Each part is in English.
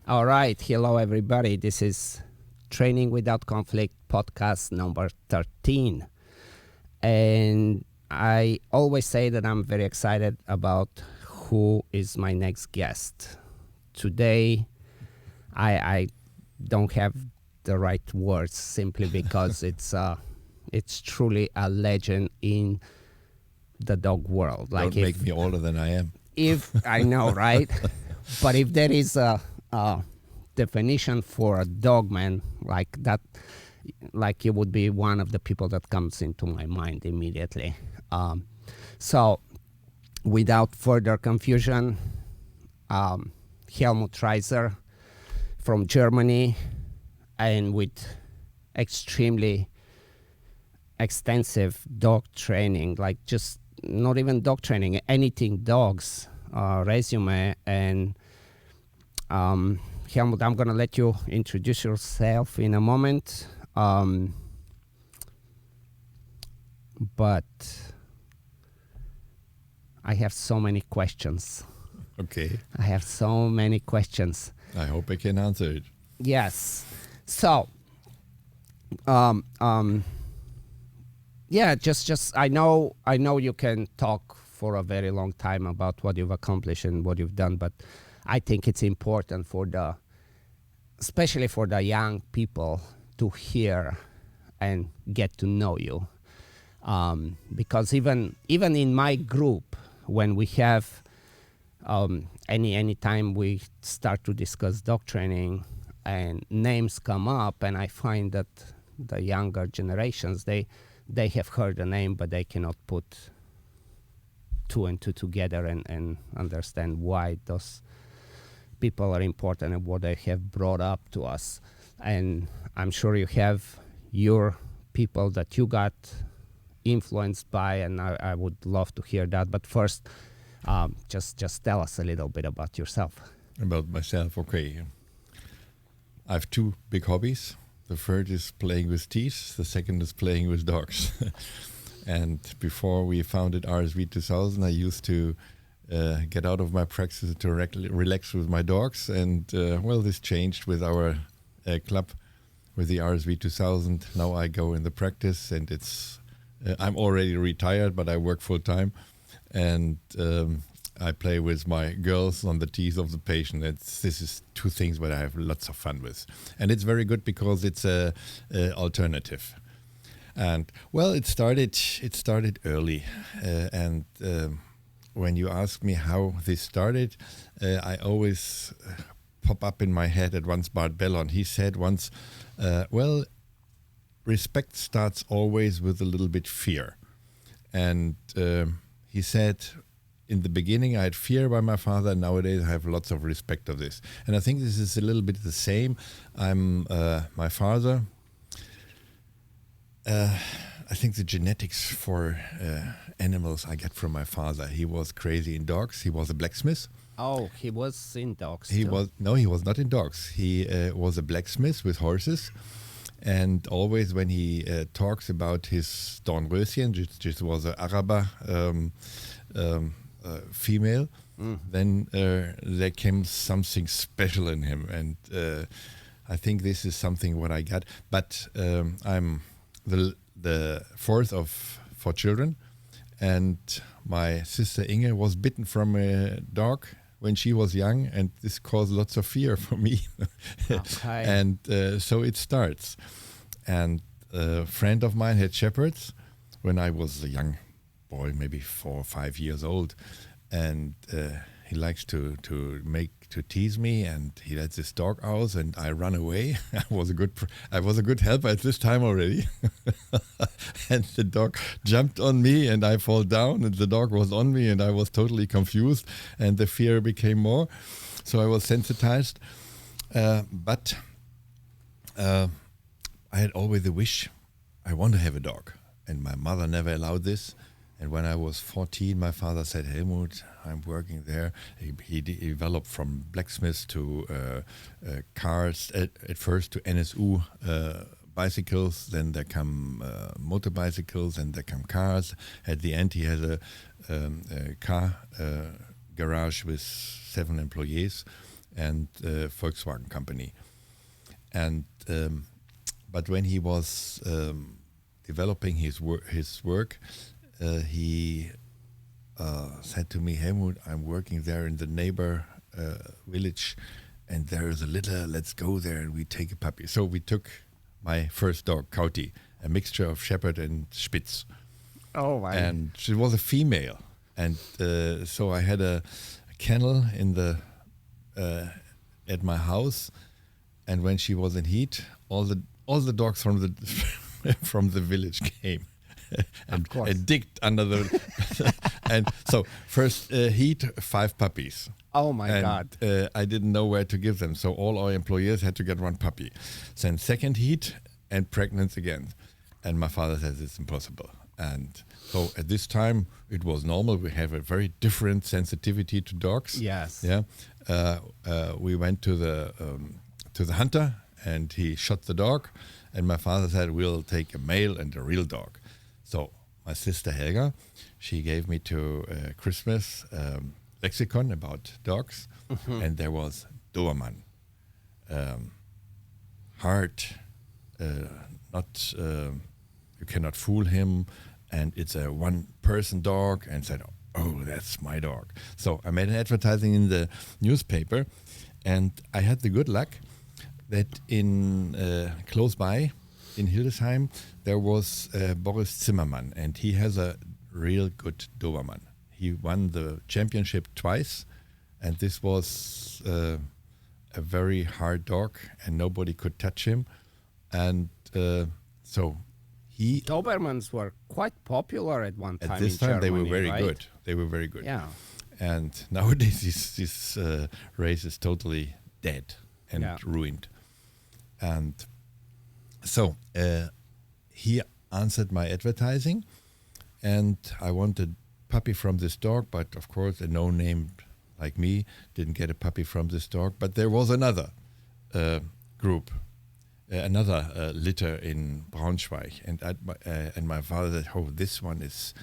All right. Hello, everybody. This is Training Without Conflict podcast number 13. And I always say that I'm very excited about who is my next guest. Today, I don't have the right words simply because it's truly a legend in the dog world. Don't make me older than I am. If I know, right? But if there is a definition for a dog man like that, like you would be one of the people that comes into my mind immediately. So without further confusion, Helmut Raiser from Germany, and with extremely extensive dog training, like just not even dog training, anything dogs resume. And Helmut, I'm going to let you introduce yourself in a moment. But I have so many questions. Okay. I have so many questions. I hope I can answer it. Yes. So, yeah, just I know you can talk for a very long time about what you've accomplished and what you've done, but I think it's important especially for the young people to hear and get to know you. Because even in my group, when we have any time we start to discuss dog training and names come up, and I find that the younger generations, they have heard the name, but they cannot put two and two together and understand why those people are important and what they have brought up to us. And I'm sure you have your people that you got influenced by, and I would love to hear that. But first, just tell us a little bit about yourself. About myself, okay. I have two big hobbies. The first is playing with teeth. The second is playing with dogs. And before we founded RSV 2000, I used to get out of my practice to relax with my dogs. And this changed with our club, with the RSV 2000. Now I go in the practice, and I'm already retired, but I work full time. And I play with my girls on the teeth of the patient. This is two things that I have lots of fun with. And it's very good because it's a alternative. And it started early. And when you ask me how this started, I always pop up in my head at once Bart Bellon. He said once, respect starts always with a little bit fear. And he said, in the beginning I had fear by my father, and nowadays I have lots of respect of this. And I think this is a little bit the same. I'm my father. I think the genetics for animals I get from my father. He was crazy in dogs. He was a blacksmith. Oh, he was in dogs. He was not in dogs. He was a blacksmith with horses. And always when he talks about his Dornröschen, which was an Araber female, then there came something special in him. And I think this is something what I got. But I'm the fourth of 4 children. And my sister Inge was bitten from a dog when she was young, and this caused lots of fear for me. Okay. And so it starts. And a friend of mine had shepherds when I was a young boy, maybe 4 or 5 years old, and he likes to tease me, and he let this dog out, and I run away. I was a good helper at this time already. And the dog jumped on me, and I fall down, and the dog was on me, and I was totally confused, and the fear became more. So I was sensitized, but I had always the wish, I want to have a dog, and my mother never allowed this. And when I was 14, my father said, Helmut, I'm working there. He developed from blacksmiths to cars, at first to NSU bicycles, then there come motorbicycles, and there come cars. At the end, he had a car garage with 7 employees. and Volkswagen company. And but when he was developing his work, he said to me, "Helmut, I'm working there in the neighbor village, and there is a litter. Let's go there and we take a puppy." So we took my first dog, Kauti, a mixture of Shepherd and Spitz. Oh, wow. And she was a female, and so I had a kennel in the at my house, and when she was in heat, all the dogs from the from the village came and digged under the and so first heat 5 puppies. Oh my God! I didn't know where to give them, so all our employees had to get 1 puppy. Then second heat and pregnant again, and my father says it's impossible. And so at this time it was normal. We have a very different sensitivity to dogs. Yes. Yeah. We went to the hunter, and he shot the dog, and my father said we'll take a male and a real dog. So my sister Helga, she gave me to Christmas lexicon about dogs, and there was Dobermann, hard, not you cannot fool him, and it's a 1-person dog, and said, "Oh, that's my dog." So I made an advertising in the newspaper, and I had the good luck that in close by in Hildesheim there was Boris Zimmermann, and he has a real good Dobermann. He won the championship twice, and this was a very hard dog, and nobody could touch him. And so he... Dobermans were quite popular at one time. At this in time, Germany, they were very right? good. They were very good. Yeah. And nowadays, this race is totally dead and ruined. And so he answered my advertising, and I wanted puppy from this dog, but of course a no-name like me didn't get a puppy from this dog. But there was another group, another litter in Braunschweig, and my father said, "Oh, this one is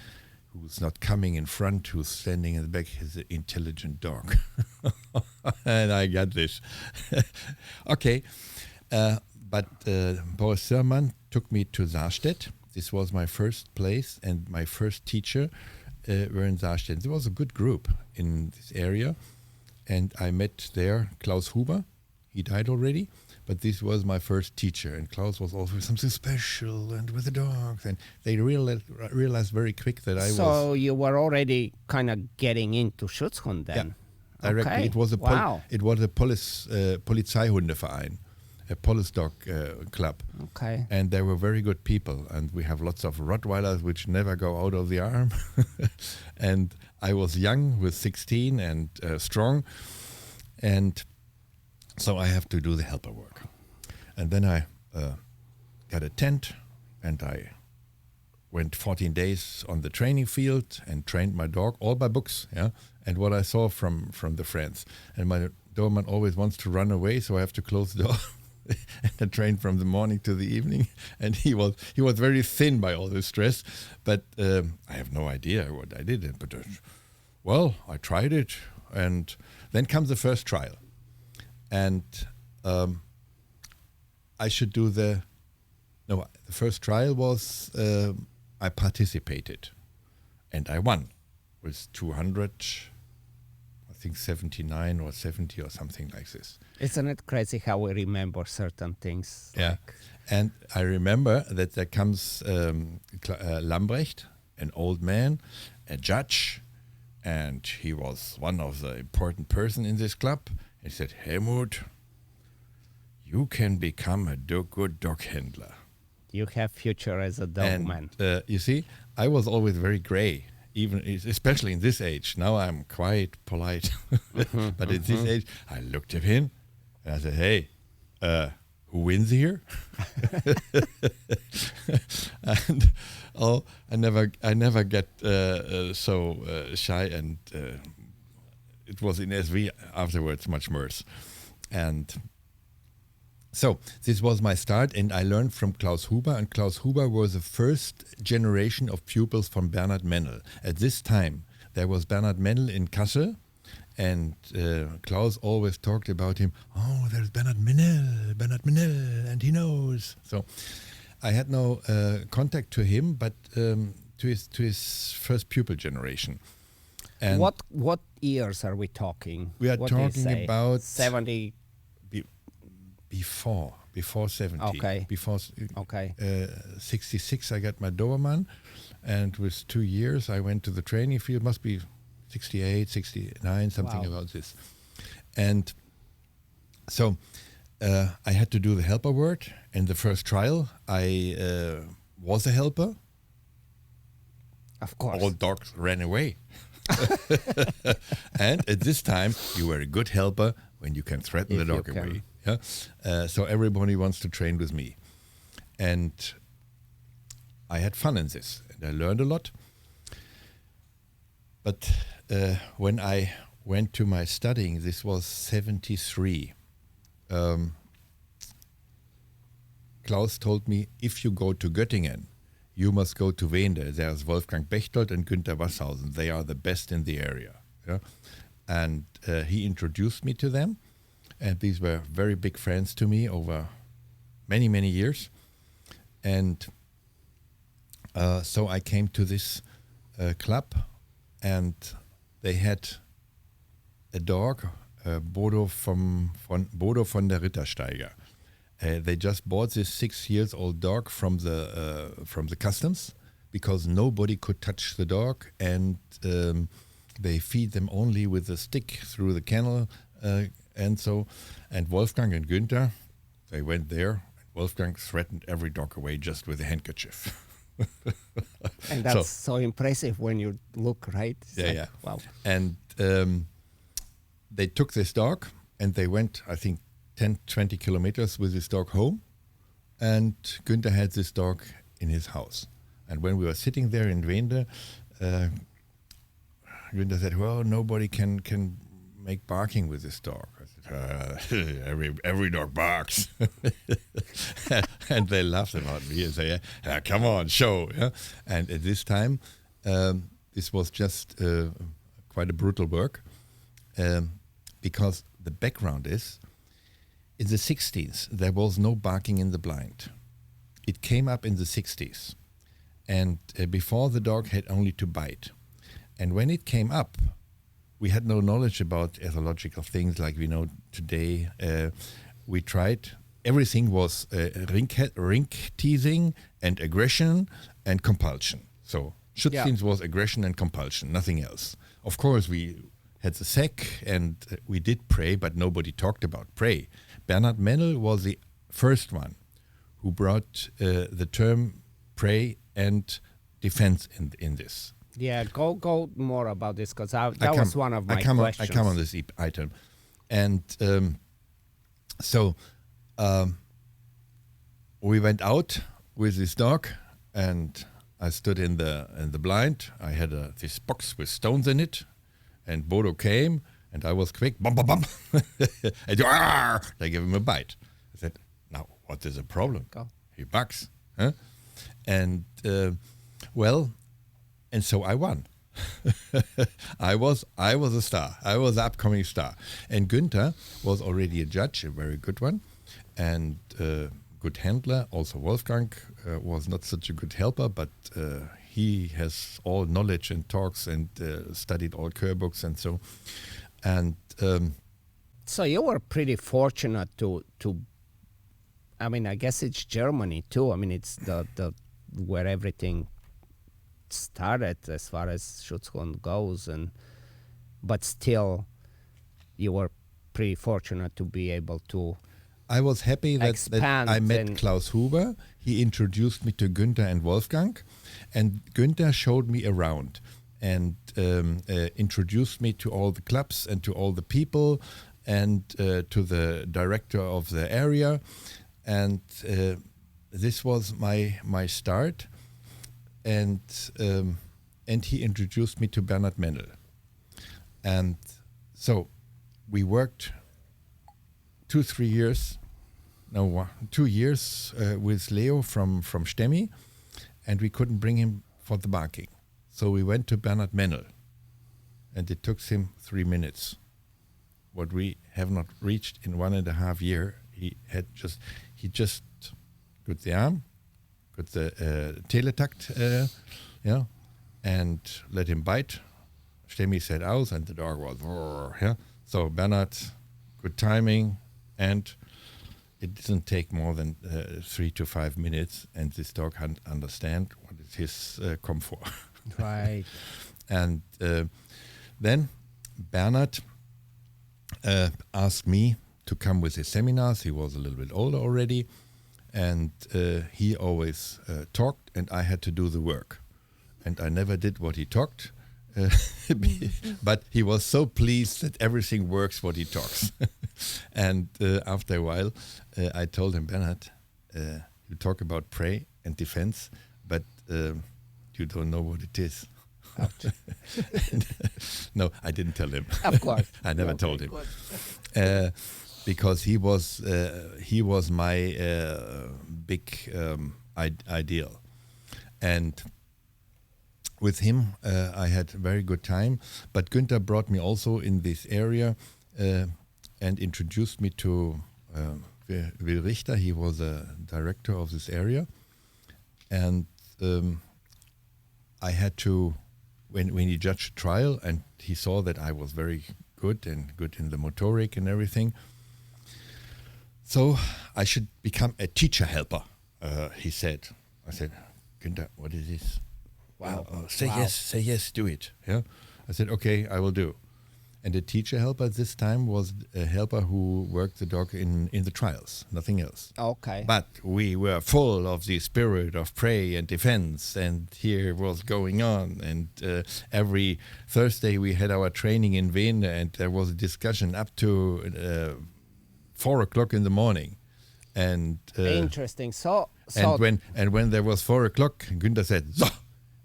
who's not coming in front, who's standing in the back, is an intelligent dog." And I got this. Okay. But Boris Zimmermann took me to Saarstedt. This was my first place, and my first teacher were in Saarstedt. There was a good group in this area, and I met there Klaus Huber. He died already, but this was my first teacher, and Klaus was also something special, and with the dogs, and they realized very quick that I was... So you were already kind of getting into Schutzhund then? Yeah, directly. Okay. It was a Polizeihundeverein, a police dog club. Okay. And they were very good people, and we have lots of Rottweilers which never go out of the arm. And I was young, with 16, and strong, and so I have to do the helper work. And then I got a tent, and I went 14 days on the training field and trained my dog, all by books, and what I saw from the friends. And my Doberman always wants to run away, so I have to close the door. And I trained from the morning to the evening, and he was very thin by all this stress, but I have no idea what I did. But well, I tried it, and then comes the first trial, and I should do the first trial was I participated, and I won with 200. I think 79 or 70 or something like this. Isn't it crazy how we remember certain things? Yeah, and I remember that there comes Lambrecht, an old man, a judge, and he was one of the important person in this club. He said, "Helmut, you can become a good dog handler. You have future as a dogman." And you see, I was always very gray. Especially in this age. Now I'm quite polite. But at this age, I looked at him and I said, "Hey, who wins here?" And I never get so shy, and it was in SV afterwards much worse. And so this was my start, and I learned from Klaus Huber, and Klaus Huber was the first generation of pupils from Bernhard Mennel. At this time, there was Bernhard Mennel in Kassel, And Klaus always talked about him. Oh, there's Bernard Menel, and he knows. So I had no contact to him, but to his first pupil generation. And what years are we talking? we are What do you talking say? about 70. before 70. Okay. Before Okay. 66, I got my Doberman, and with 2 years, I went to the training field. Must be 68, 69, something Wow. about this. And so I had to do the helper work. In the first trial, I was a helper. Of course. All dogs ran away. And at this time, you were a good helper when you can threaten If the you dog can. away. Yeah? So everybody wants to train with me. And I had fun in this. And I learned a lot. But when I went to my studying, this was 73. Klaus told me, if you go to Göttingen, you must go to Wende. There's Wolfgang Bechtold and Günther Wasshausen. They are the best in the area. Yeah? And he introduced me to them. And these were very big friends to me over many, many years. And so I came to this club, and they had a dog, Bodo von der Rittersteiger. They just bought this 6-year-old dog from the customs because nobody could touch the dog, and they feed them only with a stick through the kennel, and Wolfgang and Günther, they went there. Wolfgang threatened every dog away just with a handkerchief. And that's so impressive when you look, right? It's Yeah, like, yeah. Wow. And they took this dog, and they went, I think, 10, 20 kilometers with this dog home. And Günther had this dog in his house. And when we were sitting there in Wende, Günther said, well, nobody can make barking with this dog. I said, every dog barks. And they laughed about me and say, come on, show. Yeah? And at this time, this was just quite a brutal work, because the background is, in the 60s, there was no barking in the blind. It came up in the 60s. And before, the dog had only to bite. And when it came up, we had no knowledge about ethological things like we know today. We tried. Everything was rink teasing and aggression and compulsion. So Schutzdienst was aggression and compulsion, nothing else. Of course, we had the sack and we did pray, but nobody talked about pray. Bernard Menel was the first one who brought the term pray and defense in this. Yeah, go more about this, because that was one of my questions. I come on this item. And so we went out with this dog, and I stood in the blind. I had this box with stones in it, and Bodo came, and I was quick, bum, bum, bum. And I gave him a bite. I said, now, what is the problem? Go. He barks. Huh? And, and so I won. I was a star. I was an upcoming star. And Günther was already a judge, a very good one, and good handler. Also Wolfgang was not such a good helper, but he has all knowledge and talks and studied all Kerr books and so. And so you were pretty fortunate to. I mean, I guess it's Germany too. I mean, it's the where everything started as far as Schutzhund goes, but still, you were pretty fortunate to be able to. I was happy that I met Klaus Huber. He introduced me to Günther and Wolfgang, and Günther showed me around and introduced me to all the clubs and to all the people and to the director of the area. And this was my start. And he introduced me to Bernard Menel. And so we worked 2 years with Leo from Stemmi, and we couldn't bring him for the barking. So we went to Bernard Menel. and it took him 3 minutes. What we have not reached in 1.5 years. He just got the arm, got the Teletakt, and let him bite. Stemmi said aus, and the dog was, yeah. So Bernhard, good timing, and it didn't take more than 3 to 5 minutes, and this dog can understand what is his comfort. Right. And then Bernhard asked me to come with his seminars. He was a little bit older already, and he always talked, and I had to do the work. And I never did what he talked, but he was so pleased that everything works what he talks. And after a while, I told him, Bernhard, you talk about prey and defense, but you don't know what it is. No, I didn't tell him. Of course. I never told him. Because he was my big ideal. And with him, I had a very good time. But Günther brought me also in this area and introduced me to Will Richter. He was a director of this area. And I had to, when he judged a trial and he saw that I was very good and good in the motoric and everything, so I should become a teacher helper, he said. I said, Günther, what is this? Wow. Say yes, do it. Yeah. I said, okay, I will do. And the teacher helper at this time was a helper who worked the dog in the trials, nothing else. Okay. But we were full of the spirit of prey and defense, and here was going on. And every Thursday we had our training in Wien, and there was a discussion up to 4 o'clock in the morning. And interesting. So and when there was 4 o'clock, Günther said, so.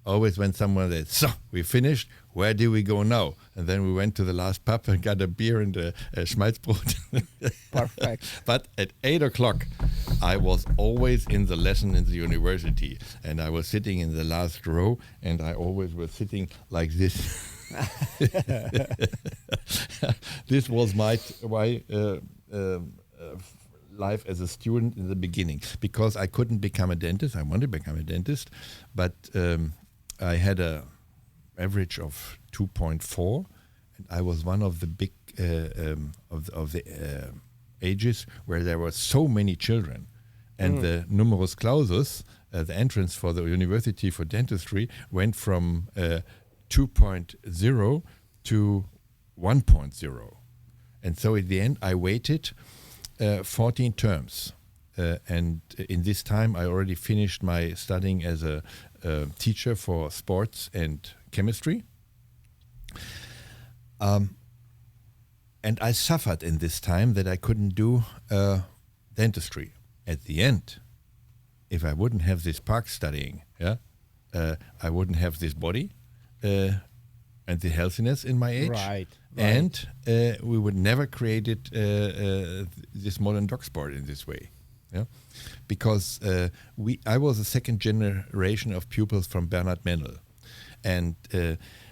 Always when someone said, so, we finished, where do we go now? And then we went to the last pub and got a beer and a Schmalzbrot. Perfect. But at 8 o'clock, I was always in the lesson in the university. And I was sitting in the last row, and I always was sitting like this. This was my life as a student in the beginning, because I couldn't become a dentist. I wanted to become a dentist, but I had a average of 2.4, and I was one of the big of the ages where there were so many children, and the numerus clausus, the entrance for the university for dentistry, went from 2.0 to 1.0, and so at the end I waited 14 terms. And in this time, I already finished my studying as a teacher for sports and chemistry. And I suffered in this time that I couldn't do dentistry. At the end, if I wouldn't have this park studying, I wouldn't have this body and the healthiness in my age. Right. And we would never created this modern dog sport in this way. Yeah, because I was a second generation of pupils from Bernhard Mennel, and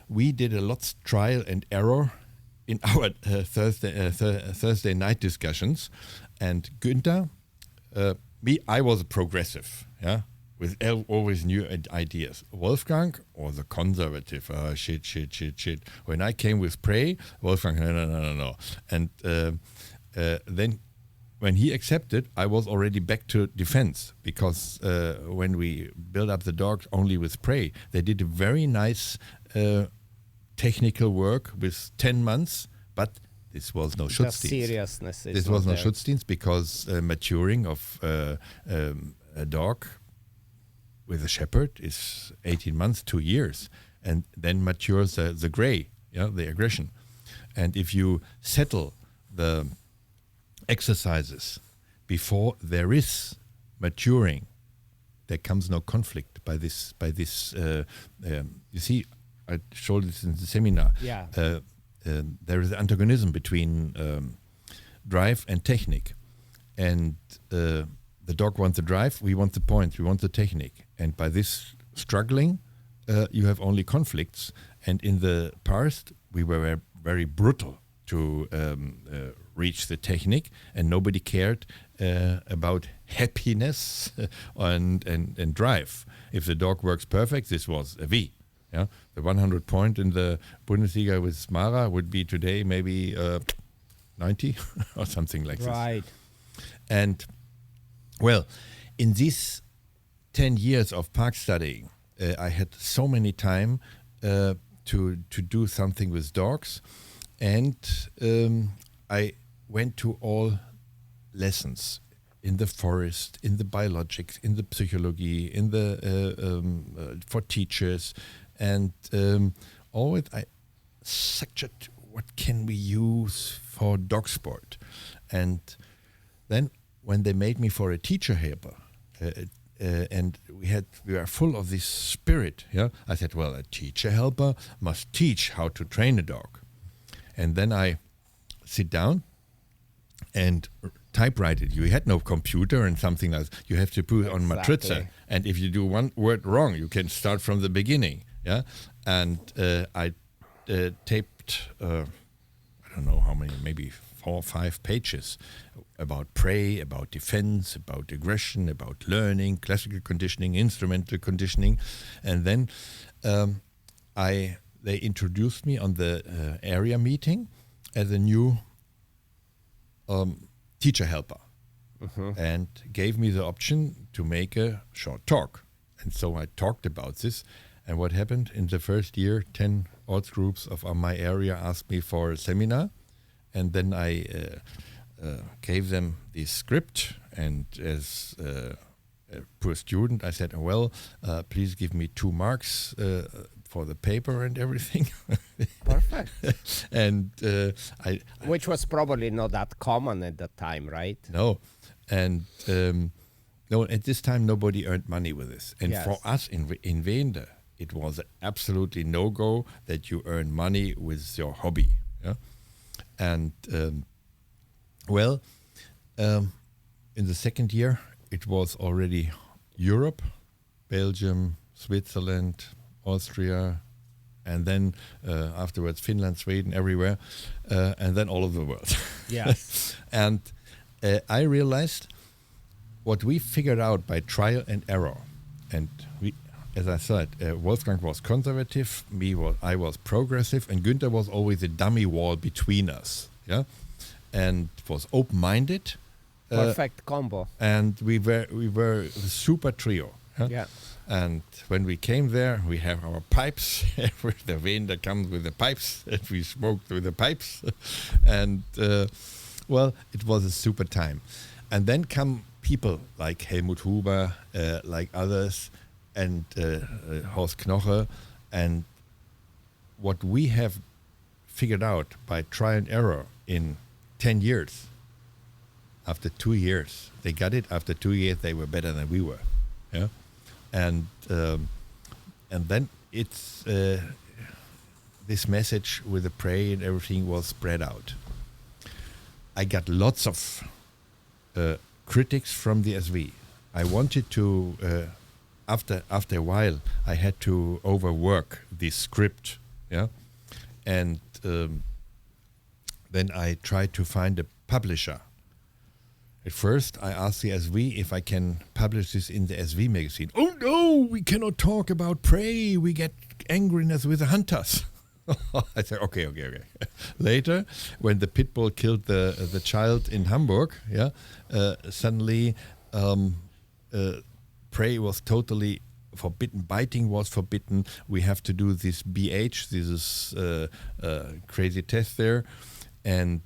we did a lot of trial and error in our Thursday night discussions. And Günther, I was a progressive, with always new ideas. Wolfgang was a conservative, shit. When I came with prey, Wolfgang, no. And then when he accepted, I was already back to defense, because when we built up the dogs only with prey, they did a very nice technical work with 10 months, but this was no Schutzdienst. The seriousness is this was no Schutzdienst, because maturing of a dog with a shepherd is 18 months, 2 years, and then matures the gray, the aggression. And if you settle the exercises before there is maturing, there comes no conflict by this. You see, I showed this in the seminar. Yeah. There is antagonism between drive and technique, and the dog wants the drive, we want the point, we want the technique, and by this struggling, you have only conflicts. And in the past, we were very brutal to reach the technique, and nobody cared about happiness and drive. If the dog works perfect, this was a V. Yeah, the 100 point in the Bundesliga with Mara would be today maybe 90 or something like this. Right. And well, in these 10 years of park studying, I had so many time to do something with dogs, and I went to all lessons in the forest, in the biologics, in the psychology, in the for teachers, and always I such what can we use for dog sport, and then when they made me for a teacher helper, and we are full of this spirit. Yeah, I said, well, a teacher helper must teach how to train a dog, and then I sit down and typewrite it. You had no computer and something else. You have to put it on matriza, and if you do one word wrong, you can start from the beginning. Yeah, and I taped I don't know how many, maybe 4 or 5 pages about prey, about defense, about aggression, about learning, classical conditioning, instrumental conditioning, and then they introduced me on the area meeting as a new teacher helper, and gave me the option to make a short talk. And so I talked about this. And what happened in the first year, 10 odds groups of my area asked me for a seminar, and then I gave them the script, and as a poor student, I said, well, please give me 2 marks for the paper and everything. Perfect. And which was probably not that common at that time, right? No. And no, at this time, nobody earned money with this. And Yes. for us in Wende, it was absolutely no-go that you earn money with your hobby. Yeah? And, in the second year, it was already Europe, Belgium, Switzerland, Austria, and then afterwards Finland, Sweden, everywhere, and then all over the world. Yes. And I realized what we figured out by trial and error, and we, as I said, Wolfgang was conservative, I was progressive, and Günther was always a dummy wall between us. Yeah, and was open-minded. Perfect combo. And we were a super trio. Huh? Yeah. And when we came there, we have our pipes. The Wende comes with the pipes, and we smoked with the pipes. And it was a super time. And then come people like Helmut Huber, like others, and Horst Knoche. And what we have figured out by trial and error in 10 years, after 2 years, they got it. After 2 years, they were better than we were. Yeah. And then it's this message with the prey and everything was spread out. I got lots of critics from the SV. I wanted to, after a while, I had to overwork the script, yeah, and then I tried to find a publisher. At first, I asked the SV if I can publish this in the SV magazine. Oh no, we cannot talk about prey. We get angriness with the hunters. I said, okay. Later, when the pit bull killed the child in Hamburg, yeah, suddenly prey was totally forbidden. Biting was forbidden. We have to do this BH, this is crazy test there, and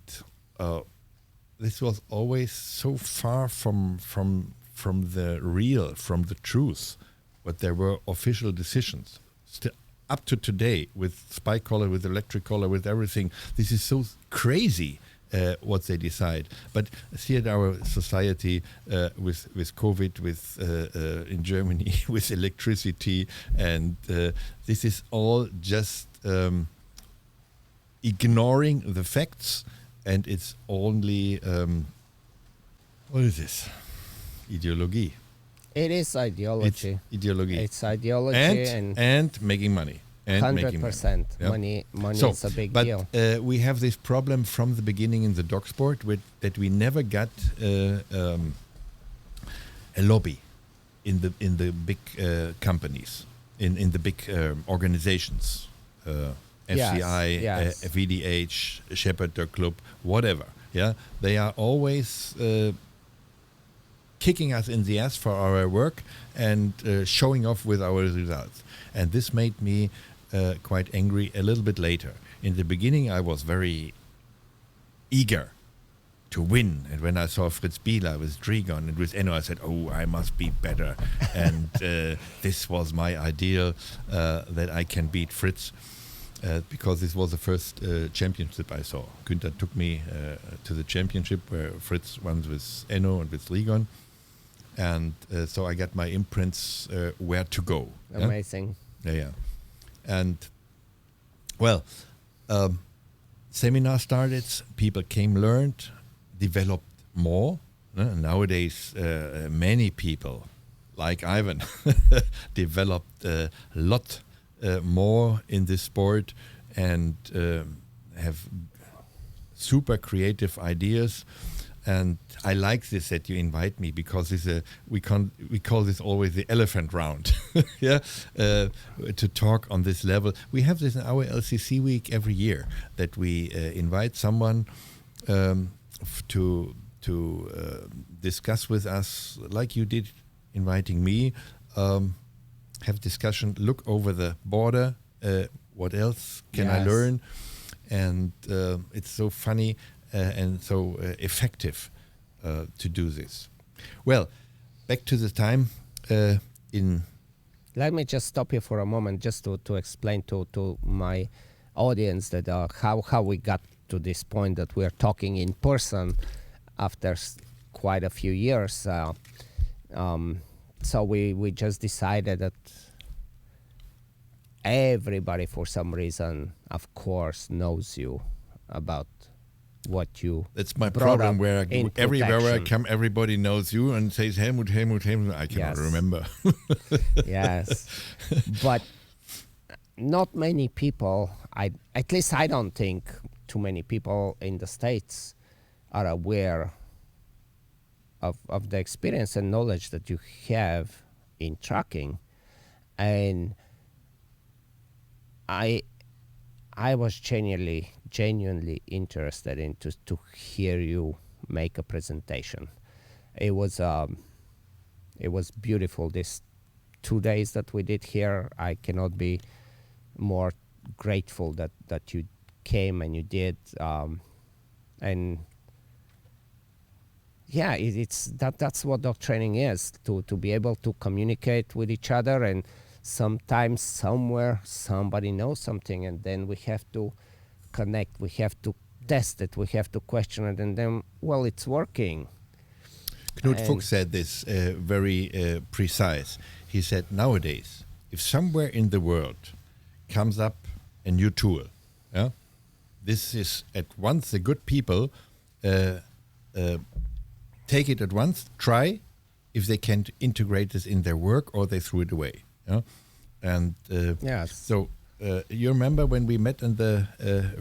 this was always so far from the real, from the truth, but there were official decisions. Still, up to today, with spike collar, with electric collar, with everything, this is so crazy what they decide. But see at our society with COVID, with in Germany, with electricity, and this is all just ignoring the facts. And it's only, what is this? Ideology. It is ideology. It's ideology. It's ideology and making money. and making money. 100%. Yeah. Money So, is a big but deal. we have this problem from the beginning in the dog sport that we never got a lobby in the big companies, in the big organizations, FCI, yes. VDH, Shepherd Dog Club, whatever. Yeah, they are always kicking us in the ass for our work and showing off with our results. And this made me quite angry a little bit later. In the beginning, I was very eager to win. And when I saw Fritz Bieler with Drigon and with Enno, I said, oh, I must be better. And this was my ideal, that I can beat Fritz, because this was the first championship I saw. Günther took me to the championship where Fritz won with Enno and with Drigon. And so I got my imprints where to go. Amazing. Yeah. And, well, seminar started, people came, learned, developed more. Nowadays, many people, like Ivan, developed a lot more in this sport and have super creative ideas. And I like this that you invite me, because we call this always the elephant round. Yeah, to talk on this level. We have this in our LCC week every year, that we invite someone to discuss with us, like you did, inviting me. Have discussion, look over the border. What else can I learn? And it's so funny and so effective to do this. Well, back to the time in. Let me just stop you for a moment, just to explain to my audience that how we got to this point that we're talking in person after quite a few years. So we just decided that everybody, for some reason, of course, knows you about what you. That's my problem. Where everywhere I protection. come, everybody knows you and says Helmut. I cannot remember. Yes, but not many people. At least I don't think too many people in the States are aware of the experience and knowledge that you have in tracking. And I was genuinely interested in to hear you make a presentation. It was beautiful. This 2 days that we did here, I cannot be more grateful that you came and you did. And yeah, that's what dog training is, to be able to communicate with each other, and sometimes somewhere somebody knows something, and then we have to connect, we have to test it, we have to question it, and then, well, it's working. Knut Fuchs said this very precise. He said, nowadays, if somewhere in the world comes up a new tool, yeah, this is at once the good people take it at once, try if they can integrate this in their work, or they threw it away. Yeah? And Yes. so you remember when we met in the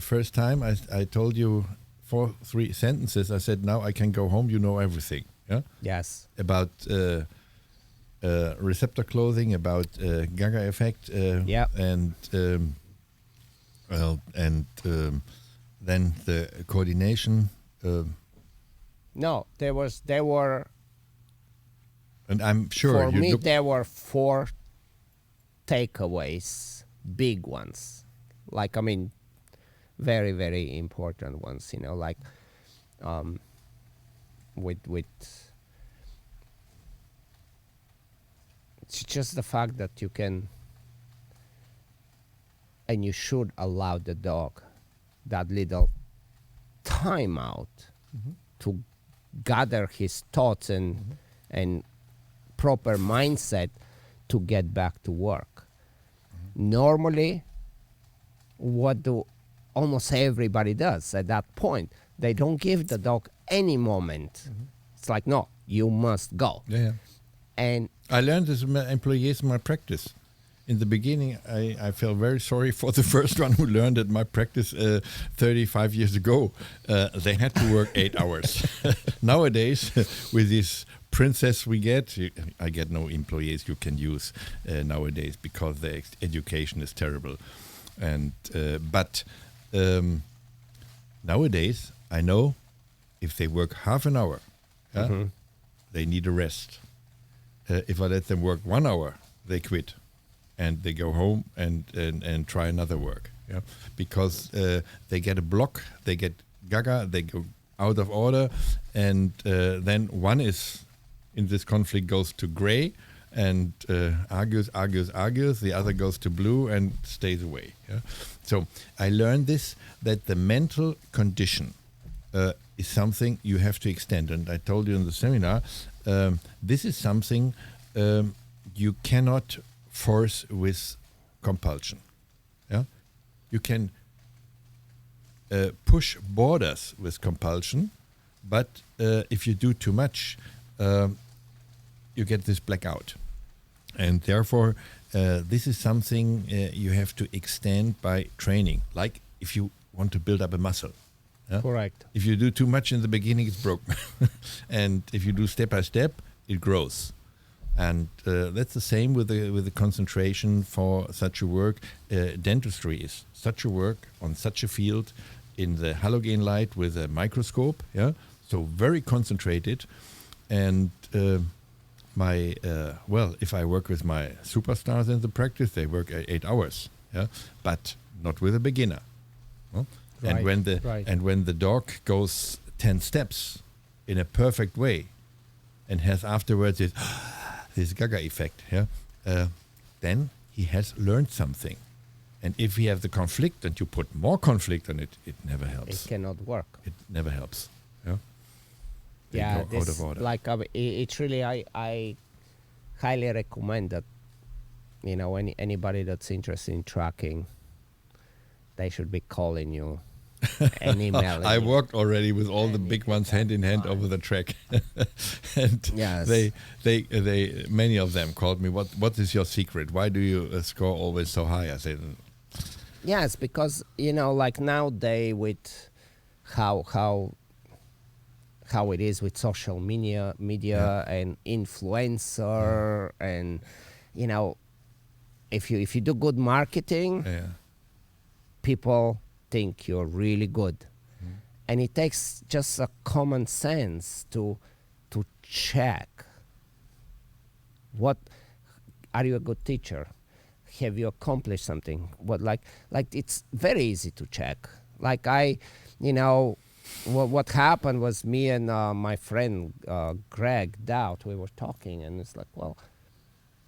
first time, I told you 3 sentences. I said, now I can go home, you know everything. Yeah? Yes. About receptor clothing, about Gaga effect, and then the coordination. No, there were. And I'm sure For me, there were 4 takeaways, big ones. Like, I mean, very, very important ones, you know, like with it's just the fact that you can and you should allow the dog that little time out to gather his thoughts and proper mindset to get back to work. Normally, what do almost everybody does at that point? They don't give the dog any moment. It's like, no, you must go. Yeah. And I learned this from my employees in my practice. in the beginning, I felt very sorry for the first one who learned at my practice 35 years ago. They had to work 8 hours. Nowadays, with this princess we get, I get no employees you can use nowadays because the education is terrible. And but nowadays, I know if they work half an hour, they need a rest. If I let them work 1 hour, they quit. And they go home and try another work, because they get a block, they get gaga, they go out of order, and then one is in this conflict goes to gray and argues, the other goes to blue and stays away. So I learned this, that the mental condition is something you have to extend, and I told you in the seminar, this is something you cannot force with compulsion. You can push borders with compulsion, but if you do too much, you get this blackout. And therefore, this is something you have to extend by training, like if you want to build up a muscle. Correct. If you do too much in the beginning, it's broken. And if you do step by step, it grows. And that's the same with the concentration for such a work. Dentistry is such a work on such a field in the halogen light with a microscope. So very concentrated. And if I work with my superstars in the practice, they work 8 hours. But not with a beginner. Right, and when the dog goes 10 steps in a perfect way, and has afterwards this gaga effect, then he has learned something. And if he has the conflict and you put more conflict on it, it never helps. It cannot work. It never helps. Yeah, out of order. Like it's really, I highly recommend that, anybody that's interested in tracking, they should be calling you and emailing I you. worked already with all the big ones hand in hand over the track. And Yes. they many of them called me, what is your secret? Why do you score always so high? I said, Yes, because, like nowadays with how it is with social media and influencer and, if you do good marketing, people think you're really good. And it takes just a common sense to check what are you a good teacher, have you accomplished something, like it's very easy to check. Like what happened was me and my friend Greg Dowd, we were talking, and it's like, well,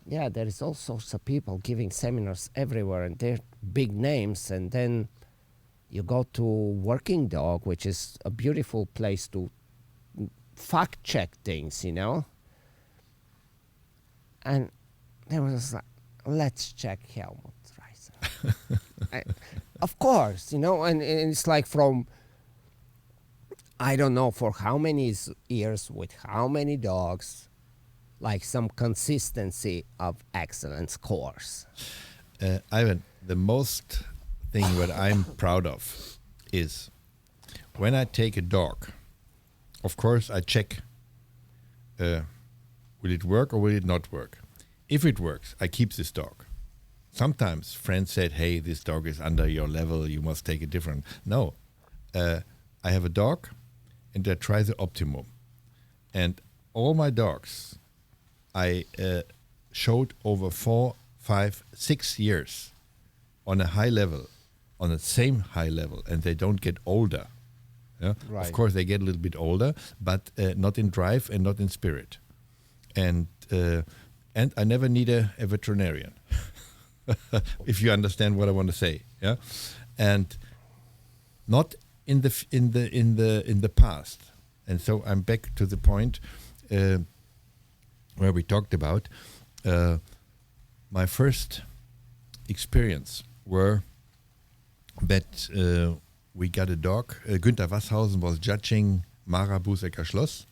yeah, there is all sorts of people giving seminars everywhere, and they're big names, and then you go to Working Dog, which is a beautiful place to fact check things, And there was like, let's check Helmut Raiser. Of course, and it's like from, I don't know for how many years with how many dogs, like some consistency of excellent scores. Ivan, the most thing what I'm proud of is when I take a dog, of course I check, will it work or will it not work? If it works, I keep this dog. Sometimes friends said, hey, this dog is under your level, you must take a different. No, I have a dog and I try the optimum. And all my dogs I showed over 4, 5, 6 years on a high level, on the same high level, and they don't get older. Right. Of course, they get a little bit older, but not in drive and not in spirit. And I never need a veterinarian, if you understand what I want to say. And not in the past. And so I'm back to the point where we talked about my first experience were that we got a dog. Günther Wasshausen was judging Mara Busecker Schloss,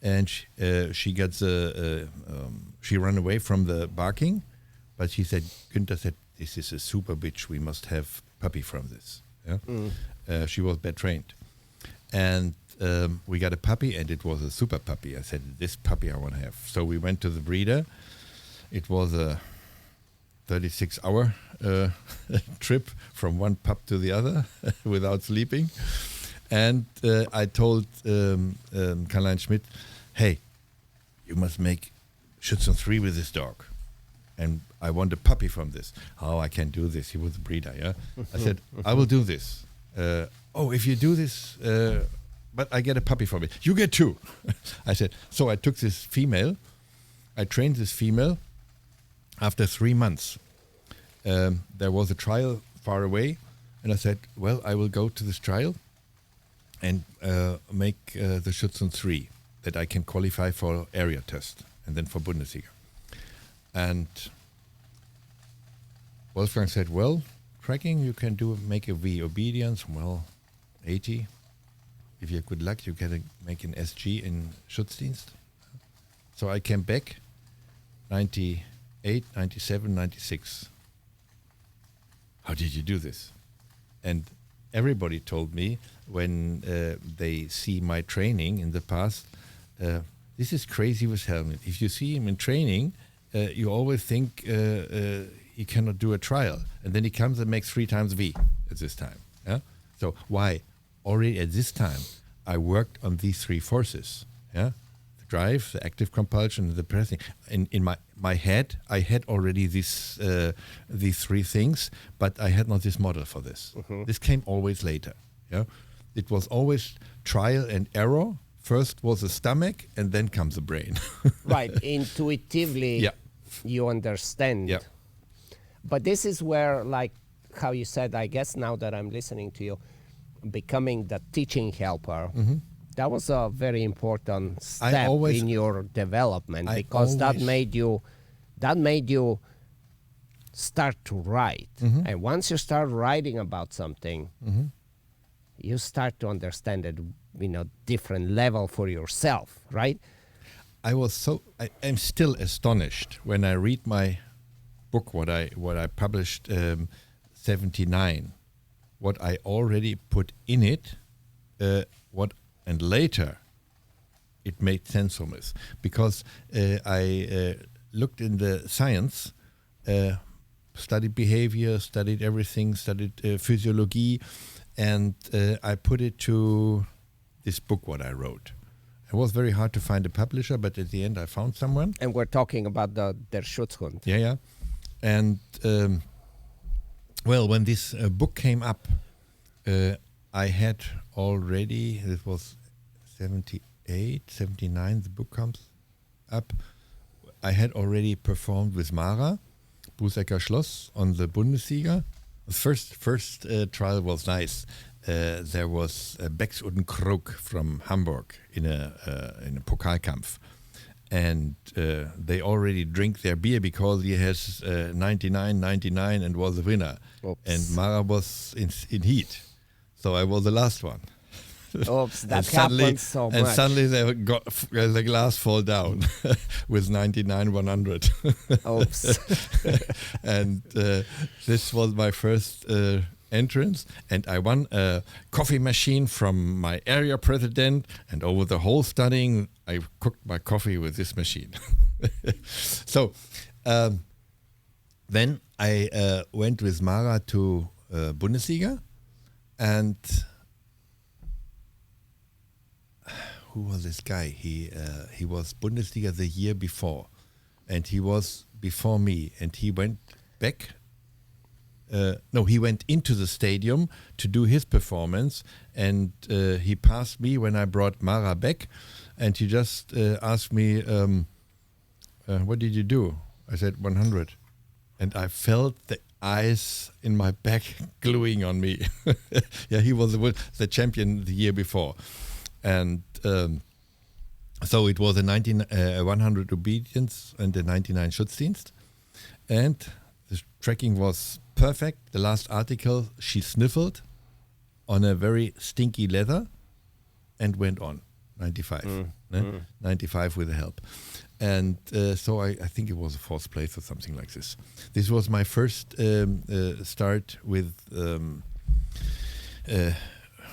and she ran away from the barking, But she said, Günther said, this is a super bitch. We must have puppy from this. Yeah? She was bad trained. And we got a puppy, and it was a super puppy. I said, this puppy I want to have. So we went to the breeder. It was a 36-hour trip from one pup to the other without sleeping. And I told Karl-Heinz Schmidt, hey, you must make Schutzhund 3 with this dog. And I want a puppy from this. Oh, I can't do this. He was a breeder, yeah? I said, I will do this. If you do this, but I get a puppy from it. You get 2. I said, so I took this female. I trained this female. After 3 months, there was a trial far away. And I said, well, I will go to this trial and make the Schutzhund 3 that I can qualify for area test and then for Bundesliga. And Wolfgang said, well, tracking, you can make a V obedience, well, 80. If you have good luck, you can make an SG in Schutzdienst. So I came back, 98, 97, 96. How did you do this? And everybody told me when they see my training in the past, this is crazy with Helmut. If you see him in training, you always think he cannot do a trial. And then he comes and makes 3 times V at this time. Yeah? So why? Already at this time, I worked on these 3 forces. Yeah? The drive, the active compulsion, and the pressing. In my head, I had already these 3 things, but I had not this model for this. This came always later. Yeah? It was always trial and error. First was the stomach, and then comes the brain. Right, intuitively, you understand. Yeah. But this is where, like how you said, I guess now that I'm listening to you, becoming the teaching helper, that was a very important step in your development, because that made you start to write. And once you start writing about something, you start to understand it in a different level for yourself, right? I'm still astonished when I read my book, what I published 79, what I already put in it, and later it made sense for me, because I looked in the science, studied behavior, studied everything, studied physiology, and I put it to this book what I wrote. It was very hard to find a publisher, but at the end I found someone. And we're talking about Der Schutzhund. Yeah. And when this book came up, I had already, it was 78, 79, the book comes up. I had already performed with Mara, Busecker Schloss, on the Bundesliga. The first trial was nice. There was Becks und Krug from Hamburg in a Pokalkampf. And they already drink their beer because he has 99 and was the winner. Oops. And Mara was in heat. So I was the last one. Oops, that happens so much. And suddenly they got the glass fall down with 99-100. Oops. And this was my first entrance, and I won a coffee machine from my area president, and over the whole studying I cooked my coffee with this machine. So then I went with Mara to Bundesliga, and who was this guy? He was Bundesliga the year before, and he was before me, and he went back. He went into the stadium to do his performance, and he passed me when I brought Mara back, and he just asked me, what did you do? I said 100, and I felt the eyes in my back gluing on me. Yeah, he was the champion the year before, and so it was a 100 obedience and a 99 Schutzdienst, and the tracking was perfect. The last article, she sniffled on a very stinky leather and went on 95. 95 with the help. And so I think it was a fourth place or something like this. This was my first start with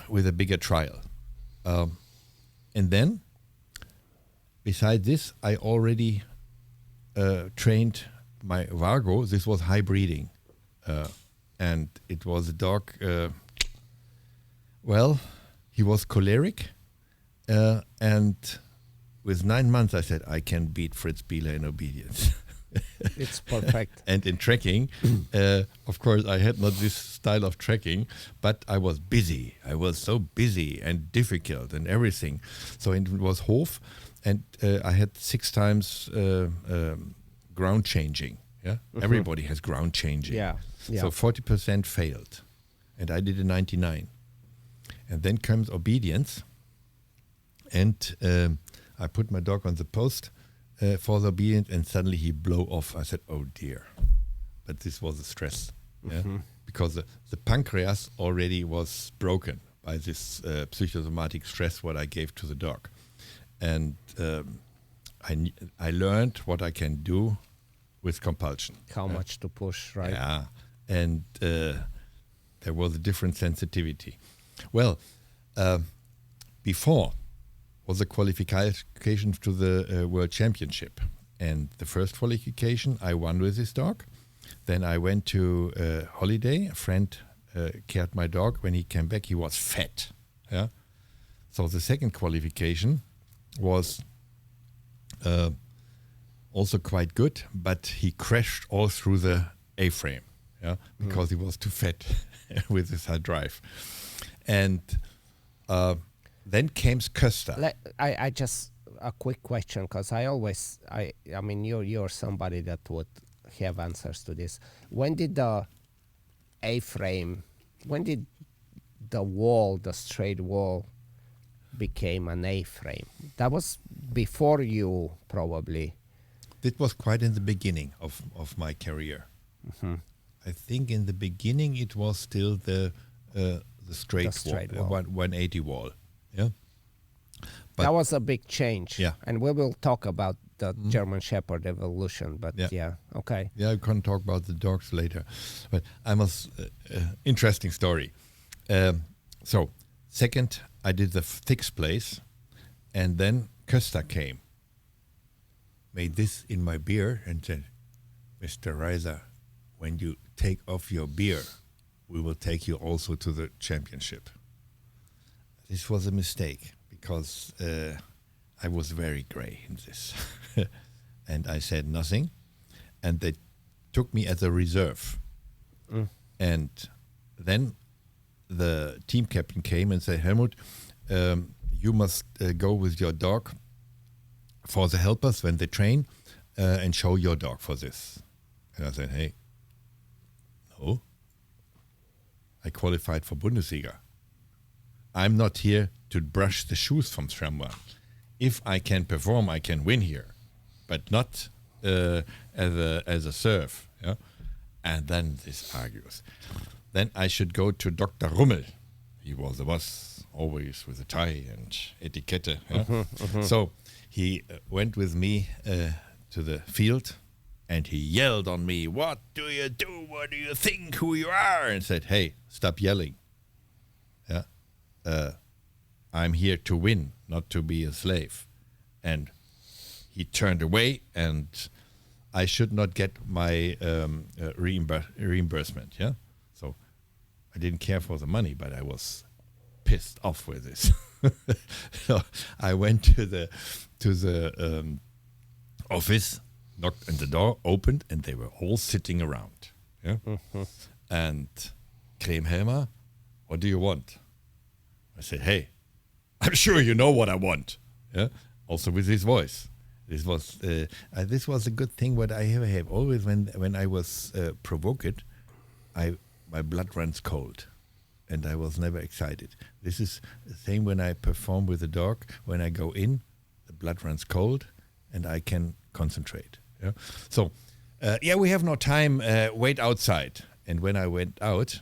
a bigger trial. And then, beside this, I already trained my Vargo. This was high breeding. And it was a dog, he was choleric. And with 9 months, I said, I can beat Fritz Bieler in obedience. It's perfect. And in tracking, of course, I had not this style of tracking, but I was busy. I was so busy and difficult and everything. So it was Hof, and I had 6 times ground changing. Yeah, everybody has ground changing. Yeah. So 40% failed, and I did a 99. And then comes obedience, and I put my dog on the post for the obedience, and suddenly he blow off. I said, "Oh dear!" But this was a stress, because the pancreas already was broken by this psychosomatic stress what I gave to the dog, and I learned what I can do with compulsion. How much to push, right? Yeah, and there was a different sensitivity. Well, before was the qualification to the World Championship. And the first qualification I won with this dog. Then I went to holiday. A friend cared my dog. When he came back, he was fat. Yeah. So the second qualification was also quite good, but he crashed all through the A-frame. Yeah, because he was too fat with his high drive. And then came Köster. I just a quick question, because I mean you're somebody that would have answers to this. When did the A-frame? When did the straight wall, became an A-frame? That was before you, probably. It was quite in the beginning of my career. I think in the beginning it was still the straight wall. 180 wall. Yeah. But that was a big change. Yeah. And we will talk about the German Shepherd evolution. But okay. Yeah, I can talk about the dogs later. But I must, interesting story. So, second, I did the sixth place, and then Köster came, made this in my beer, and said, Mr. Raiser, when you take off your beer, we will take you also to the championship. This was a mistake, because I was very grey in this. And I said nothing. And they took me as a reserve. And then the team captain came and said, Helmut, you must go with your dog for the helpers when they train and show your dog for this. And I said, hey, no. I qualified for Bundesliga. I'm not here to brush the shoes from someone. If I can perform, I can win here, but not as a serve. Yeah? And then this argues. Then I should go to Dr. Rummel. He was the boss, always with a tie and etiquette. Yeah? So he went with me to the field, and he yelled on me, what do you do? What do you think who you are? And said, hey, stop yelling. Yeah. I'm here to win, not to be a slave. And he turned away, and I should not get my reimbursement. Yeah. So I didn't care for the money, but I was pissed off with this. So I went to the office, knocked on the door, opened, and they were all sitting around. Yeah. And Kremhelmer, what do you want? I said, hey, I'm sure you know what I want. Yeah. Also with his voice. This was a good thing. What I ever have always when I was provoked, my blood runs cold, and I was never excited. This is the same when I perform with a dog. When I go in, the blood runs cold, and I can concentrate. Yeah. So, we have no time. Wait outside. And when I went out,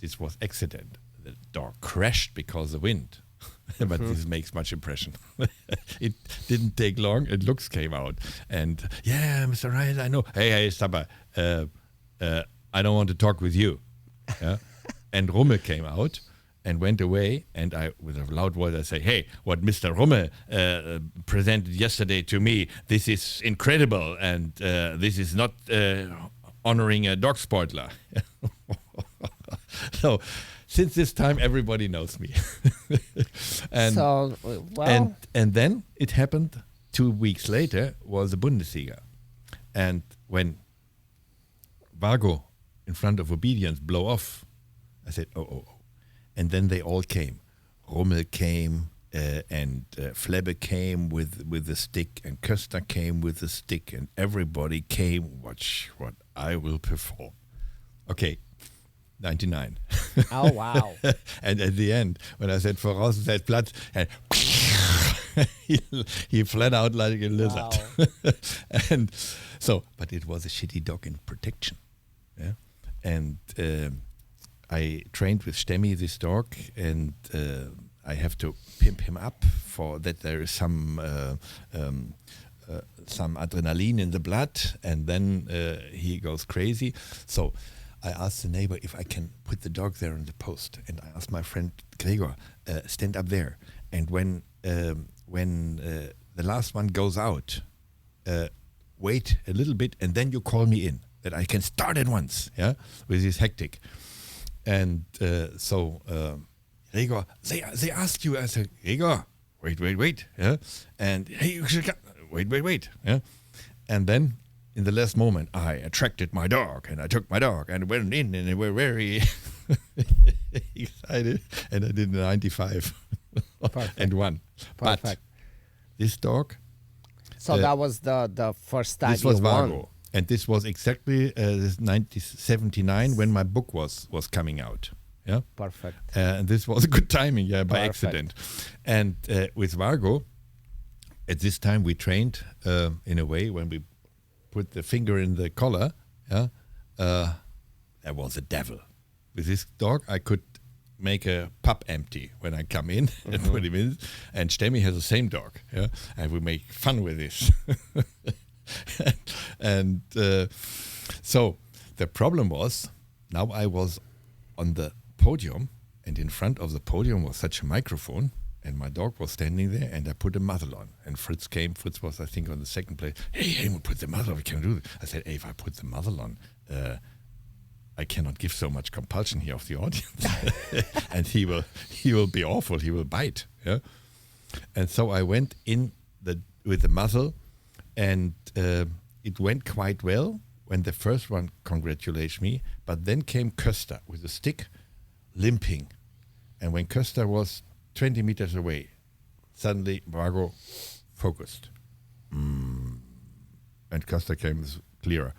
this was accident. The dog crashed because of the wind. but this makes much impression. It didn't take long, and looks came out. And yeah, Mr. Raiser, I know. Hey, Stapper, I don't want to talk with you. Yeah? And Rummel came out and went away, and I, with a loud voice, I say, hey, what Mr. Rummel presented yesterday to me, this is incredible, and this is not honoring a dog sportler. So, since this time, everybody knows me. And, so, well, and then it happened 2 weeks later, was the Bundesliga. And when Vargo, in front of obedience, blow off, I said, oh. And then they all came. Rummel came, and Flebbe came with the stick, and Köster came with the stick, and everybody came, watch what I will perform. Okay, 99. oh, wow. And at the end, when I said voraus seid Platz, and he fled out like a lizard. Wow. And so, but it was a shitty dog in protection. Yeah? And I trained with Stemmi, this dog, and I have to pimp him up for that. There is some adrenaline in the blood, and then he goes crazy. So I asked the neighbor if I can put the dog there on the post, and I asked my friend Gregor, stand up there, and when the last one goes out, wait a little bit, and then you call me in, that I can start at once, yeah, with this hectic. And so Gregor, they asked you. I said, Gregor, wait, yeah, and hey, you should wait, yeah, and then in the last moment, I attracted my dog, and I took my dog, and went in, and they were very excited, and I did 95 and won. Perfect. But this dog. So that was the first time this was you won. Vargo. And this was exactly 1979 when my book was coming out. Yeah, perfect. And this was a good timing, yeah, by Perfect. accident. And with Vargo, at this time we trained in a way when we put the finger in the collar. Yeah, there was a devil. With this dog, I could make a pup empty when I come in and put him in. And Stemmi has the same dog. Yeah, and we make fun with this. And so the problem was, now I was on the podium, and in front of the podium was such a microphone, and my dog was standing there, and I put a muzzle on, and Fritz came. Fritz was, I think, on the second place. Hey, Helmut, put the muzzle on, we can do this. I said, hey, if I put the muzzle on, I cannot give so much compulsion here of the audience. And he will be awful, he will bite. Yeah. And so I went in with the muzzle, and it went quite well when the first one congratulated me, but then came Köster with a stick, limping. And when Köster was 20 meters away, suddenly Vargo focused. And Köster came clearer.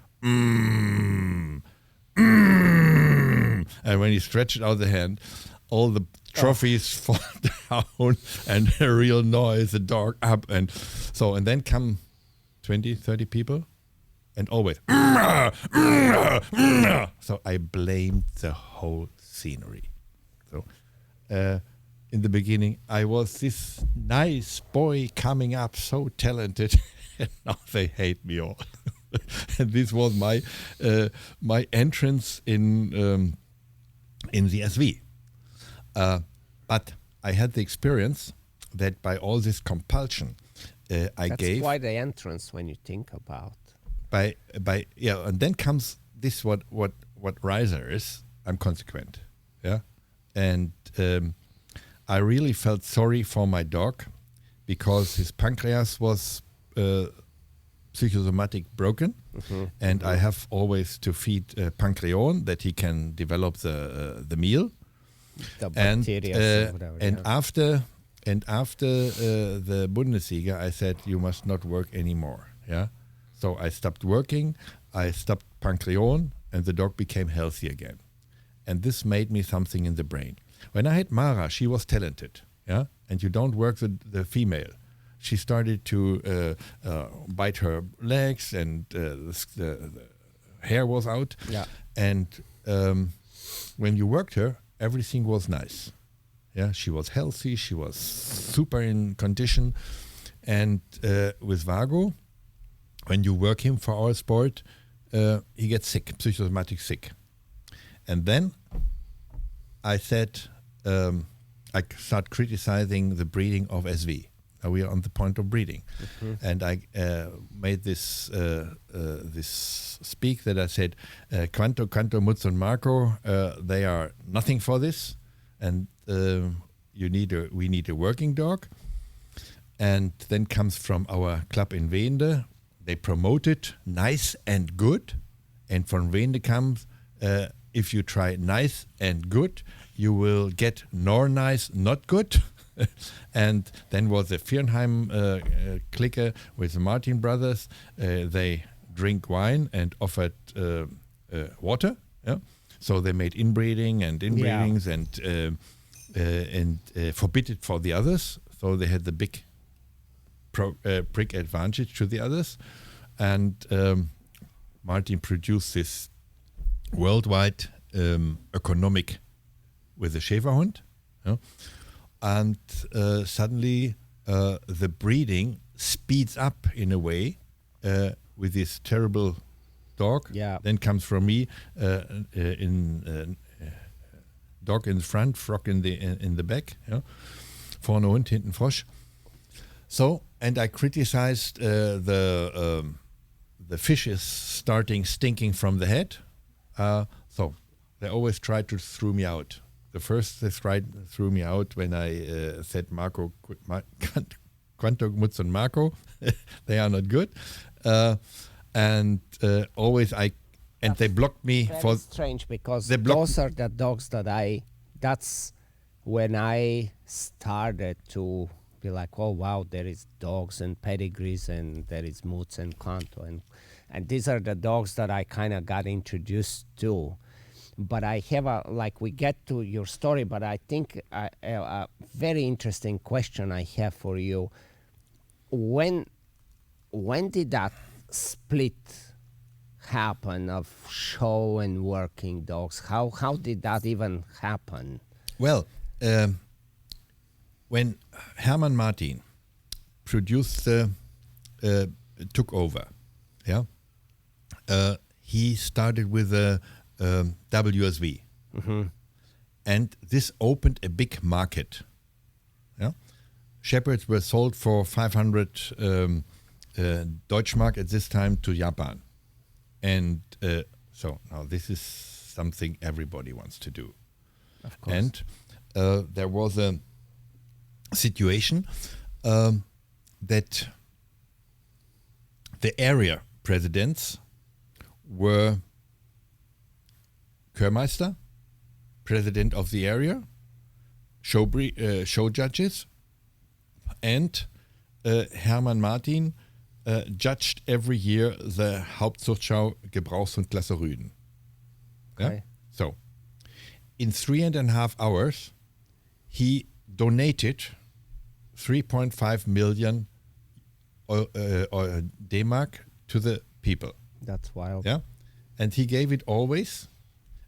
And when he stretched out the hand, all the trophies fall down, and a real noise, the dog up. And then come 20, 30 people, and always. So I blamed the whole scenery. So in the beginning, I was this nice boy coming up, so talented, and now they hate me all. And this was my entrance in the SV. But I had the experience that by all this compulsion, That's quite the entrance when you think about. And then comes this what Raiser is. I'm consequent, yeah, and I really felt sorry for my dog because his pancreas was psychosomatic broken, and I have always to feed pancreon that he can develop the meal, The bacteria, whatever. And after the Bundesliga, I said, you must not work anymore. Yeah, so I stopped working. I stopped pancreon, and the dog became healthy again. And this made me something in the brain. When I had Mara, she was talented. Yeah, and you don't work the female. She started to bite her legs, and the hair was out. Yeah, and when you worked her, everything was nice. Yeah, she was healthy. She was super in condition. And with Vago, when you work him for our sport, he gets sick, psychosomatic sick. And then I said, I start criticizing the breeding of SV. Now we are on the point of breeding. And I made this this speak that I said, Quanto, Mutz and Marco, they are nothing for this. And we need a working dog. And then comes from our club in Wende, they promoted nice and good. And from Wende comes, if you try nice and good, you will get nor nice, not good. And then was the Viernheim clicker with the Martin brothers. They drink wine and offered water. Yeah? So they made inbreeding and inbreedings and forbid it for the others. So they had the big prick advantage to the others. And Martin produced this worldwide economic with the Schäferhund. Yeah? And suddenly the breeding speeds up in a way with this terrible dog. Yeah. Then comes from me in dog in the front, frog in the back. Yeah? Vorne Hund, hinten Frosch. So, and I criticized the fishes starting stinking from the head. So they always try to throw me out. The first they threw me out when I said Marco, Quanto, Mutz and Marco, they are not good. And always they blocked me for... strange, because those are the dogs that's when I started to be like, oh wow, there is dogs and pedigrees and there is Mutz and Quanto. And these are the dogs that I kind of got introduced to. But I have we get to your story, but I think a very interesting question I have for you. When did that split happen of show and working dogs? How did that even happen? Well, when Hermann Martin produced took over, yeah, he started with a WSV, and this opened a big market. Yeah, Shepherds were sold for 500 Deutschmark at this time to Japan, and so now this is something everybody wants to do. Of course. And there was a situation that the area presidents were Kehrmeister, president of the area, show judges, and Hermann Martin judged every year the Hauptzuchtschau Gebrauchshund Klasse Rüden. Okay. Yeah? So, in 3.5 hours, he donated 3.5 million D-Mark to the people. That's wild. Yeah, and he gave it always.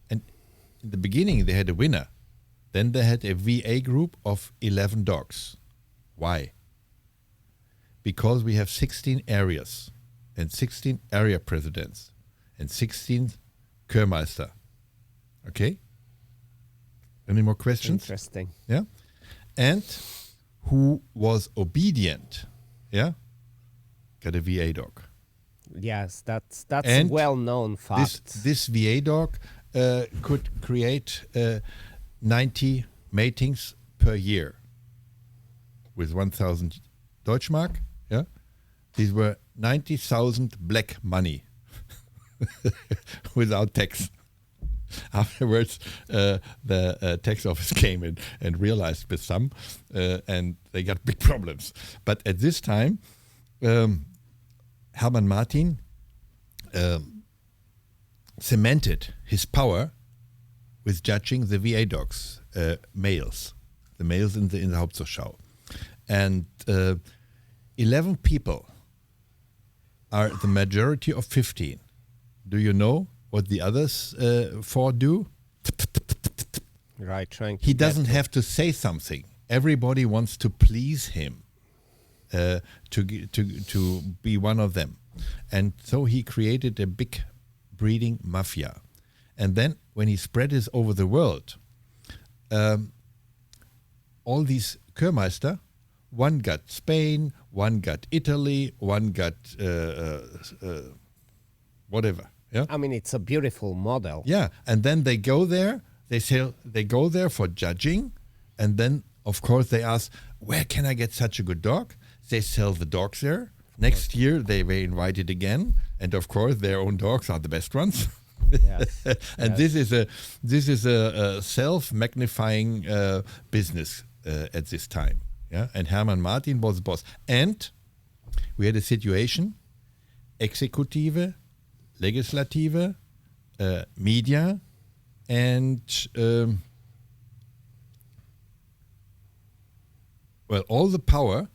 And in the beginning, they had a winner. Then they had a VA group of 11 dogs. Why? Because we have 16 areas and 16 area presidents and 16 Kehrmeister. Okay? Any more questions? Interesting. Yeah. And who was obedient? Yeah. Got a VA dog. Yes, that's And well known fact. This VA dog could create 90 matings per year with 1,000 Deutschmark. Yeah, these were 90,000 black money without tax. Afterwards, the tax office came in and realized with some, and they got big problems. But at this time, Hermann Martin cemented his power with judging the VA dogs, males, the males in the Hauptzuchtschau. And 11 people are the majority of 15. Do you know what the others 4 do? Right, trying to He get doesn't to- have to say something. Everybody wants to please him, to be one of them, and so he created a big breeding mafia. And then when he spread this over the world, all these Kurmeister, one got Spain, one got Italy, one got whatever. Yeah. I mean, it's a beautiful model. Yeah, and then they go there. They go there for judging, and then of course they ask, where can I get such a good dog? They sell the dogs there. Next year they were invited again, and of course their own dogs are the best ones. Yes. And Yes. this is a self-magnifying business at this time. Yeah, and Hermann Martin was the boss, and we had a situation: Exekutive, Legislative, media, and well, all the power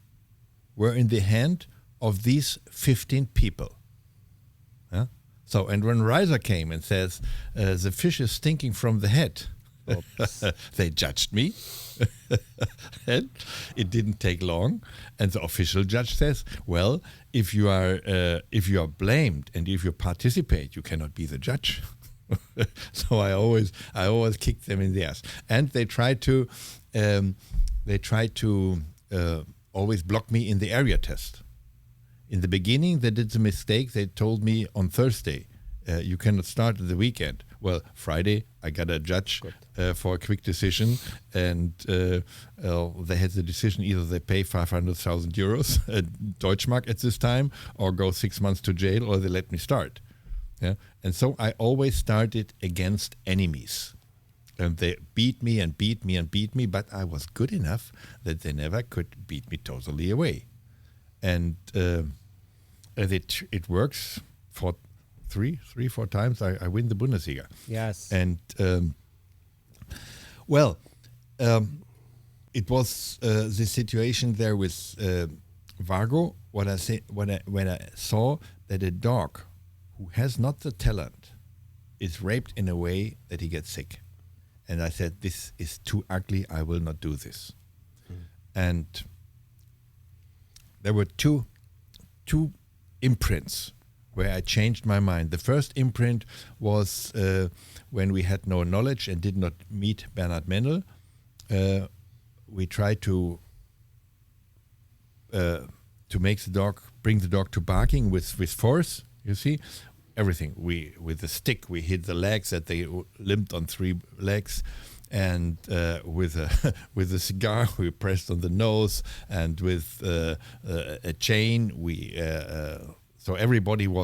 were in the hand of these 15 people. Yeah? So, and when Raiser came and says, the fish is stinking from the head, they judged me. And it didn't take long. And the official judge says, well, if you are blamed and if you participate, you cannot be the judge. So I always kick them in the ass. And they try to always block me in the area test. In the beginning, they did the mistake. They told me on Thursday, you cannot start the weekend. Well, Friday, I got a judge for a quick decision, and they had the decision: either they pay 500,000 euros, Deutschmark at this time, or go 6 months to jail, or they let me start. Yeah, and so I always started against enemies. And they beat me and beat me and beat me, but I was good enough that they never could beat me totally away. And it works for four times. I win the Bundesliga. Yes. And it was the situation there with Vargo. When I saw that a dog who has not the talent is raped in a way that he gets sick. And I said, this is too ugly, I will not do this. And there were two imprints where I changed my mind. The first imprint was when we had no knowledge and did not meet Bernhard Mendel. We tried to bring the dog to barking with force, you see. Everything. With the stick, we hit the legs that they limped on 3 legs, and with a cigar, we pressed on the nose, and with a chain, so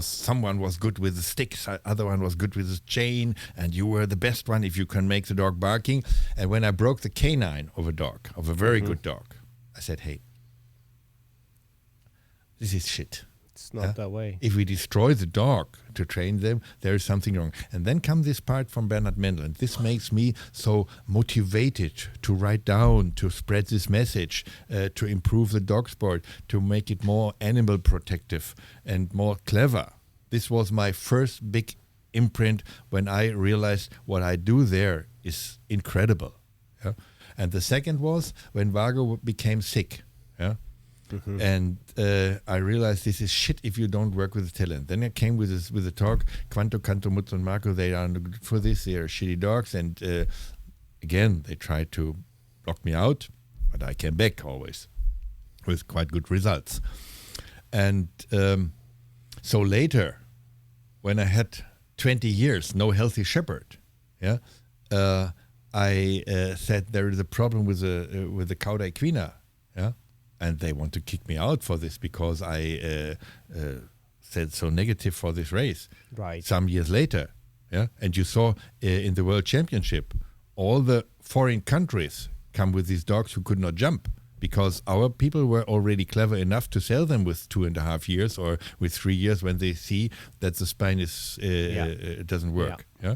someone was good with the sticks, other one was good with the chain, and you were the best one if you can make the dog barking. And when I broke the canine of a very good dog, I said, hey, this is shit. It's not that way. If we destroy the dog to train them, there is something wrong. And then comes this part from Bernhard Mendel. And this makes me so motivated to write down, to spread this message, to improve the dog sport, to make it more animal protective and more clever. This was my first big imprint when I realized what I do there is incredible. Yeah? And the second was when Vargo became sick. Yeah? Mm-hmm. And I realized this is shit if you don't work with the talent. Then I came with the talk, Quanto, Canto, Mutz and Marco, they are not good for this, they are shitty dogs. And again, they tried to block me out, but I came back always with quite good results. And so later, when I had 20 years, no healthy shepherd, yeah, I said there is a problem with the Cauda equina, yeah. And they want to kick me out for this because I said so negative for this race. Right. Some years later, yeah. And you saw in the World Championship, all the foreign countries come with these dogs who could not jump because our people were already clever enough to sell them with 2.5 years or with 3 years when they see that the spine is doesn't work. Yeah.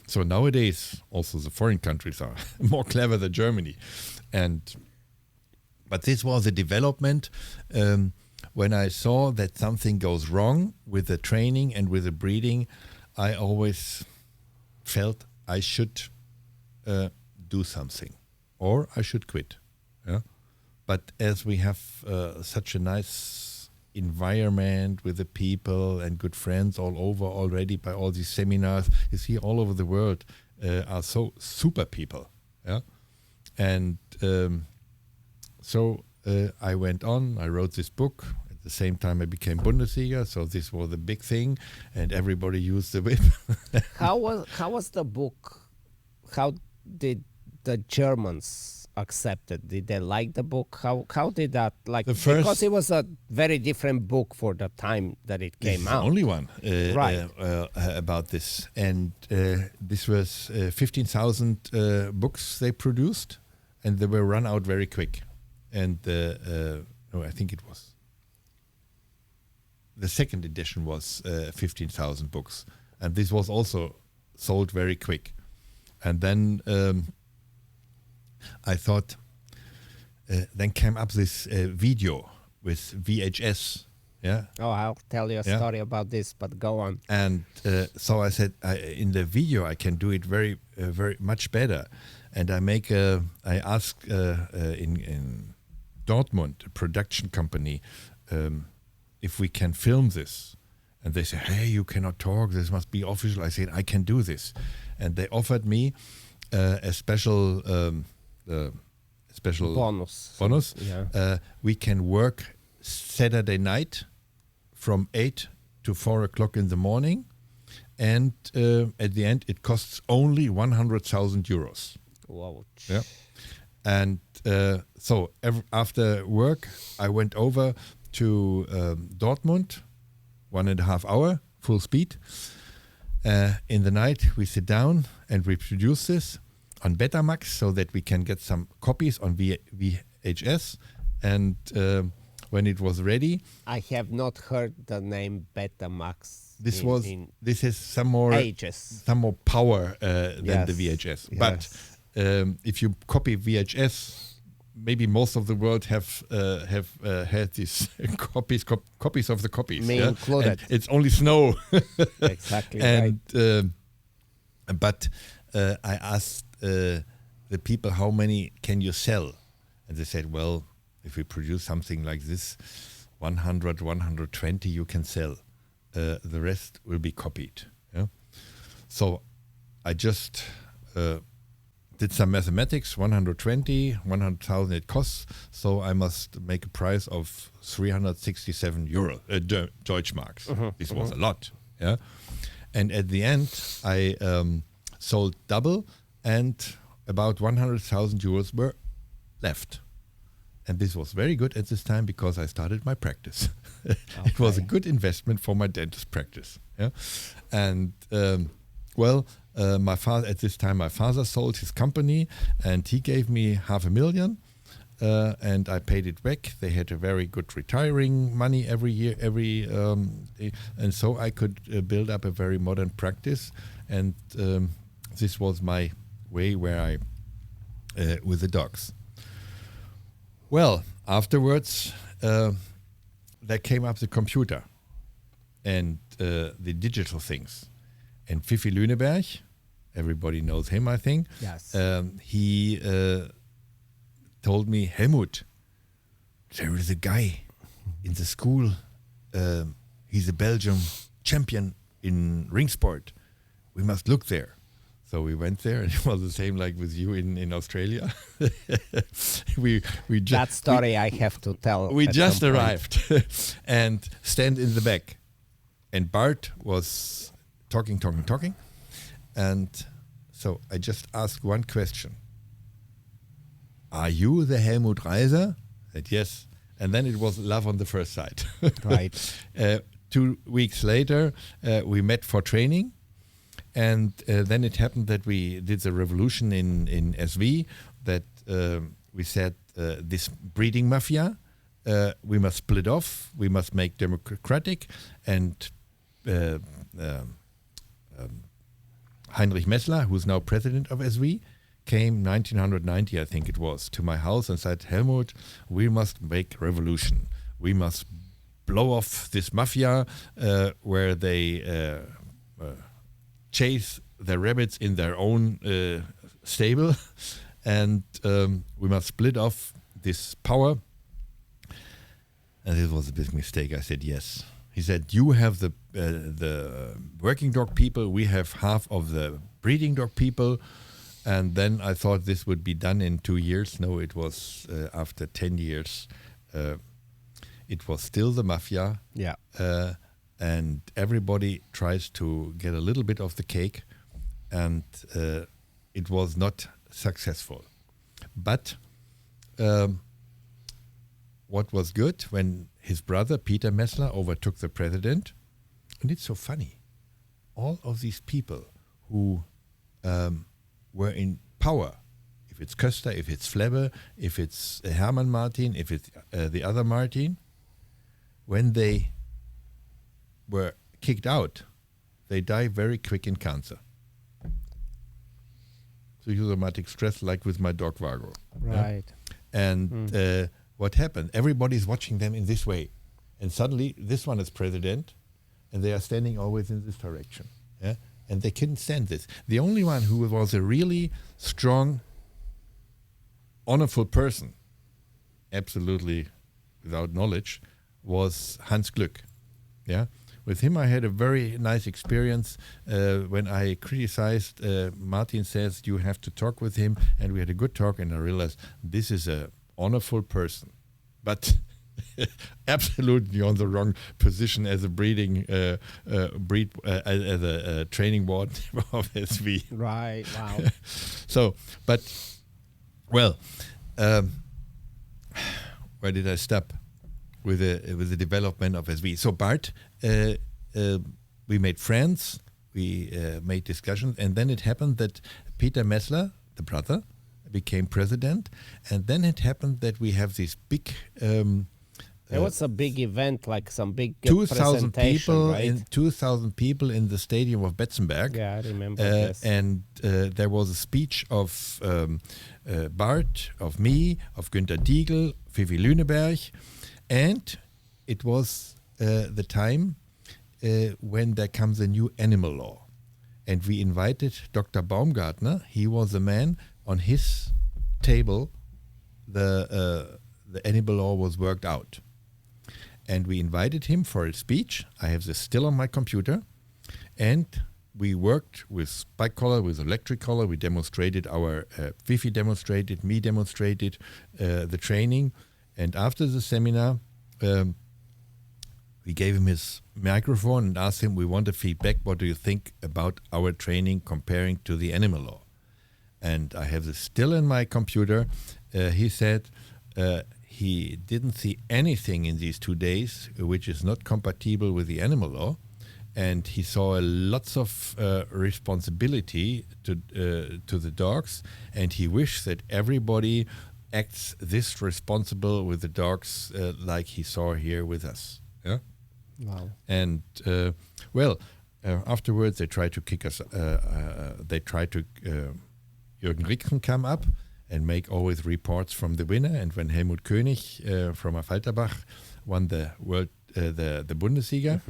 So nowadays, also the foreign countries are more clever than Germany, But this was a development when I saw that something goes wrong with the training and with the breeding. I always felt I should do something, or I should quit. Yeah, but as we have such a nice environment with the people and good friends all over already by all these seminars, you see all over the world are so super people. Yeah, and so I went on. I wrote this book. At the same time, I became Bundesliga, so this was a big thing, and everybody used the whip. How was the book? How did the Germans accept it? Did they like the book? How did that like? Because it was a very different book for the time that it came out. The only one Right. about this, and this was 15,000 books they produced, and they were run out very quick. And no, I think it was the second edition was 15,000 books, and this was also sold very quick. And then I thought, then came up this video with VHS. Yeah. Oh, I'll tell you a story about this, but go on. And so I said, in the video I can do it very, very much better. And I asked in Dortmund, a production company, if we can film this. And they said, hey, you cannot talk. This must be official. I said, I can do this. And they offered me a special bonus. Yeah. We can work Saturday night from 8 to 4 o'clock in the morning. And at the end, it costs only 100,000 euros. Wow. Yeah. And so after work, I went over to Dortmund, 1.5 hours, full speed. In the night, we sit down and we produce this on Betamax so that we can get some copies on VHS. And when it was ready, I have not heard the name Betamax. This is some more power than the VHS. Yes. But if you copy VHS, maybe most of the world have had these copies of the copies. Me included. And it's only snow. Exactly. And right. But I asked the people, how many can you sell? And they said, well, if we produce something like this, 100, 120 you can sell. The rest will be copied. Yeah? So I just did some mathematics, 120, 100,000 it costs, so I must make a price of 367 euro, Deutschmarks. This was a lot. Yeah, and at the end, I sold double, and about 100,000 euros were left. And this was very good at this time because I started my practice. It was a good investment for my dentist practice. Yeah, and my father at this time, my father sold his company, and he gave me 500,000, and I paid it back. They had a very good retiring money every year, and so I could build up a very modern practice. And this was my way where I with the dogs. Well, afterwards, there came up the computer and the digital things. And Fifi Lüneberg, everybody knows him, I think. Yes. He told me, Helmut, there is a guy in the school. He's a Belgian champion in ring sport. We must look there. So we went there, and it was the same like with you in Australia. we that story I have to tell. We just arrived and stand in the back, and Bart was talking, and so I just asked one question. Are you the Helmut Raiser? I said yes, and then it was love on the first sight. Right. 2 weeks later, we met for training. And then it happened that we did the revolution in SV, that we said this breeding mafia, we must split off, we must make democratic, and Heinrich Messler, who's now president of SV, came 1990, I think it was, to my house and said, Helmut, we must make revolution. We must blow off this mafia where they chase the rabbits in their own stable, and we must split off this power. And this was a big mistake. I said yes. He said, you have the working dog people, we have half of the breeding dog people. And then I thought this would be done in 2 years. No, it was after 10 years. It was still the mafia. Yeah. And everybody tries to get a little bit of the cake. And it was not successful. But what was good, when his brother, Peter Messler, overtook the president, and it's so funny, all of these people who were in power, if it's Köster, if it's Flebbe, if it's Hermann Martin, if it's the other Martin, when they were kicked out, they die very quick in cancer. Psychosomatic stress, like with my dog Vago. Right. Yeah? And what happened? Everybody's watching them in this way. And suddenly, this one is president, and they are standing always in this direction. Yeah? And they couldn't stand this. The only one who was a really strong, honorful person, absolutely without knowledge, was Hans Glück. Yeah? With him, I had a very nice experience. When I criticized, Martin says, you have to talk with him. And we had a good talk, and I realized this is a honorful person, but absolutely on the wrong position as a breeding as a training board of SV. Right. Wow. So, but well, where did I stop with the development of SV? So Bart, we made friends, we made discussions, and then it happened that Peter Messler, the brother, became president, and then it happened that we have this big. There was a big event, like some big 2,000 people, right? 2,000 people in the stadium of Betzenberg. Yeah, I remember this. And there was a speech of Bart, of me, of Günter Diegel, Vivi Lüneberg, and it was the time when there comes a new animal law. And we invited Dr. Baumgartner. He was the man on his table. The animal law was worked out. And we invited him for a speech. I have this still on my computer. And we worked with spike collar, with electric collar. We demonstrated our, Vivi demonstrated, me demonstrated the training. And after the seminar, we gave him his microphone and asked him, we want a feedback. What do you think about our training comparing to the animal law? And I have this still in my computer. He said he didn't see anything in these 2 days which is not compatible with the animal law. And he saw lots of responsibility to the dogs. And he wished that everybody acts this responsible with the dogs like he saw here with us. Yeah. Wow. And afterwards they tried to kick us. They tried to Jürgen Ricksen come up and make always reports from the winner. And when Helmut König from Affalterbach won the world, the Bundesliga,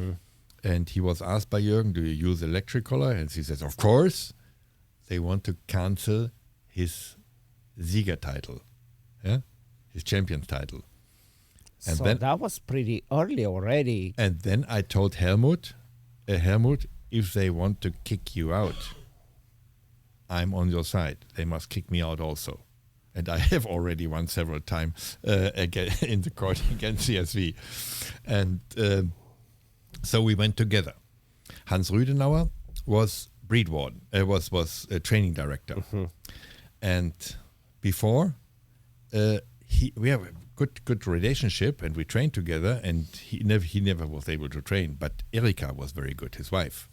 and he was asked by Jürgen, "Do you use electric collar?" And he says, "Of course." They want to cancel his Sieger title, yeah, his champion title. And so then that was pretty early already. And then I told Helmut, if they want to kick you out, I'm on your side. They must kick me out also. And I have already won several times again in the court against CSV. And so we went together. Hans Rüdenauer was breed warden, was a training director. And before, we have a good relationship, and we trained together, and he never was able to train, but Erika was very good, his wife.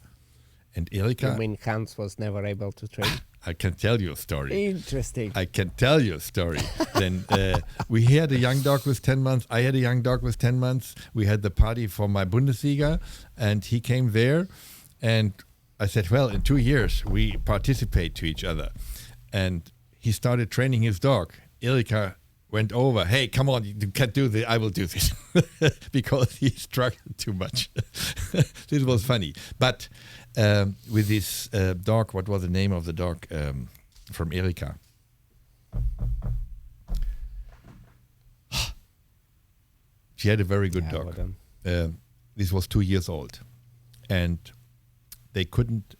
And Erika... You mean Hans was never able to train? I can tell you a story. Interesting. I can tell you a story. Then we had a young dog with 10 months. I had a young dog with 10 months. We had the party for my Bundesliga, and he came there. And I said, well, in 2 years, we participate to each other. And he started training his dog. Erika went over, hey, come on, you can't do this, I will do this. Because he struggled too much. This was funny. But with this dog, what was the name of the dog from Erika? She had a very good Yeah, dog. well, This was 2 years old. And they couldn't,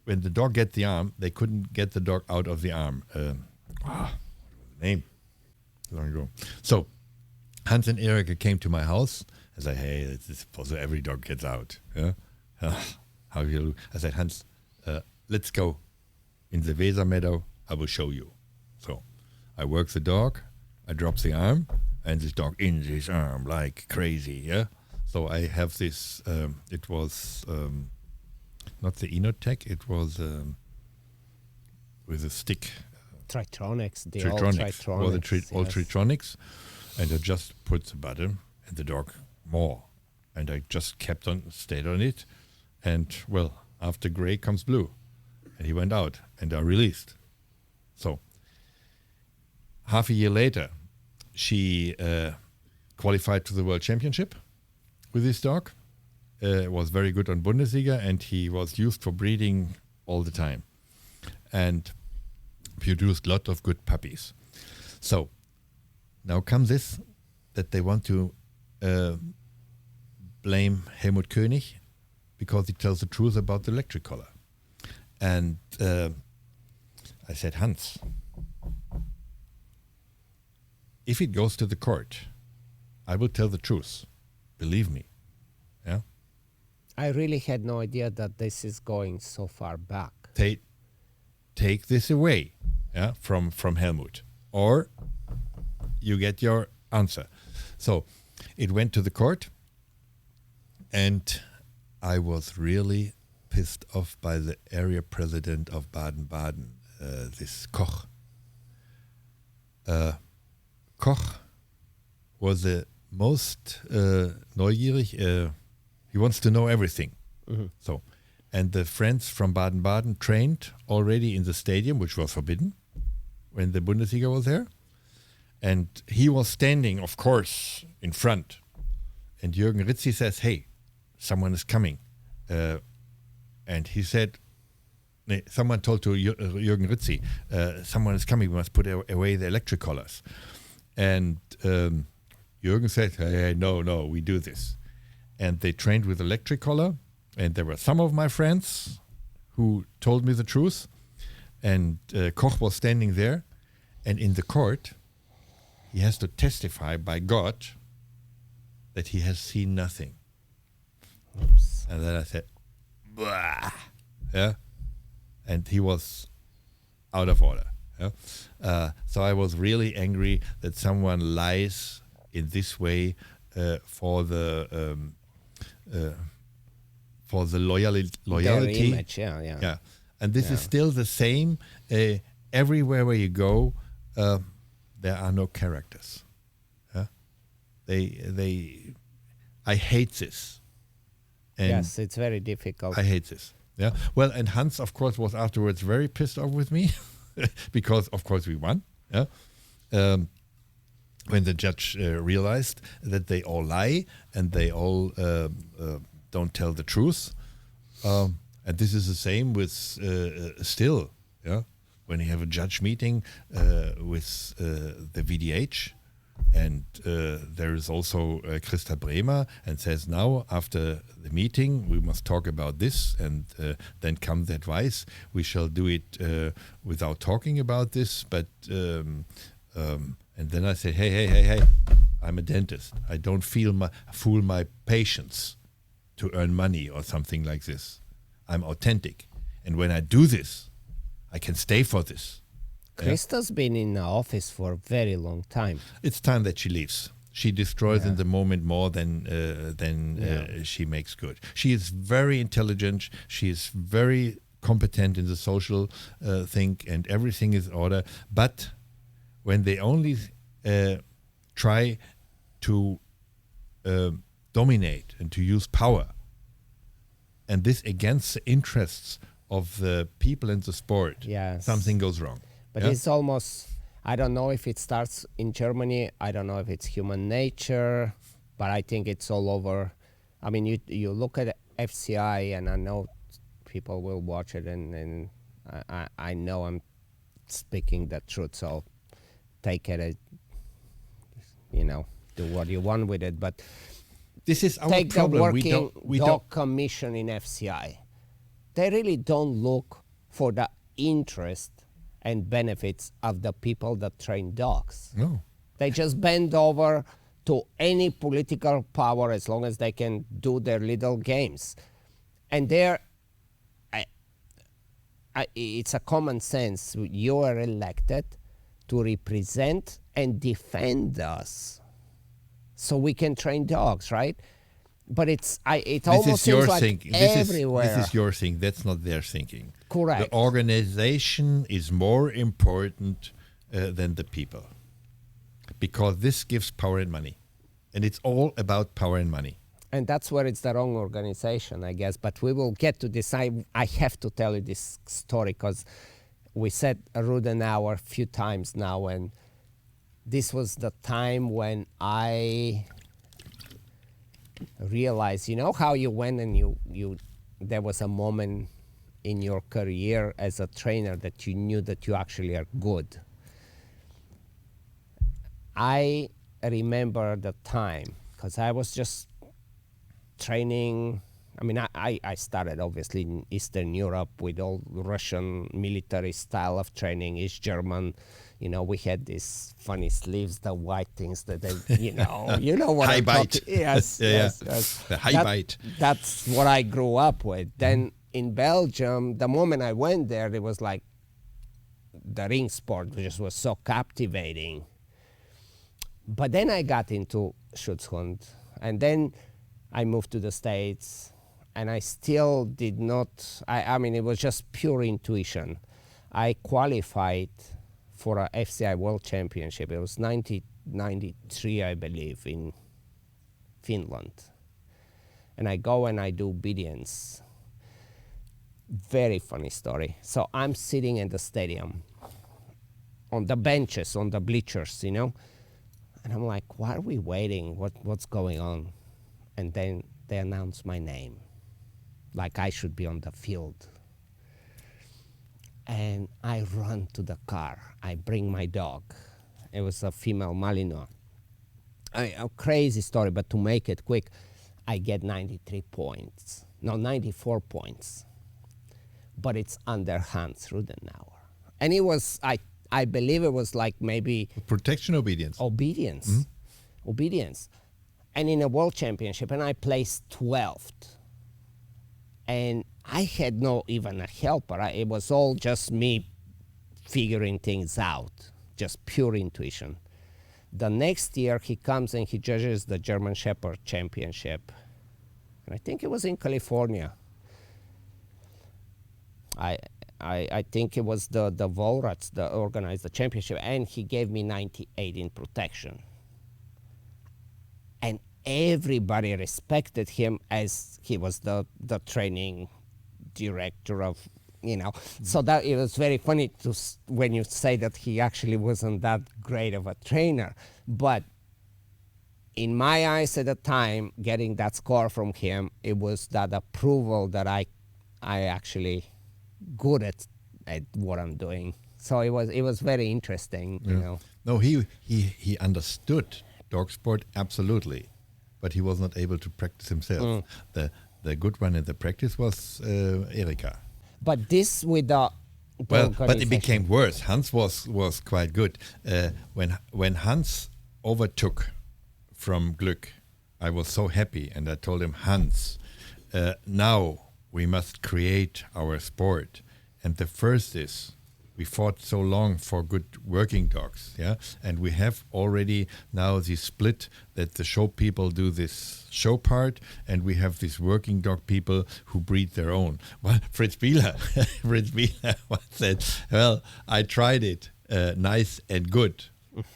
when the dog get the arm, they couldn't get the dog out of the arm. What was the name? Long ago. So Hans and Erika came to my house. I said, hey, it's possible every dog gets out. Yeah? How you? I said, Hans, let's go in the Weser meadow. I will show you. So I work the dog. I drop the arm, and this dog in this arm like crazy. Yeah. So I have this. It was not the Inotech. It was with a stick. Tritronics, the Tritronics. old Tritronics. Or the old yes. Tritronics. And I just put the button, and the dog more. And I just stayed on it. And, well, after gray comes blue. And he went out, and I released. So, half a year later, she qualified to the World Championship with this dog. Was very good on Bundesliga, and he was used for breeding all the time. And produced a lot of good puppies. So, now comes this, that they want to blame Helmut König because he tells the truth about the electric collar. And I said, Hans, if it goes to the court, I will tell the truth. Believe me. Yeah. I really had no idea that this is going so far back. Take this away, yeah, from Helmut, or you get your answer. So it went to the court, and I was really pissed off by the area president of Baden-Baden, this Koch. Koch was the most neugierig. He wants to know everything. Mm-hmm. So, and the friends from Baden-Baden trained already in the stadium, which was forbidden when the Bundesliga was there. And he was standing, of course, in front. And Jürgen Ritzi says, hey, someone is coming. And he said, someone told to Jürgen Ritzi, someone is coming, we must put away the electric collars. And Jürgen said, hey, no, we do this. And they trained with electric collar. And there were some of my friends who told me the truth. And Koch was standing there. And in the court, he has to testify by God that he has seen nothing. Oops. And then I said, bah. Yeah. And he was out of order. Yeah? So I was really angry that someone lies in this way for the loyalty. Their image, yeah. And this is still the same. Everywhere where you go, there are no characters. Yeah? I hate this. And yes, it's very difficult. I hate this. Yeah. Well, and Hans, of course, was afterwards very pissed off with me because, of course, we won. Yeah. When the judge realized that they all lie and they all don't tell the truth. And this is the same with still. Yeah. When you have a judge meeting with the VDH. And there is also Christa Bremer and says, now, after the meeting, we must talk about this, and then comes the advice. We shall do it without talking about this, but and then I say, hey, I'm a dentist. I don't fool my patients to earn money or something like this. I'm authentic. And when I do this, I can stay for this. Krista's been in the office for a very long time. It's time that she leaves. She destroys in the moment more than she makes good. She is very intelligent. She is very competent in the social thing, and everything is in order. But when they only try to dominate and to use power, and this against the interests of the people in the sport, something goes wrong. But it's almost, I don't know if it starts in Germany. I don't know if it's human nature, but I think it's all over. I mean, you look at FCI, and I know people will watch it, and I know I'm speaking the truth. So take it, do what you want with it. But This is our take problem. the working we dog don't. commission in FCI. They really don't look for the interest and benefits of the people that train dogs. No. They just bend over to any political power as long as they can do their little games. And it's a common sense. You are elected to represent and defend us so we can train dogs, right? But it almost seems like thinking. everywhere. This is your thing. That's not their thinking. Correct. The organization is more important than the people, because this gives power and money, and it's all about power and money. And that's where it's the wrong organization, I guess. But we will get to this. I have to tell you this story because we said Rudenauer a few times now, and this was the time when I realized, how you went and you there was a moment in your career as a trainer that you knew that you actually are good. I remember the time because I was just training. I mean, I started obviously in Eastern Europe with all Russian military style of training, East German. We had these funny sleeves, the white things that they, you know what high I'm bite. talking. Yes, yes. The high bite. That's what I grew up with. Then in Belgium, the moment I went there, it was like the ring sport just was so captivating. But then I got into Schutzhund, and then I moved to the States, and I still did not, I mean, it was just pure intuition. I qualified for a FCI World Championship. It was 1993, I believe, in Finland. And I go and I do obedience. Very funny story. So I'm sitting in the stadium, on the benches, on the bleachers, and I'm like, why are we waiting? What's going on? And then they announce my name, like I should be on the field. And I run to the car. I bring my dog. It was a female Malinois. A crazy story, but to make it quick, I get 93 points. No, 94 points. But it's under Hans Rudenauer. And it was, I believe it was like maybe... Protection, obedience. Obedience. Mm-hmm. Obedience. And in a world championship, and I placed 12th. And I had no even a helper. It was all just me figuring things out, just pure intuition. The next year, he comes and he judges the German Shepherd Championship. And I think it was in California. I think it was the Volrats that organized the championship, and he gave me 98 in protection. And everybody respected him as he was the training director of, So that it was very funny when you say that he actually wasn't that great of a trainer. But in my eyes at the time, getting that score from him, it was that approval that I actually good at what I'm doing. So it was very interesting, No, he understood dog sport absolutely, but he was not able to practice himself. The good one in the practice was Erika. But this with the but it became worse. Hans was quite good. When Hans overtook from Glück, I was so happy, and I told him, Hans, now we must create our sport. And the first is, we fought so long for good working dogs, and we have already now the split that the show people do this show part, and we have these working dog people who breed their own. Well, Fritz Bieler once said, well, I tried it, nice and good,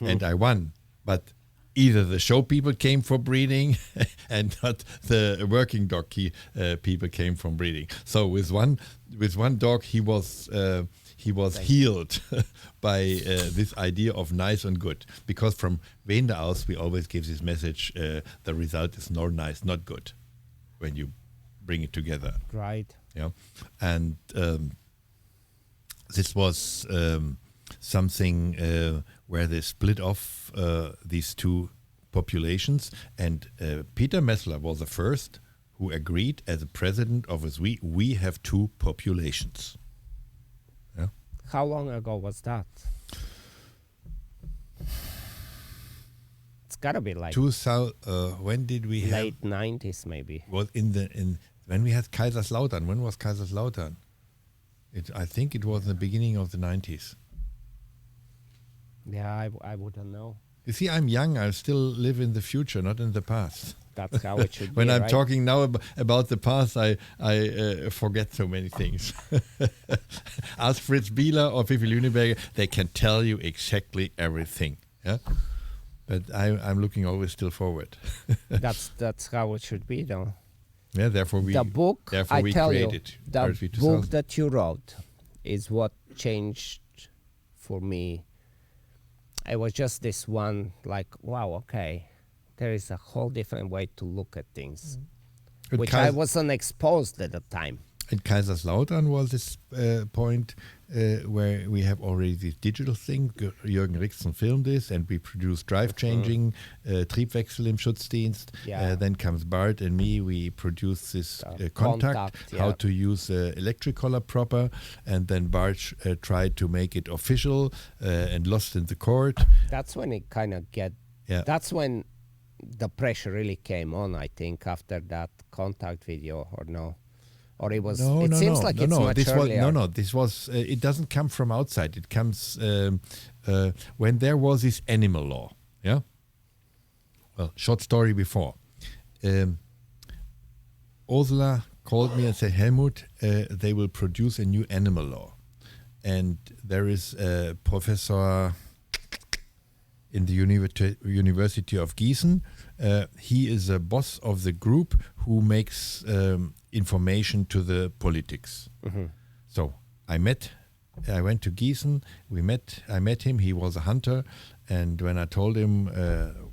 and I won, but either the show people came for breeding and not the working dog people came from breeding. So with one dog, he was healed by this idea of nice and good. Because from Wende aus, we always give this message, the result is not nice, not good, when you bring it together. Right. Yeah. And this was something where they split off these two populations. And Peter Messler was the first who agreed as a president of us, we have two populations. Yeah. How long ago was that? It's gotta be like when did we have late 90s maybe. was in when we had Kaiserslautern. When was Kaiserslautern? I think it was in the beginning of the 90s. Yeah, I wouldn't know. You see, I'm young. I still live in the future, not in the past. That's how it should When be, I'm right? talking now about the past, I forget so many things. Ask Fritz Bieler or Pippi Lüneberger, they can tell you exactly everything. Yeah, but I'm looking always still forward. That's how it should be, though. Yeah, therefore we The book, therefore I we tell you, created the RSV book 2000. that you wrote is what changed for me. It was just this one, like, wow, okay, there is a whole different way to look at things, At which I wasn't exposed at the time. At Kaiserslautern was this point where we have already this digital thing. Jürgen Rixen filmed this, and we produced drive changing, Triebwechsel im Schutzdienst. Yeah. Then comes Bart and me. We produce this contact, how to use electric collar proper. And then Bart tried to make it official and lost in the court. That's when it kind of Yeah. that's when the pressure really came on, I think, after that contact video, or no? Or it was, it seems like it's much earlier. This was, it doesn't come from outside. It comes when there was this animal law. Yeah. Well, short story before. Ursula called me and said, Helmut, they will produce a new animal law. And there is a professor in the University of Gießen. He is a boss of the group who makes information to the politics. Mm-hmm. So I went to Gießen, I met him, he was a hunter, and when I told him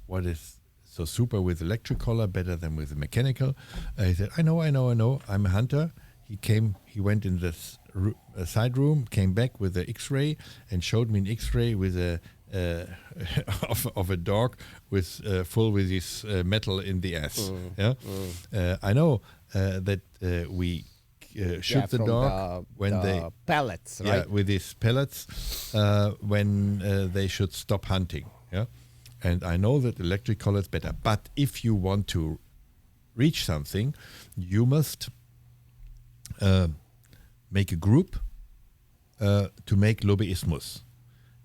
what is so super with electric collar, better than with the mechanical, he said, I know, I'm a hunter. He went in this side room, came back with the X-ray and showed me an X-ray with a of a dog with full with this metal in the ass. I know that we shoot the dog when they pellets, right? Yeah, with these pellets when they should stop hunting. Yeah, and I know that electric collar is better. But if you want to reach something, you must make a group to make Lobbyismus.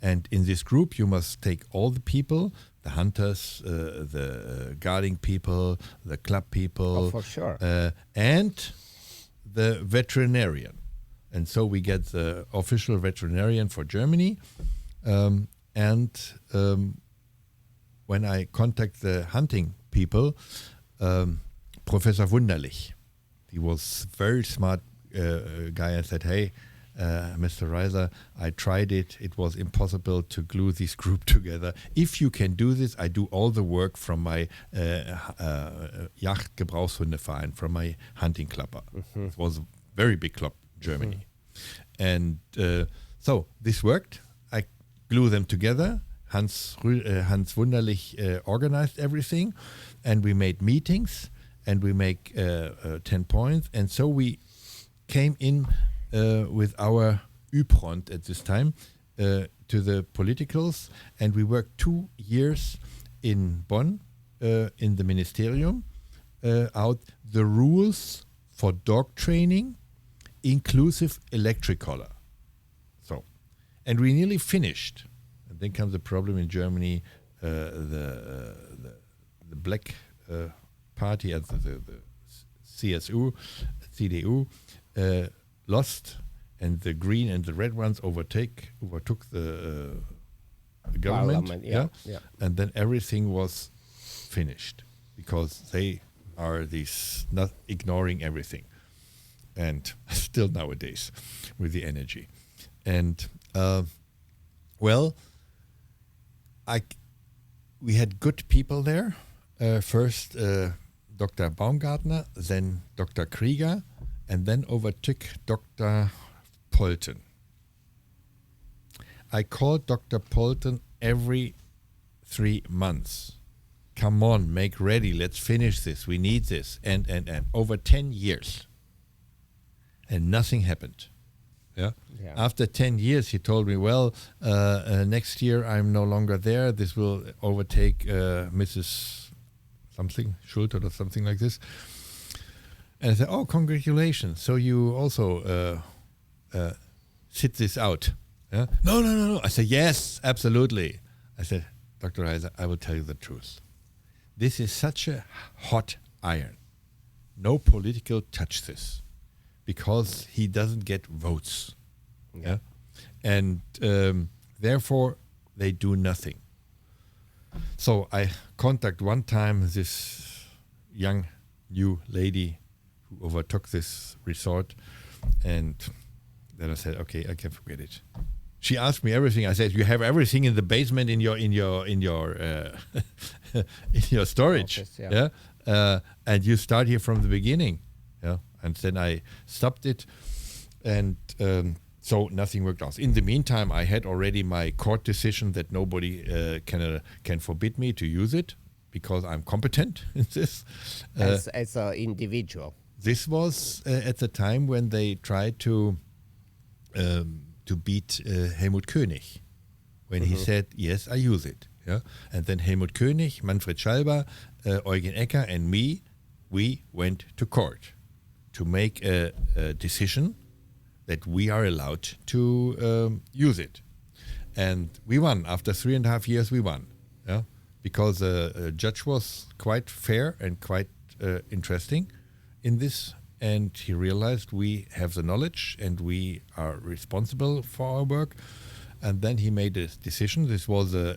And in this group, you must take all the people, the hunters, the guarding people, the club people. Oh, for sure. And the veterinarian. And so we get the official veterinarian for Germany. When I contact the hunting people, Professor Wunderlich, he was very smart guy, and said, hey, Mr. Raiser, I tried it. It was impossible to glue this group together. If you can do this, I do all the work from my Jagdgebrauchshundeverein, from my hunting club. Mm-hmm. It was a very big club in Germany. Mm-hmm. And so this worked. I glue them together. Hans Wunderlich organized everything. And we made meetings. And we make 10 points. And so we came in with our Übrond at this time to the politicals, and we worked 2 years in Bonn in the ministerium out the rules for dog training, inclusive electric collar. So, and we nearly finished. And then comes the problem in Germany: the black party, as the CSU, CDU. Lost, and the green and the red ones overtook the government. Yeah. And then everything was finished because they are these not ignoring everything, and still nowadays with the energy. And we had good people there. First Dr. Baumgartner, then Dr. Krieger, and then overtook Dr. Polten. I called Dr. Polton every 3 months. Come on, make ready. Let's finish this. We need this. And over 10 years. And nothing happened. Yeah. After 10 years, he told me, well, next year I'm no longer there. This will overtake Mrs. something, Schulte or something like this. And I said, oh, congratulations. So you also sit this out. Yeah? No. I said, yes, absolutely. I said, Dr. Raiser, I will tell you the truth. This is such a hot iron. No political touch this, because he doesn't get votes. Yeah? And therefore, they do nothing. So I contact one time this young new lady who overtook this resort, and then I said, okay, I can forget it. She asked me everything. I said, you have everything in the basement in your in your storage, Office, yeah. And you start here from the beginning. Yeah, and then I stopped it, and so nothing worked out. In the meantime, I had already my court decision that nobody can forbid me to use it because I'm competent in this. As an individual. This was at the time when they tried to beat Helmut König, when he said, yes, I use it. Yeah? And then Helmut König, Manfred Schalber, Eugen Ecker and me, we went to court to make a decision that we are allowed to use it. And we won. After 3.5 years, we won. Yeah? Because the judge was quite fair and quite interesting in this. And he realized we have the knowledge and we are responsible for our work. And then he made a decision. This was a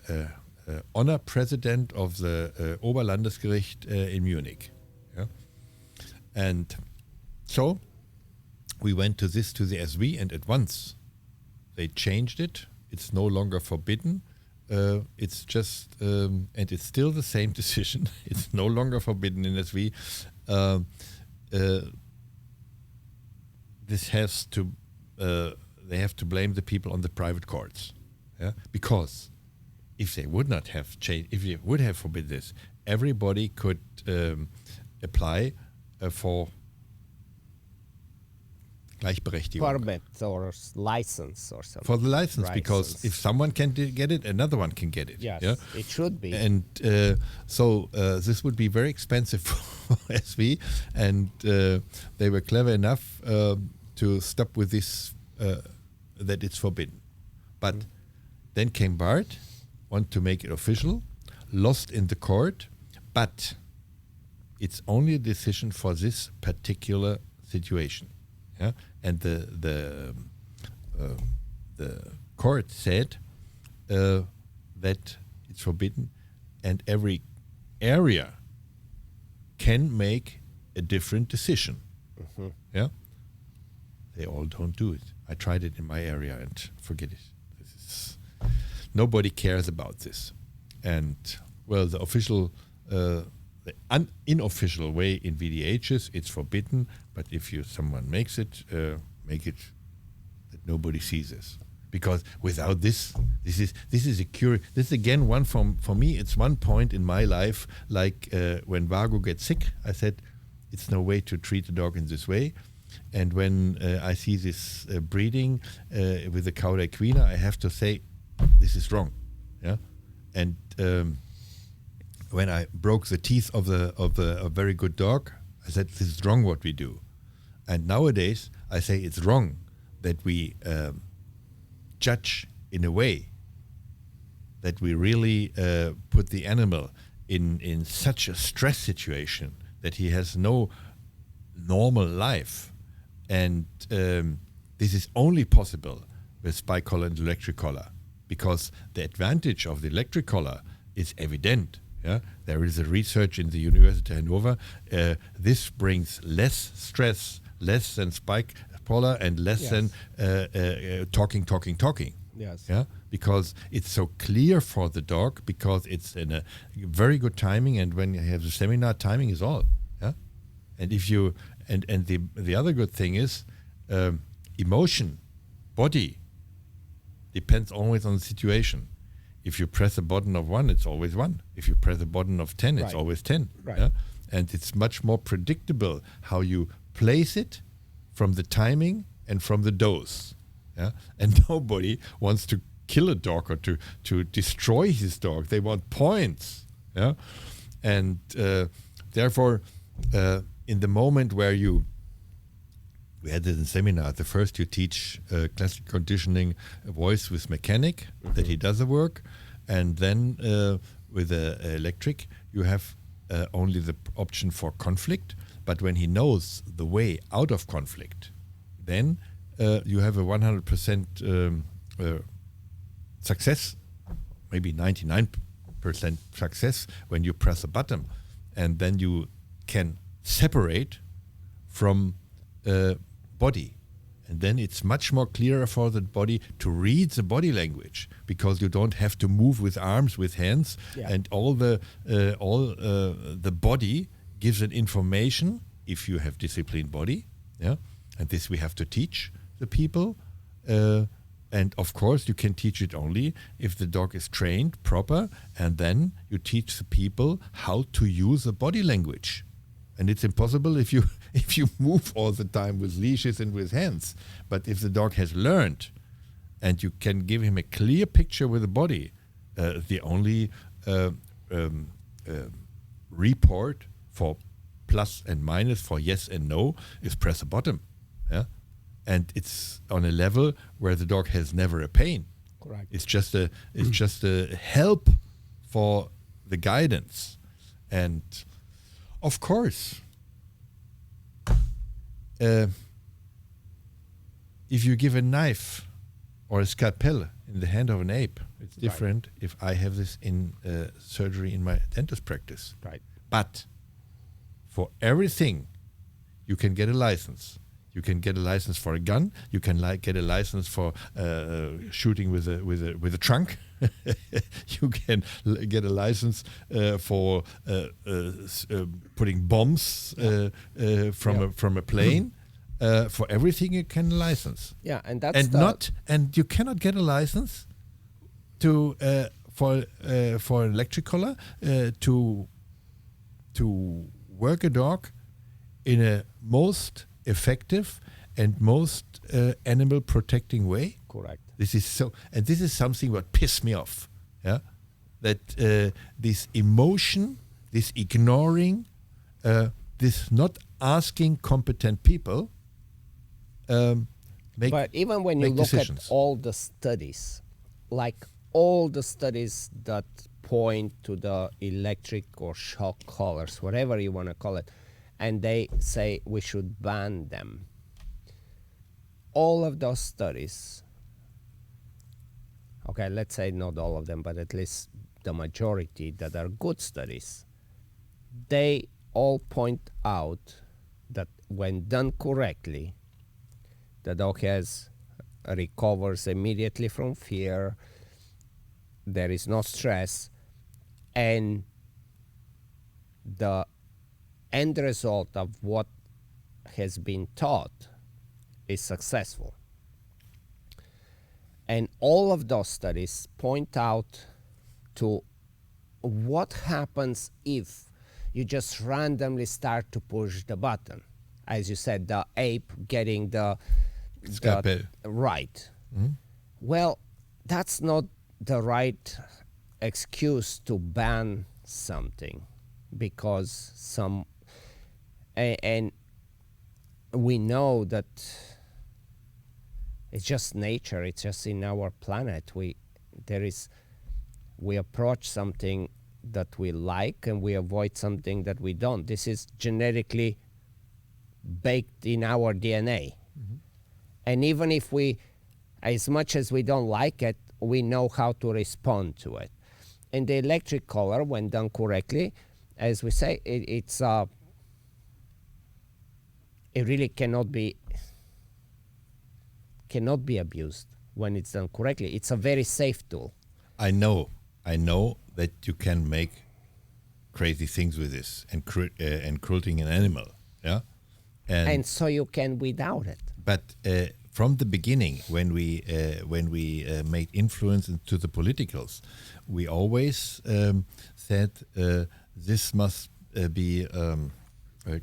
honor president of the Oberlandesgericht in Munich. Yeah? And so we went to the SV, and at once they changed it. It's no longer forbidden. It's just, and it's still the same decision. It's no longer forbidden in SV. This has to, they have to blame the people on the private courts, yeah? Because if they would not have changed, if they would have forbidden this, everybody could apply for Gleichberechtigung. Permit or license or something. For the license, because if someone can get it, another one can get it. Yes, yeah? it should be. And so this would be very expensive for SV, and they were clever enough to stop with this, that it's forbidden. But then came Bart, want to make it official, lost in the court, but it's only a decision for this particular situation. Yeah? And the court said that it's forbidden, and every area can make a different decision. Yeah, they all don't do it. I tried it in my area and forget it. Nobody cares about this. And well, the official, the unofficial way in VDHs, it's forbidden. But if someone makes it, make it that nobody sees this. Because without this is a cure. This is again one for me. It's one point in my life, like when Vago gets sick, I said, it's no way to treat a dog in this way. And when I see this breeding with the Cauda equina, I have to say, this is wrong. Yeah, and when I broke the teeth of a very good dog, I said, this is wrong what we do. And nowadays, I say it's wrong that we judge in a way that we really put the animal in such a stress situation that he has no normal life. And this is only possible with spike collar and electric collar, because the advantage of the electric collar is evident. Yeah? There is a research in the University of Hannover. This brings less stress, less than spike collar, and less than talking. Yes. Yeah, because it's so clear for the dog, because it's in a very good timing, and when you have the seminar, timing is all. Yeah, and if you and the other good thing is emotion, body depends always on the situation. If you press a button of 1, it's always 1. If you press a button of 10, it's Right. always 10. Right. Yeah? And it's much more predictable how you place it from the timing and from the dose. Yeah? And nobody wants to kill a dog or to destroy his dog. They want points. Yeah? And therefore, in the moment where we had it in seminar. The first you teach classical conditioning voice with mechanic, that he does the work, and then with electric you have only the option for conflict. But when he knows the way out of conflict, then you have a 100% success, maybe 99% success when you press a button, and then you can separate from body, and then it's much more clearer for the body to read the body language, because you don't have to move with arms, with hands, and all the body gives an information if you have disciplined body, and this we have to teach the people, and of course you can teach it only if the dog is trained proper, and then you teach the people how to use the body language. And it's impossible if you move all the time with leashes and with hands. But if the dog has learned, and you can give him a clear picture with the body, the only report for plus and minus, for yes and no, is press a button. Yeah, and it's on a level where the dog has never a pain. Correct. It's just a help for the guidance. And of course, if you give a knife or a scalpel in the hand of an ape, it's different if I have this in surgery in my dentist practice. Right. But for everything, you can get a license. You can get a license for a gun. You can get a license for shooting with a trunk. You can get a license for putting bombs from a plane. For everything, you can license. Yeah, and that's and you cannot get a license to for an electric collar to work a dog in a most effective and most animal protecting way. correct. This is so, and this is something what pissed me off. Yeah, that this emotion, this ignoring, this not asking competent people. But even when you look decisions. at all the studies, like all the studies that point to the electric or shock collars, whatever you want to call it, and they say we should ban them. All of those studies, okay, let's say not all of them, but at least the majority that are good studies, they all point out that when done correctly, the dog recovers immediately from fear, there is no stress, and the end result of what has been taught is successful. And all of those studies point out to what happens if you just randomly start to push the button. As you said, the ape getting the Scalpel. right. Mm-hmm. Well, that's not the right excuse to ban something, because and we know that it's just nature, it's just in our planet. We approach something that we like and we avoid something that we don't. This is genetically baked in our DNA. Mm-hmm. And even if as much as we don't like it, we know how to respond to it. And the electric collar, when done correctly, as we say, it really cannot be abused when it's done correctly. It's a very safe tool. I know that you can make crazy things with this and cruelting an animal, yeah, And so you can without it. But from the beginning, when we made influence into the politicals, we always said this must be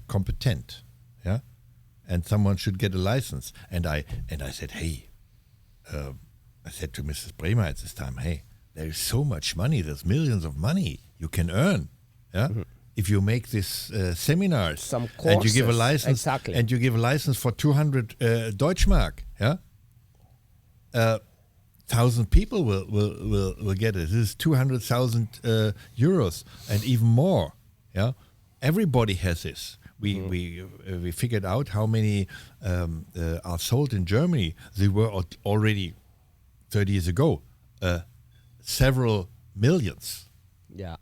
competent, yeah, and someone should get a license. And I said, hey, I said to Mrs. Bremer at this time, hey, there is so much money. There's millions of money you can earn, yeah. If you make this seminars, some courses, and you give a license, exactly. and you give a license for 200 Deutschmark, yeah, 1,000 people will get it. This is 200,000 euros and even more, yeah. Everybody has this. We figured out how many are sold in Germany. They were already 30 years ago, several millions. Yeah.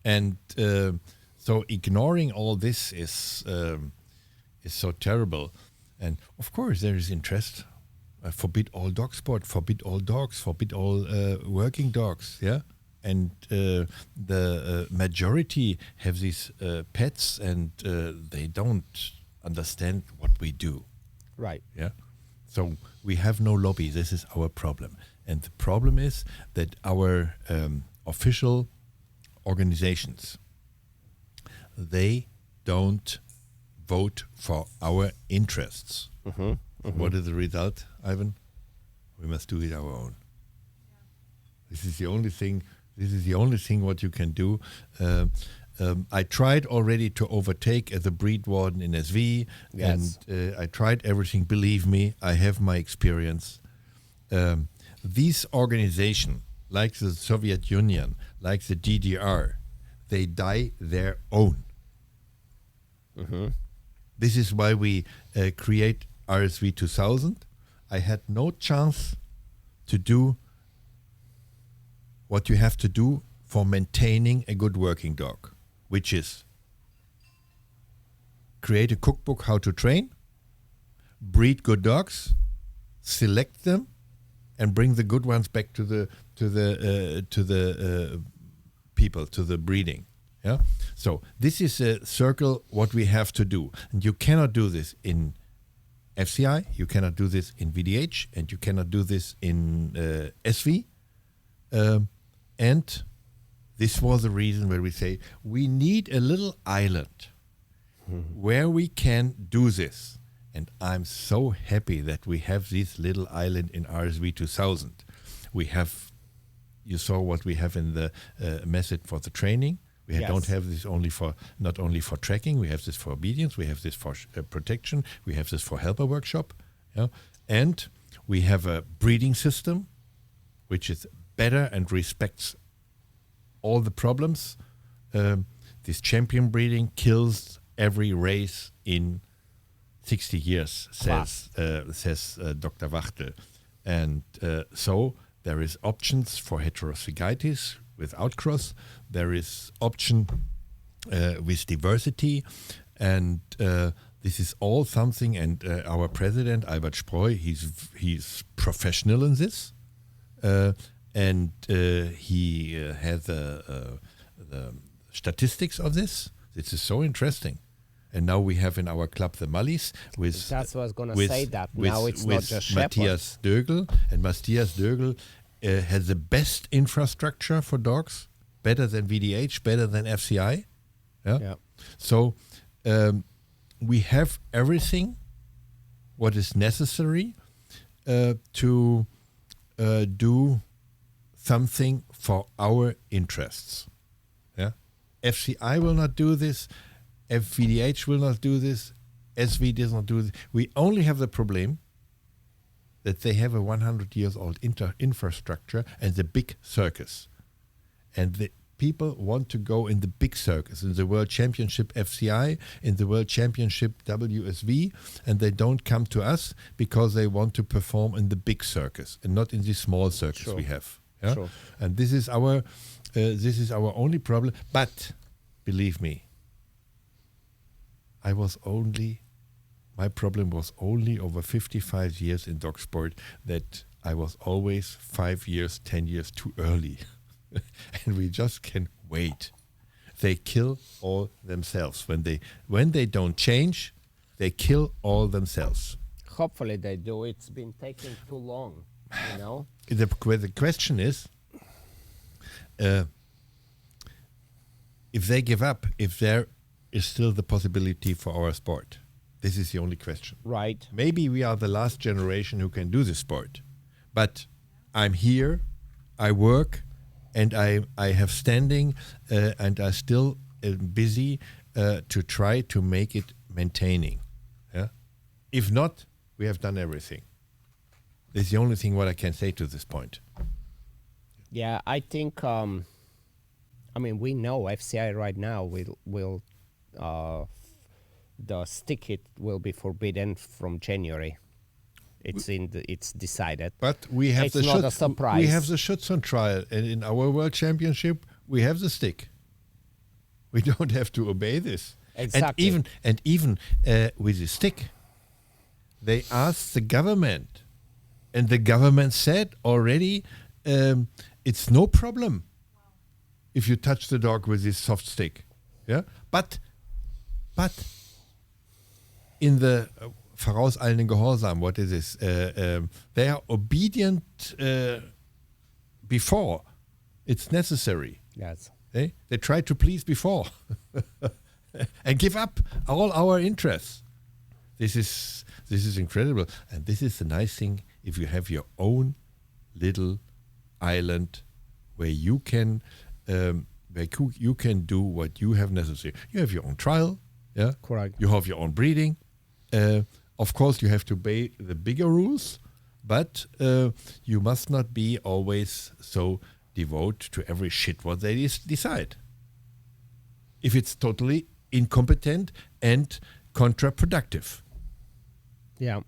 And so ignoring all this is so terrible. And of course there is interest. Forbid all dog sport, forbid all dogs, forbid all working dogs. Yeah, and the majority have these pets, and they don't understand what we do. Right. Yeah. So we have no lobby. This is our problem. And the problem is that our official organizations, they don't vote for our interests. What is the result, Ivan? We must do it our own. This is the only thing. This is the only thing what you can do. I tried already to overtake the breed warden in SV, Yes. and I tried everything. Believe me, I have my experience. These organizations, like the Soviet Union, like the DDR, they die their own. This is why we create RSV 2000. I had no chance to do what you have to do for maintaining a good working dog, which is create a cookbook how to train, breed good dogs, select them, and bring the good ones back to the people, to the breeding. Yeah. So this is a circle what we have to do, and you cannot do this in FCI, you cannot do this in VDH, and you cannot do this in SV. And this was the reason where we say we need a little island where we can do this. And I'm so happy that we have this little island in RSV 2000. We have, you saw what we have in the method for the training. We Yes. don't have this not only for tracking. We have this for obedience. We have this for protection. We have this for helper workshop. Yeah? And we have a breeding system, which is better and respects all the problems. This champion breeding kills every race in 60 years, says Dr. Wachtel. And so there is options for heterozygitis with outcross. There is option with diversity. And this is all something, and our president, Albert Spreu, he's professional in this. And he has the statistics of this. This is so interesting. And now we have in our club the Mallis with... That's what I was going to say, that now it's not just Matthias Dögel. And Matthias Dögel has the best infrastructure for dogs, better than VDH, better than FCI. Yeah. So we have everything what is necessary to do something for our interests. Yeah, FCI will not do this. FVDH will not do this. SV does not do this. We only have the problem that they have a 100 years old infrastructure and the big circus. And the people want to go in the big circus, in the World Championship FCI, in the World Championship WSV, and they don't come to us because they want to perform in the big circus and not in the small circus Sure. we have. Yeah? Sure. And this is our only problem. But believe me, my problem was only over 55 years in dog sport that I was always 5 years, 10 years too early. And we just can wait. They kill all themselves. When they don't change, they kill all themselves. hopefully they do. It's been taking too long, you know. The question is, if they give up, if there is still the possibility for our sport. This is the only question. Right. Maybe we are the last generation who can do this sport. But I'm here, I work, and I have standing, and I still busy to try to make it maintaining. Yeah? If not, we have done everything. This is the only thing what I can say to this point. Yeah, I think, we know FCI right now will the stick hit will be forbidden from January. It's decided. But we have it's not a surprise. We have the Schutzhund trial, and in our World Championship we have the stick. We don't have to obey this. Exactly. And even with the stick, they asked the government, and the government said already, it's no problem if you touch the dog with this soft stick. Yeah, but in the vorauseilenden Gehorsam, what is this? They are obedient before it's necessary. Yes. They try to please before and give up all our interests. This is incredible, and this is the nice thing. If you have your own little island where you can you can do what you have necessary. You have your own trial. Yeah, correct. You have your own breeding. Of course, you have to obey the bigger rules, but you must not be always so devoted to every shit what they decide. If it's totally incompetent and counterproductive. Yeah.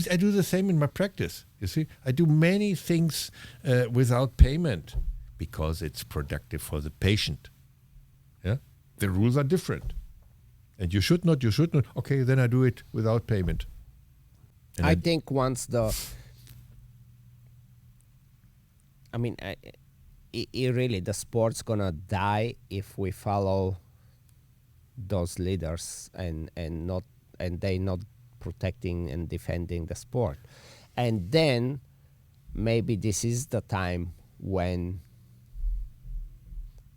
I do the same in my practice. You see, I do many things without payment because it's productive for the patient. Yeah, the rules are different. And you should not. Okay, then I do it without payment. And I think once really the sport's gonna die if we follow those leaders and they not protecting and defending the sport. And then maybe this is the time when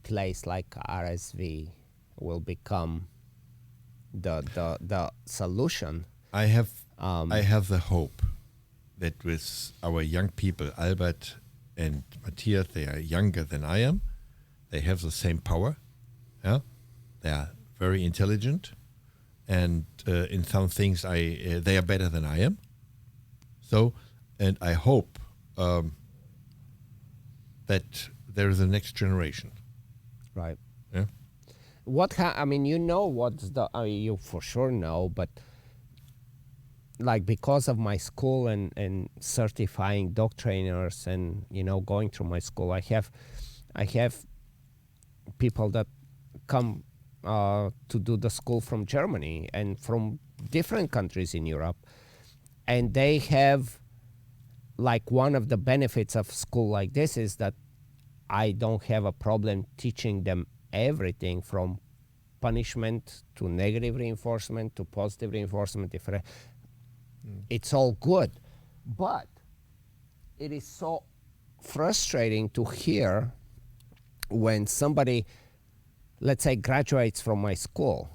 place like RSV will become the solution. I have the hope that with our young people, Albert and Matthias, they are younger than I am. They have the same power. Yeah, they are very intelligent, and in some things they are better than I am. So, and I hope that there is a next generation. Right. Yeah. You know what's you for sure know, but like because of my school and certifying dog trainers and going through my school, I have people that come to do the school from Germany and from different countries in Europe, and they have like one of the benefits of school like this is that I don't have a problem teaching them everything from punishment to negative reinforcement to positive reinforcement. It's all good, but it is so frustrating to hear when somebody, let's say, graduates from my school.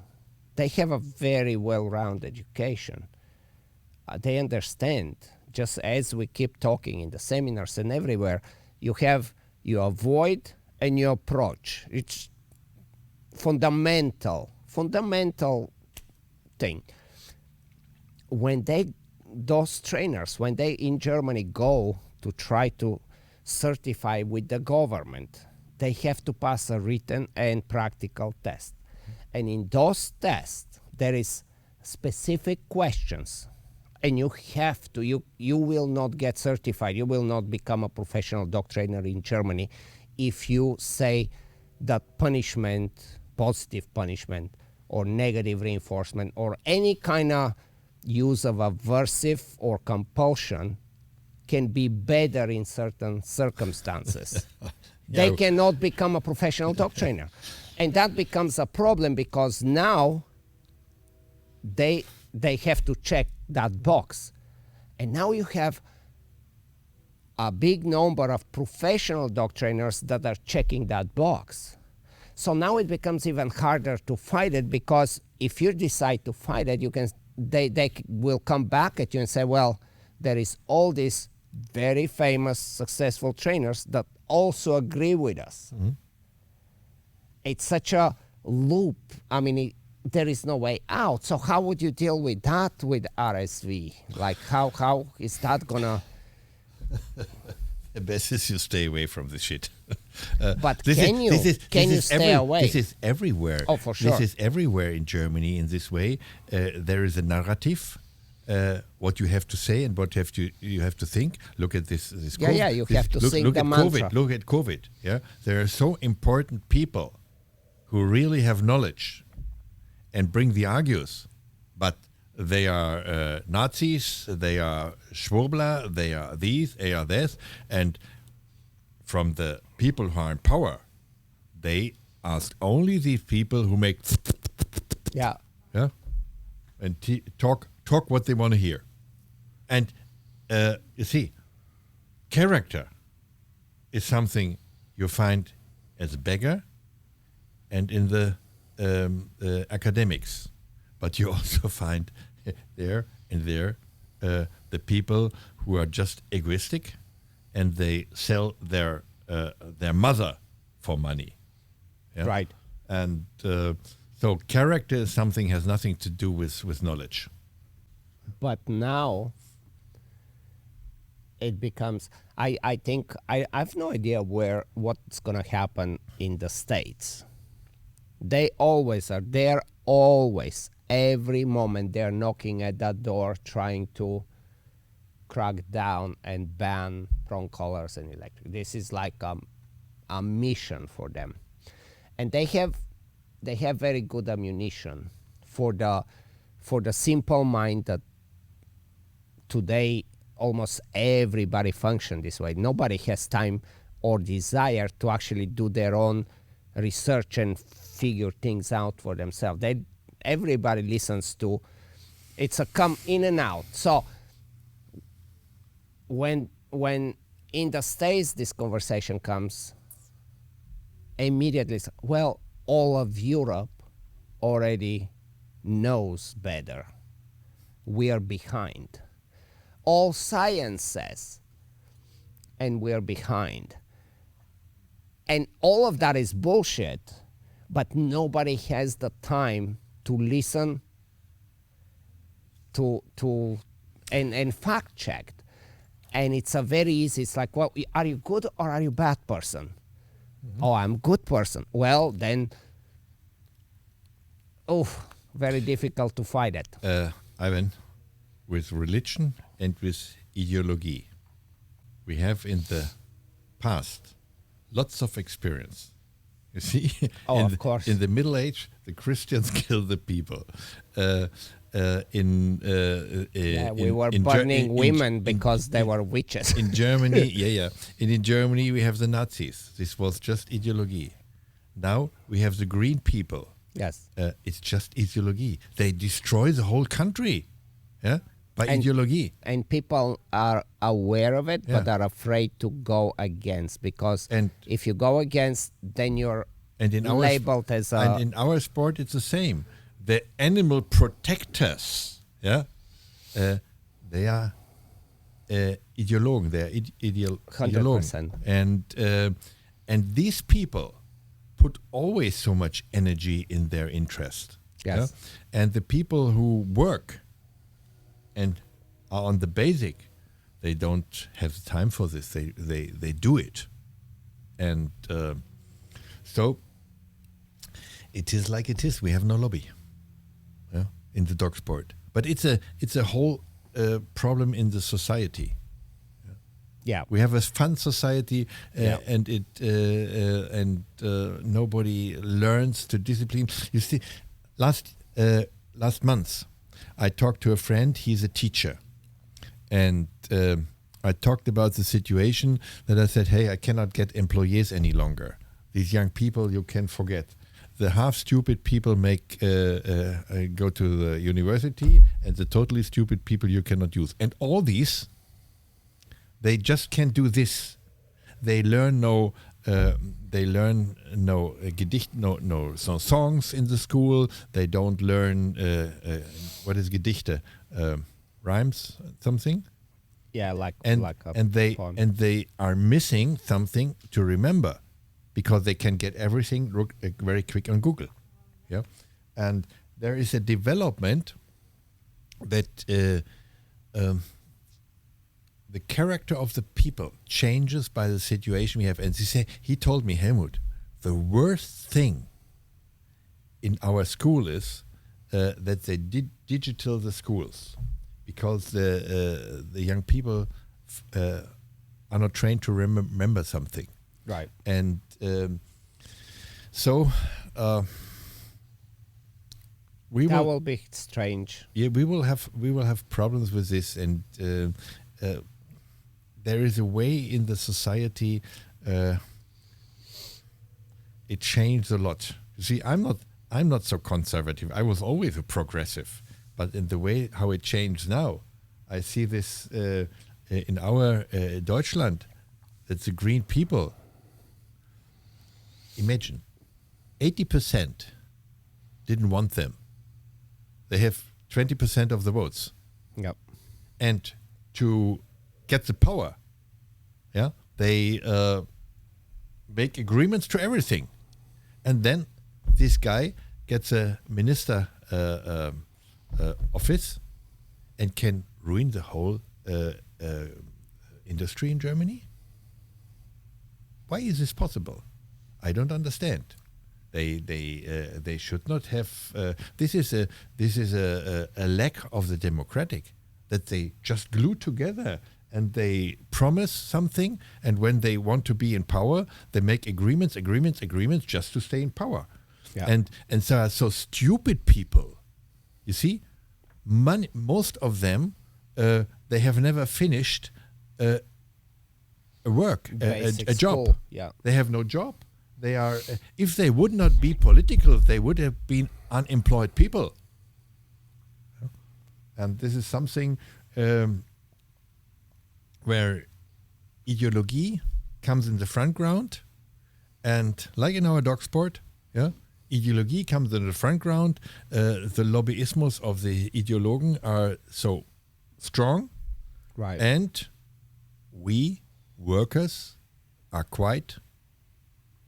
They have a very well-rounded education. They understand, just as we keep talking in the seminars and everywhere, you avoid and you approach. It's fundamental thing. When those trainers, when they in Germany go to try to certify with the government, they have to pass a written and practical test. And in those tests, there is specific questions. And you have to, you will not get certified. You will not become a professional dog trainer in Germany if you say that punishment, positive punishment, or negative reinforcement, or any kind of use of aversive or compulsion can be better in certain circumstances. They cannot become a professional dog trainer. And that becomes a problem because now they have to check that box. And now you have a big number of professional dog trainers that are checking that box. So now it becomes even harder to fight it, because if you decide to fight it, they will come back at you and say, well, there is all these very famous, successful trainers that also agree with us. Mm-hmm. It's such a loop. I mean, there is no way out. So how would you deal with that with RSV? Like, how is that gonna? The best is you stay away from this shit. But can you stay away? This is everywhere. Oh, for sure. This is everywhere in Germany in this way. There is a narrative, what you have to say and what you have to think. Look at this. You have to sing the mantra. Look at COVID. Yeah, there are so important people who really have knowledge and bring the argues, but they are Nazis, they are Schwurbler, they are these, they are this, and from the people who are in power, they ask only these people who make and talk what they want to hear. And you see, character is something you find as a beggar and in the academics, but you also find there the people who are just egoistic, and they sell their mother for money. Yeah? Right. And so character is something has nothing to do with knowledge. But now it becomes, I think, I have no idea what's going to happen in the States. They always are. They're always, every moment, they're knocking at that door trying to crack down and ban prong collars and electric. This is like a mission for them. And they have very good ammunition for the simple mind that today almost everybody functions this way. Nobody has time or desire to actually do their own research and figure things out for themselves. Everybody listens to, it's a come in and out. So when in the States this conversation comes, immediately, well, all of Europe already knows better. We are behind. All science says, and we are behind. And all of that is bullshit, but nobody has the time to listen to and fact check. And it's a very easy, it's like, well, are you good or are you bad person? Mm-hmm. Oh, I'm good person. Well, then, very difficult to fight it. Ivan, with religion and with ideology, we have in the past lots of experience. You see, of course. In the Middle Age, the Christians killed the people. We were burning women because they were witches. In Germany, And in Germany, we have the Nazis. This was just ideology. Now we have the green people. Yes. It's just ideology. They destroy the whole country. Yeah. By ideology. And people are aware of it, but are afraid to go against, because if you go against, then you're labeled as a... And in our sport, it's the same. The animal protectors, they are ideologues. They are ideologues. 100%. And these people put always so much energy in their interest. Yes. Yeah? And the people who work and are on the basic, they don't have the time for this. They do it. And so it is like it is. We have no lobby in the dog sport. But it's a whole problem in the society. Yeah, we have a fun society, and nobody learns to discipline. You see, last month, I talked to a friend. He's a teacher, and I talked about the situation. That I said, "Hey, I cannot get employees any longer. These young people, you can forget. the half stupid people go to the university, and the totally stupid people you cannot use. And all these, they just can't do this. They learn no Gedicht, no songs in the school. They don't learn what is Gedichte, rhymes, something. Yeah, like poem. they are missing something to remember, because they can get everything very quick on Google. Yeah, and there is a development that the character of the people changes by the situation we have. And he told me, Helmut, the worst thing in our school is that they digital the schools, because the young people are not trained to remember something. Right. And so that will be strange. Yeah, we will have problems with this, and there is a way in the society. It changed a lot. You see, I'm not so conservative. I was always a progressive, but in the way how it changed now, I see this in our Deutschland. That the green people. Imagine, 80% didn't want them. They have 20% of the votes. Yep. And to get the power, yeah, they make agreements to everything, and then this guy gets a minister office and can ruin the whole industry in Germany. Why is this possible? I don't understand. They should not have. This is a lack of the democratic, that they just glue together and they promise something, and when they want to be in power, they make agreements just to stay in power. Yeah. And so stupid people. You see, most of them they have never finished a work, a job. School. Yeah. They have no job. They are. If they would not be political, they would have been unemployed people. And this is something where ideology comes in the front ground, and like in our dog sport, yeah, ideology comes in the front ground. The lobbyismus of the Ideologen are so strong, Right. and we workers are quite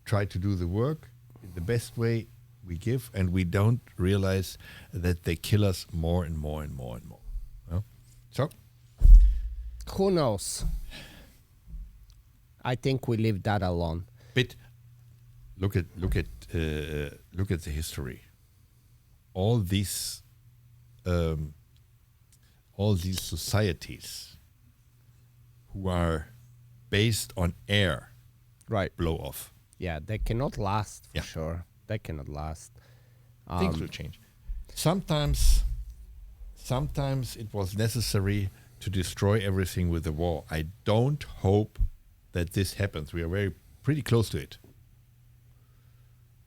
try to do the work in the best way we give, and we don't realize that they kill us more and more and more and more. Yeah? So Who knows? I think we leave that alone. But look at the history. All these societies who are based on air, Right. blow off. Yeah, they cannot last for Yeah. sure. They cannot last. Things will change. Sometimes it was necessary to destroy everything with the war. I don't hope that this happens. We are pretty close to it.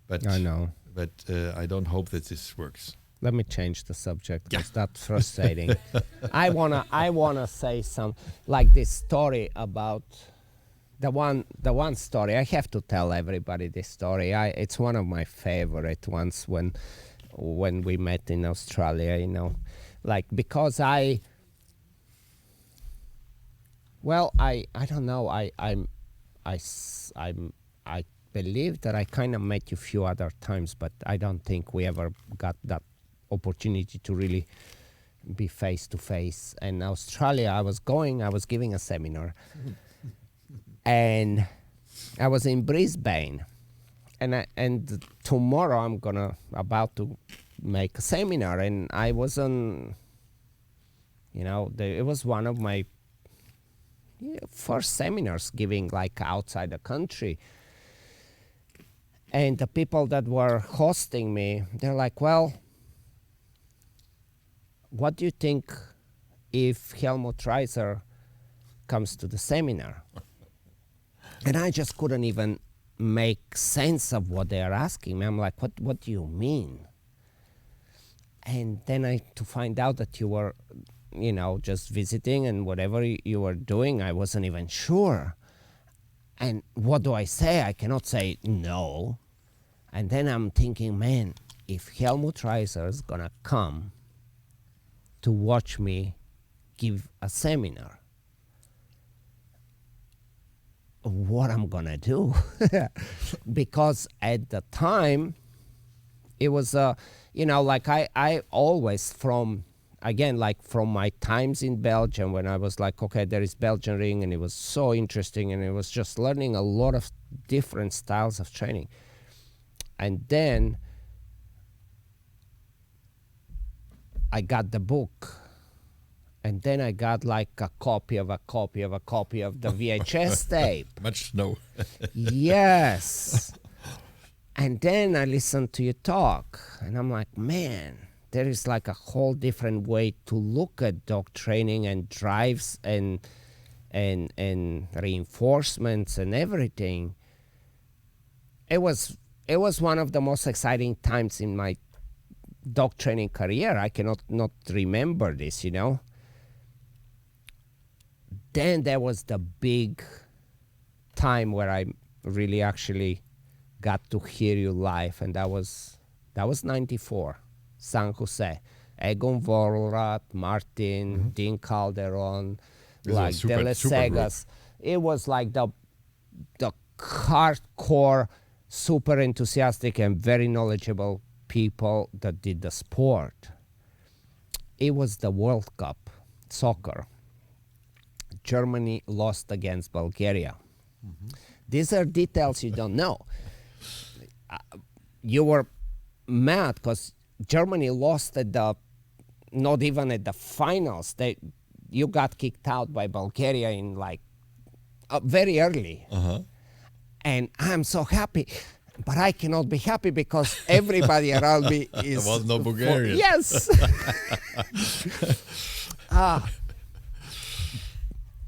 But I know. But I don't hope that this works. Let me change the subject because that's frustrating. I wanna say some, like this story about the one story. I have to tell everybody this story. It's one of my favorite ones when we met in Australia. You know, like because I don't know. I believe that I kind of met you a few other times, but I don't think we ever got that opportunity to really be face to face. And Australia, I was giving a seminar, and I was in Brisbane, and tomorrow I'm about to make a seminar, and I was on, it was one of my first seminars giving like outside the country. And the people that were hosting me, they're like, well, what do you think if Helmut Raiser comes to the seminar? And I just couldn't even make sense of what they are asking me. I'm like, what do you mean? And then to find out that you were, just visiting and whatever you were doing, I wasn't even sure. And what do I say? I cannot say no. And then I'm thinking, man, if Helmut Raiser is gonna come to watch me give a seminar, what I'm gonna do? Because at the time, it was like I always from my times in Belgium, when I was like, okay, there is Belgian ring, and it was so interesting, and it was just learning a lot of different styles of training. And then I got the book, and then I got like a copy of the VHS tape. Much snow. Yes. And then I listened to you talk, and I'm like, man, there is like a whole different way to look at dog training and drives and reinforcements and everything. It was one of the most exciting times in my dog training career. I cannot not remember this, Then there was the big time where I really actually got to hear you live, and that was 94, San Jose. Egon Volrat, Martin, Dean Calderon, like De Les Segas. It was like the hardcore, super enthusiastic and very knowledgeable people that did the sport. It was the World Cup soccer. Germany lost against Bulgaria. These are details you don't know. You were mad because Germany lost not even at the finals. You got kicked out by Bulgaria in very early. And I'm so happy, but I cannot be happy because everybody around me is... There was no Bulgarian. Yes.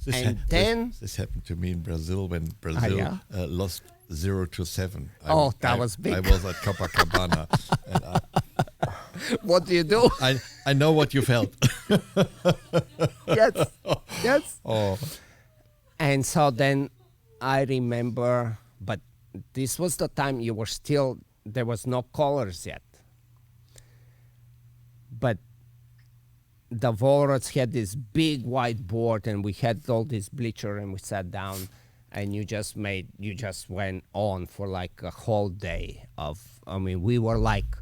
This happened to me in Brazil when Brazil lost 0-7. That was big. I was at Copacabana. And what do you do? I know what you felt. Yes. Oh. And so then I remember, but this was the time you were still, there was no colors yet. But the Volrats had this big whiteboard, and we had all this bleacher, and we sat down, and you just went on for like a whole day we were like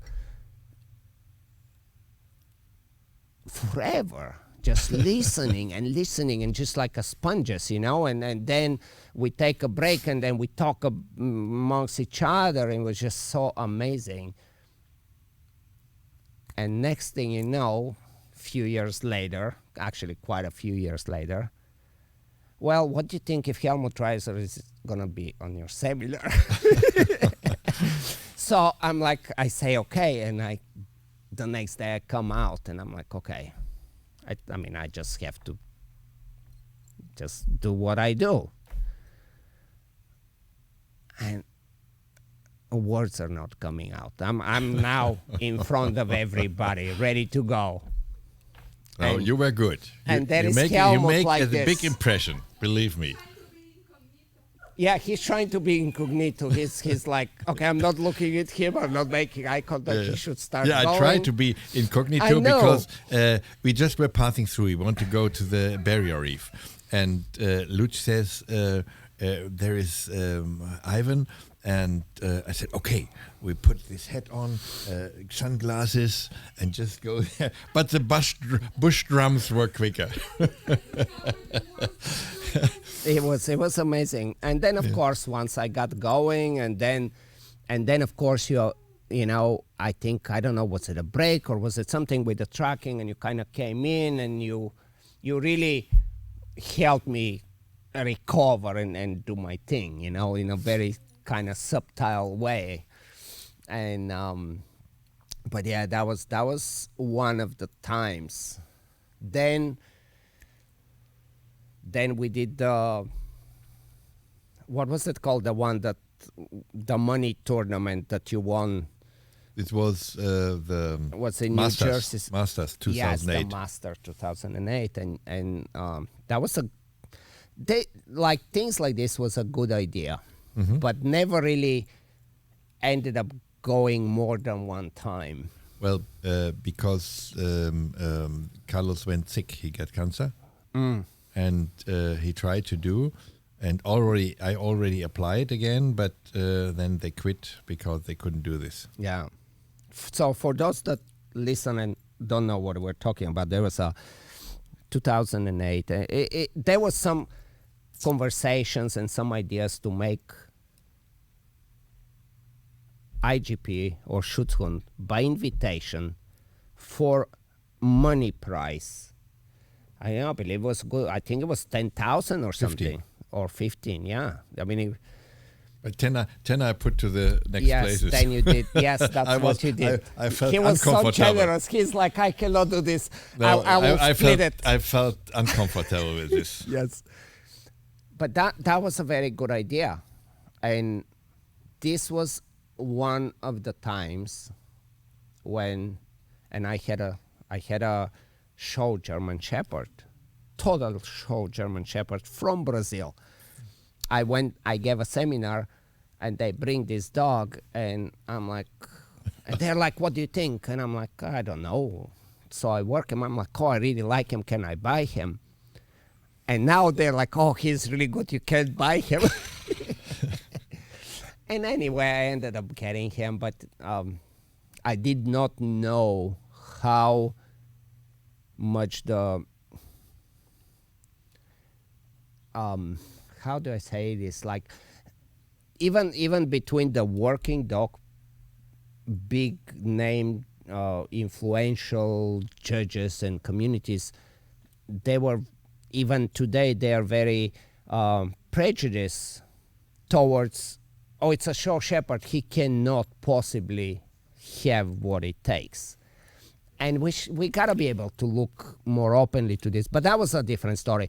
forever just listening and just like a sponges, and then we take a break, and then we talk amongst each other, and it was just so amazing. And next thing you know, few years later, actually quite a few years later, well, what do you think if Helmut Raiser is going to be on your seminar? So I'm like, I say, okay. And the next day I come out and I'm like, okay. I just have to just do what I do. And words are not coming out. I'm now in front of everybody, ready to go. Oh, you were good. And there is you Helmut make like a this. big impression, believe me. Yeah, he's trying to be incognito. He's like, okay, I'm not looking at him. I'm not making eye contact. He should start going. I try to be incognito because we just were passing through. We want to go to the barrier reef. And Luch says, there is Ivan. And I said, okay, we put this hat on, sunglasses, and just go there. But the bush drums were quicker. It was amazing. And then, of course, once I got going, and then of course, I think, I don't know, was it a break or was it something with the tracking, and you kind of came in and you really helped me recover and do my thing, in a very kind of subtle way. And but yeah, that was one of the times. Then we did the, what was it called, the one that the money tournament that you won. It was the Was in Masters, New Jersey. Masters Yes, 2008. the Master 2008, and that was like things like this was a good idea, but never really ended up going more than one time. Well, because Carlos went sick, he got cancer, and he tried to do, and I already applied again, but then they quit because they couldn't do this. Yeah. So for those that listen and don't know what we're talking about, there was a 2008. There was some conversations and some ideas to make IGP or Schutzhund by invitation for money prize. I believe it was good. I think it was 10,000 or something, 15. or 15. Yeah, I mean. But 10 I put to the next Yes, places. then you did. Yes, that's what you did. I felt he was so uncomfortable. generous. He's like, I cannot do this. No, I will split it. I felt uncomfortable with this. Yes. But that was a very good idea. And this was one of the times when, and I had a show German Shepherd, total show German Shepherd from Brazil. I gave a seminar, and they bring this dog, and I'm like, and they're like, what do you think? And I'm like, I don't know. So I work him. I'm like, oh, I really like him. Can I buy him? And now they're like, oh, he's really good. You can't buy him. And anyway, I ended up getting him, but I did not know how much the how do I say this? Like, even between the working dog, big name, influential judges and communities, they were, even today, they are very prejudiced towards, oh, it's a show shepherd, he cannot possibly have what it takes. And we gotta be able to look more openly to this. But that was a different story.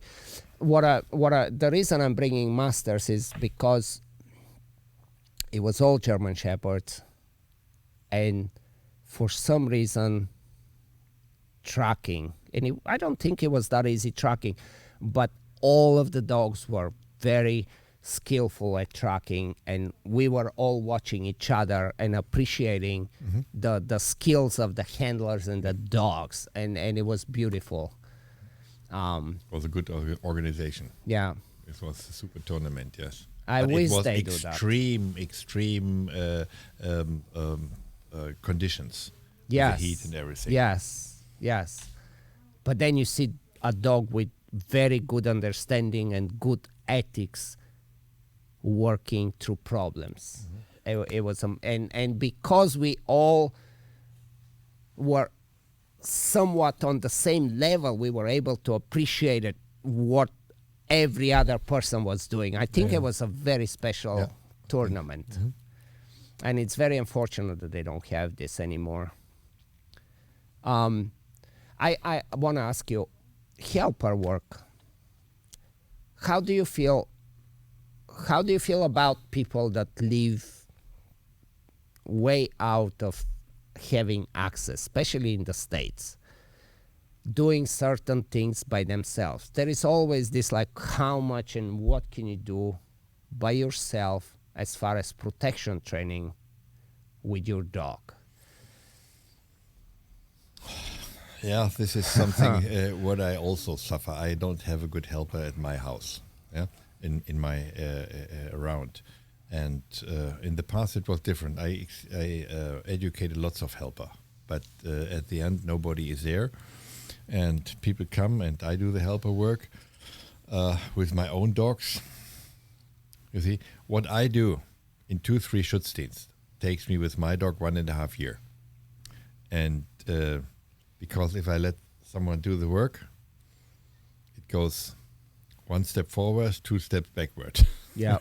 The reason I'm bringing Masters is because it was all German Shepherds, and for some reason, tracking. And I don't think it was that easy tracking, but all of the dogs were very skillful at tracking, and we were all watching each other and appreciating the skills of the handlers and the dogs, and it was beautiful. It was a good organization. Yeah. It was a super tournament, yes. I But wish it was they do that. extreme conditions. Yes. The heat and everything. Yes. But then you see a dog with very good understanding and good ethics working through problems. It was and because we all were somewhat on the same level, we were able to appreciate it, what every other person was doing. I think it was a very special tournament. And it's very unfortunate that they don't have this anymore. I want to ask you, helper work. How do you feel about people that live way out of having access, especially in the States, doing certain things by themselves? There is always this, like, how much and what can you do by yourself as far as protection training with your dog? Yeah, this is something what I also suffer. I don't have a good helper at my house, in my around. And in the past it was different. I educated lots of helper, but at the end nobody is there, and people come and I do the helper work with my own dogs. You see, what I do in 2-3 Schutzdienst takes me with my dog 1.5 years. And because if I let someone do the work, it goes 1 step forward, 2 steps backward. Yeah.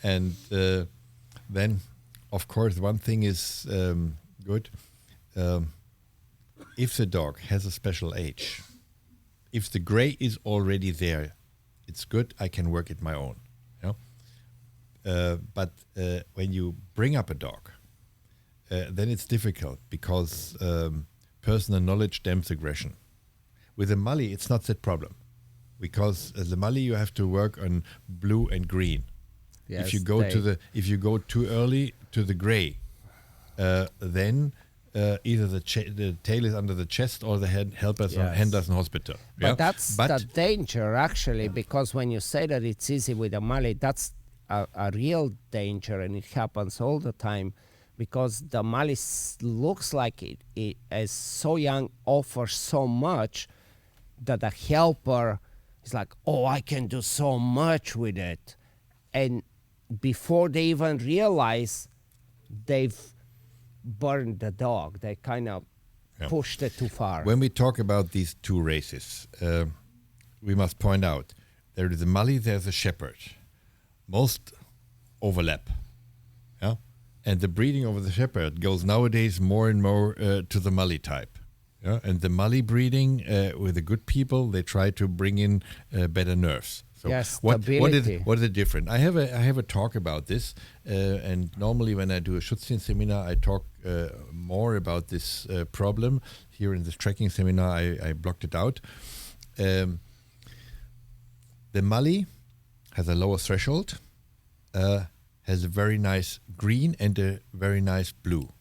and then, of course, one thing is good. If the dog has a special age, if the gray is already there, it's good. I can work it my own. But when you bring up a dog, then it's difficult because personal knowledge damps aggression. With a Mali, it's not that problem because as a Mali, you have to work on blue and green. Yes, if you go too early to the gray, then either the tail is under the chest or the handlers in hospital. But that's the danger, actually, because when you say that it's easy with a Mali, that's a real danger, and it happens all the time, because the Mali looks like it is so young, offers so much, that the helper is like, oh, I can do so much with it. And before they even realize they've burned the dog, they kind of pushed it too far. When we talk about these two races, we must point out there is a Mali, there's a Shepherd. Most overlap. Yeah? And the breeding of the Shepherd goes nowadays more and more to the Mali type. Yeah? And the Mali breeding with the good people, they try to bring in better nerves. So yes, what stability. is it different? I have a talk about this, and normally when I do a Schutzhund seminar, I talk more about this problem. Here in this tracking seminar, I blocked it out. The Mali has a lower threshold, has a very nice green and a very nice blue.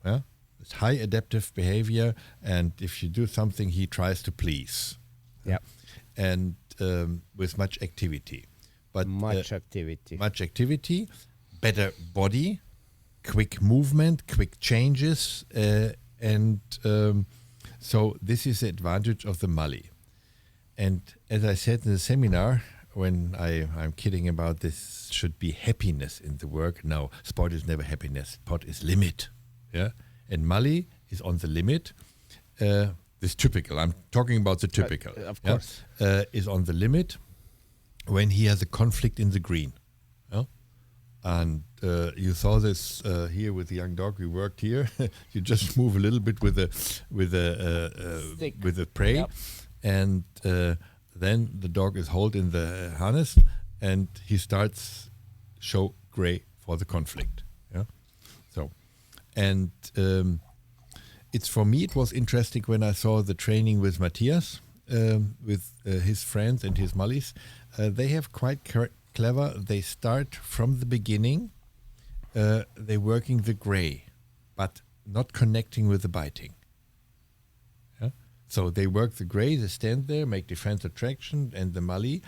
Yeah? It's high adaptive behavior, and if you do something, he tries to please. Yeah. And with much activity. But much activity, better body, quick movement, quick changes, and so this is the advantage of the Mali. And as I said in the seminar, when I'm kidding about this, should be happiness in the work. No, sport is never happiness. Sport is limit. Yeah, and Mali is on the limit. This typical, I'm talking about the typical, of course, is on the limit when he has a conflict in the green. Yeah? And you saw this here with the young dog. We worked here. You just move a little bit with the prey, yep. And then the dog is held in the harness, and he starts show gray for the conflict. Yeah, so and. It's for me, it was interesting when I saw the training with Matthias, with his friends and his Malis. They have quite clever. They start from the beginning. They're working the gray, but not connecting with the biting. Yeah? So they work the gray, they stand there, make defense attraction, and the Mali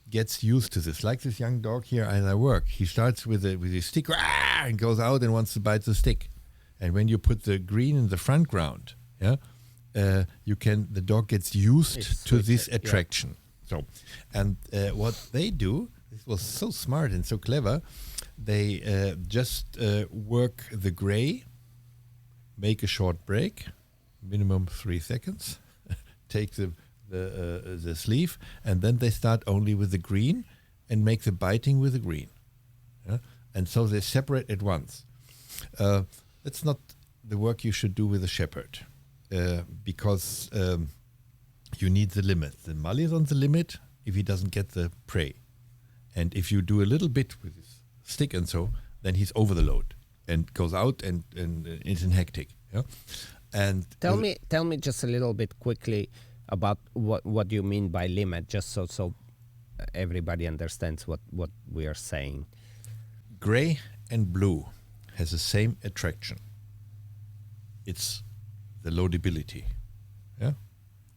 gets used to this. Like this young dog here as I work. He starts with his stick and goes out and wants to bite the stick. And when you put the green in the front ground, the dog gets used to this attraction. Yeah. So, and what they do, this was so smart and so clever. They just work the gray, make a short break, minimum 3 seconds, take the sleeve, and then they start only with the green and make the biting with the green. Yeah? And so they separate at once. That's not the work you should do with a Shepherd because you need the limit. The Mali is on the limit if he doesn't get the prey. And if you do a little bit with his stick and so, then he's over the load and goes out and is in hectic. Yeah? And tell me just a little bit quickly about what you mean by limit, just so everybody understands what we are saying. Gray and blue has the same attraction. It's the loadability. Yeah,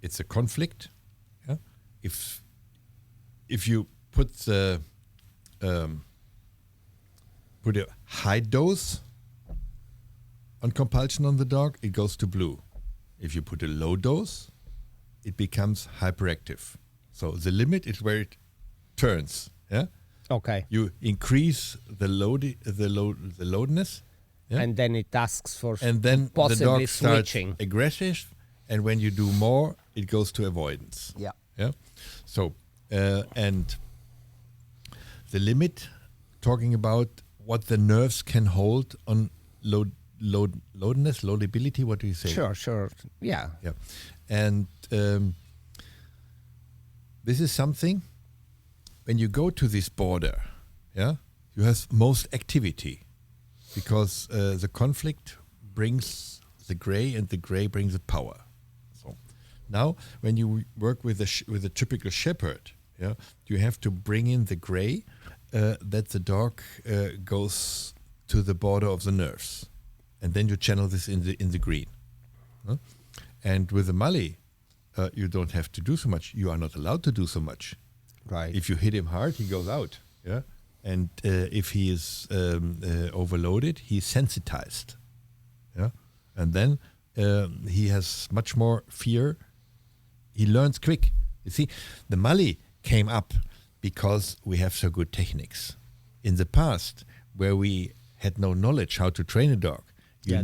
it's a conflict. Yeah, if you put a high dose on compulsion on the dog, it goes to blue. If you put a low dose, it becomes hyperactive. So the limit is where it turns. Yeah. Okay. You increase the loadness, yeah? And then it asks for and then possibly the dog starts switching. Aggressive, and when you do more, it goes to avoidance. Yeah. Yeah. So and the limit, talking about what the nerves can hold on loadability. What do you say? Sure. Yeah. Yeah. And this is something. When you go to this border, yeah, you have most activity, because the conflict brings the gray, and the gray brings the power. So now, when you work with a typical shepherd, yeah, you have to bring in the gray, that the dog goes to the border of the nerves, and then you channel this in the green. Huh? And with the Mali, you don't have to do so much. You are not allowed to do so much. Right. If you hit him hard, he goes out. Yeah. And if he is overloaded, he's sensitized. Yeah. And then he has much more fear. He learns quick. You see, the Mali came up because we have so good techniques. In the past, where we had no knowledge how to train a dog, you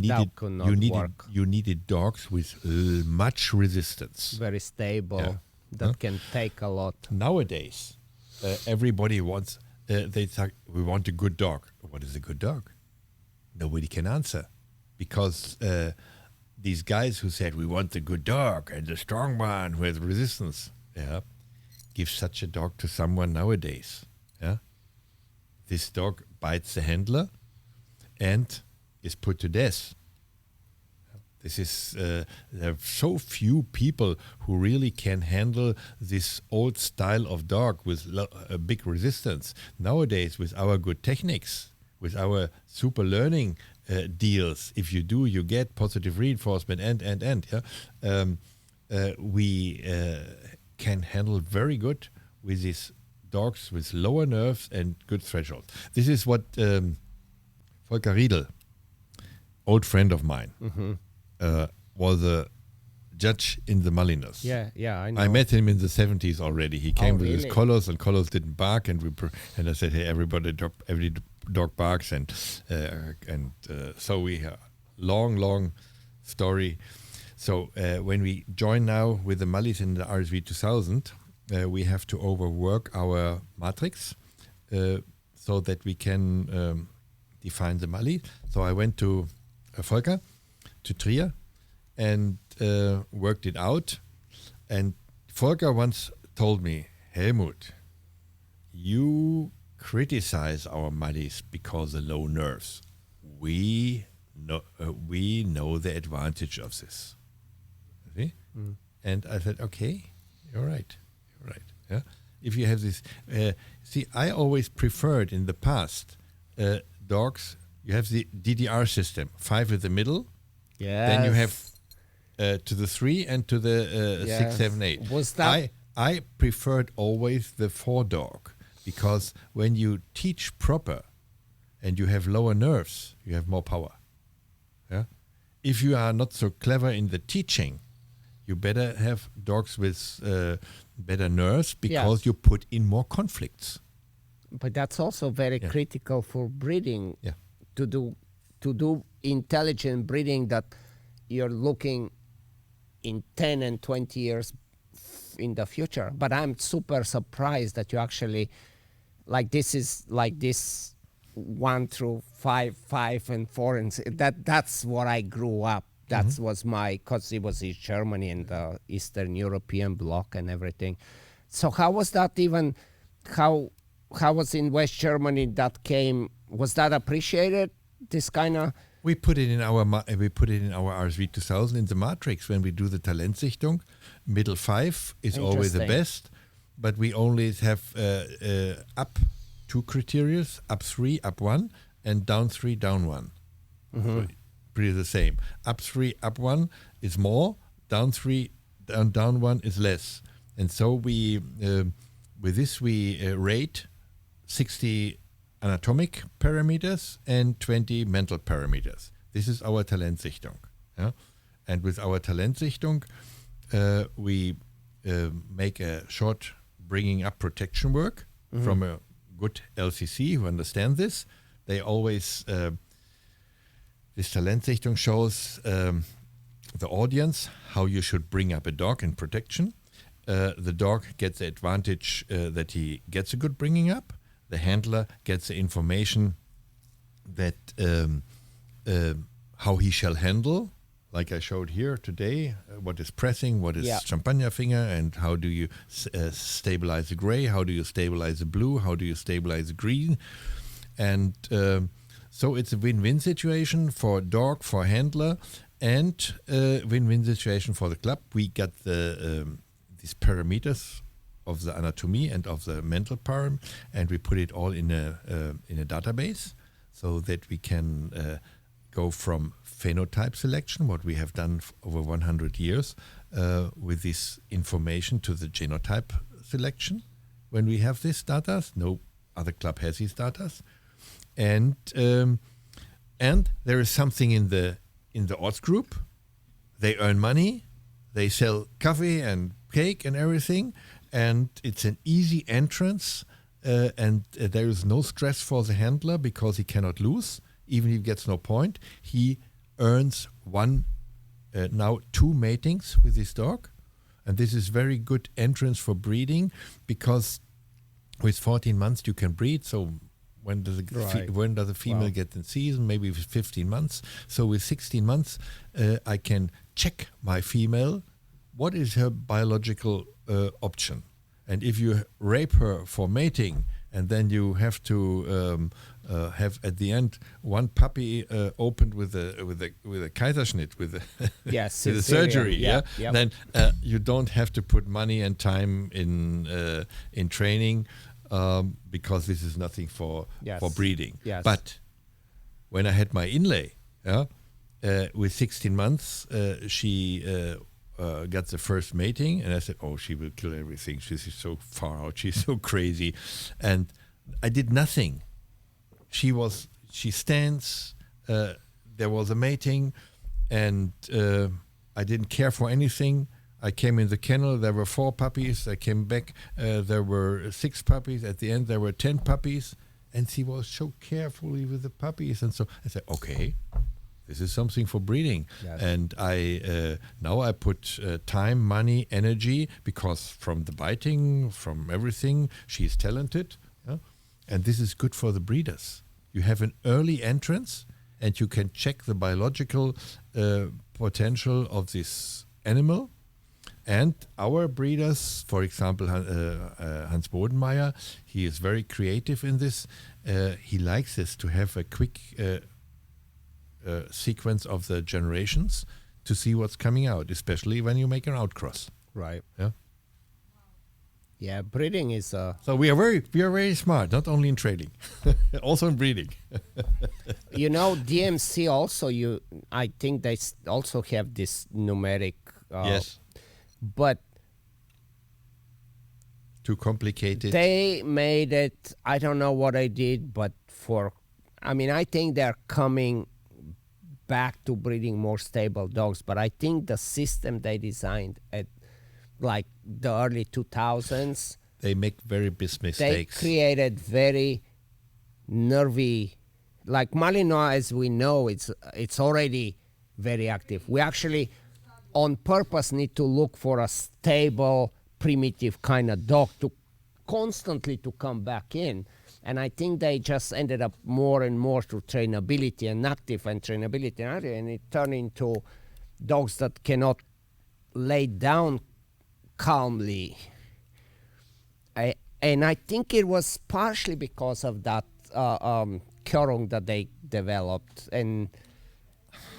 needed dogs with much resistance. Very stable. That can take a lot. Nowadays, everybody wants, they say, we want a good dog. What is a good dog? Nobody can answer. Because these guys who said, we want the good dog and the strong one who has resistance, give such a dog to someone nowadays. Yeah, this dog bites the handler and is put to death. This is there are so few people who really can handle this old style of dog with a big resistance. Nowadays, with our good techniques, with our super learning deals, if you do, you get positive reinforcement and. We can handle very good with these dogs with lower nerves and good threshold. This is what Volker Riedel, old friend of mine, was a judge in the Malinos. Yeah, I know. I met him in the 70s already. He came with his really? collars, and collars didn't bark, and I said, hey, every dog barks, and so we have long story. So when we join now with the Malis in the RSV 2000, we have to overwork our matrix so that we can define the Mali. So I went to Volker, to Trier, and worked it out. And Volker once told me, Helmut, you criticize our Malis because of low nerves. We know the advantage of this. See? And I said, okay, you're right. Yeah. If you have this, see, I always preferred in the past dogs. You have the DDR system, 5 in the middle. Yes. Then you have to the 3 and to the 6, 7, 8. Was that? I preferred always the 4 dog, because when you teach proper and you have lower nerves, you have more power. Yeah. If you are not so clever in the teaching, you better have dogs with better nerves, because you put in more conflicts. But that's also very critical for breeding. Yeah. To do intelligent breeding, that you're looking in 10 and 20 years in the future. But I'm super surprised that you actually, this is like this 1 through 5, 5 and 4, and that's what I grew up. That was because it was in Germany and the Eastern European bloc and everything. So how was that even? How was in West Germany that came? Was that appreciated? This kind of. We put it in our RSV 2000 in the matrix when we do the Talentsichtung. Middle 5 is always the best, but we only have up 2 criteria: up 3, up 1, and down 3, down 1. So pretty the same. Up 3, up 1 is more. Down 3, down 1 is less. And so we with this we rate 60 anatomic parameters and 20 mental parameters. This is our Talentsichtung. Yeah? And with our Talentsichtung, we make a short bringing up protection work from a good LCC who understand this. They always, this Talentsichtung shows the audience how you should bring up a dog in protection. The dog gets the advantage that he gets a good bringing up. The handler gets the information that how he shall handle, like I showed here today, what is pressing, what is champagner finger, and how do you stabilize the gray, how do you stabilize the blue, how do you stabilize the green. And so it's a win-win situation for dog, for handler, and win-win situation for the club. We got these parameters of the anatomy and of the mental param, and we put it all in a database so that we can go from phenotype selection, what we have done over 100 years, with this information to the genotype selection. When we have this data, no other club has these data, and there is something in the odds group. They earn money, they sell coffee and cake and everything, and it's an easy entrance, and there is no stress for the handler because he cannot lose. Even if he gets no point, he earns now 2 matings with his dog, and this is very good entrance for breeding, because with 14 months you can breed. So when does the female get in season? Maybe with 15 months. So with 16 months, I can check my female. What is her biological option? And if you rape her for mating, and then you have to have at the end one puppy opened with a Kaiserschnitt, with a surgery, then you don't have to put money and time in training, because this is nothing for breeding. Yes. But when I had my inlay, with 16 months, she got the first mating, and I said, "Oh, she will kill everything. She's so far out. She's so crazy," and I did nothing. She stands. There was a mating, and I didn't care for anything. I came in the kennel. There were 4 puppies. I came back. There were 6 puppies. At the end, there were 10 puppies, and she was so carefully with the puppies. And so I said, "Okay, this is something for breeding." Yes. And I now I put time, money, energy, because from the biting, from everything, she's talented, and this is good for the breeders. You have an early entrance, and you can check the biological potential of this animal. And our breeders, for example, Hans Bodenmeier, he is very creative in this. He likes this, to have a quick sequence of the generations to see what's coming out, especially when you make an outcross. Right. Yeah. Yeah, breeding is So we are very smart, not only in trading, also in breeding. DMC also. I think they also have this numeric. Yes. But too complicated. They made it. I don't know what I did, but I think they're coming back to breeding more stable dogs. But I think the system they designed at like the early 2000s, they make very big mistakes. They created very nervy, like Malinois, as we know, it's already very active. We actually, on purpose, need to look for a stable, primitive kind of dog to constantly to come back in. And I think they just ended up more and more to trainability and active and trainability, and it turned into dogs that cannot lay down calmly. And I think it was partially because of that currung that they developed. And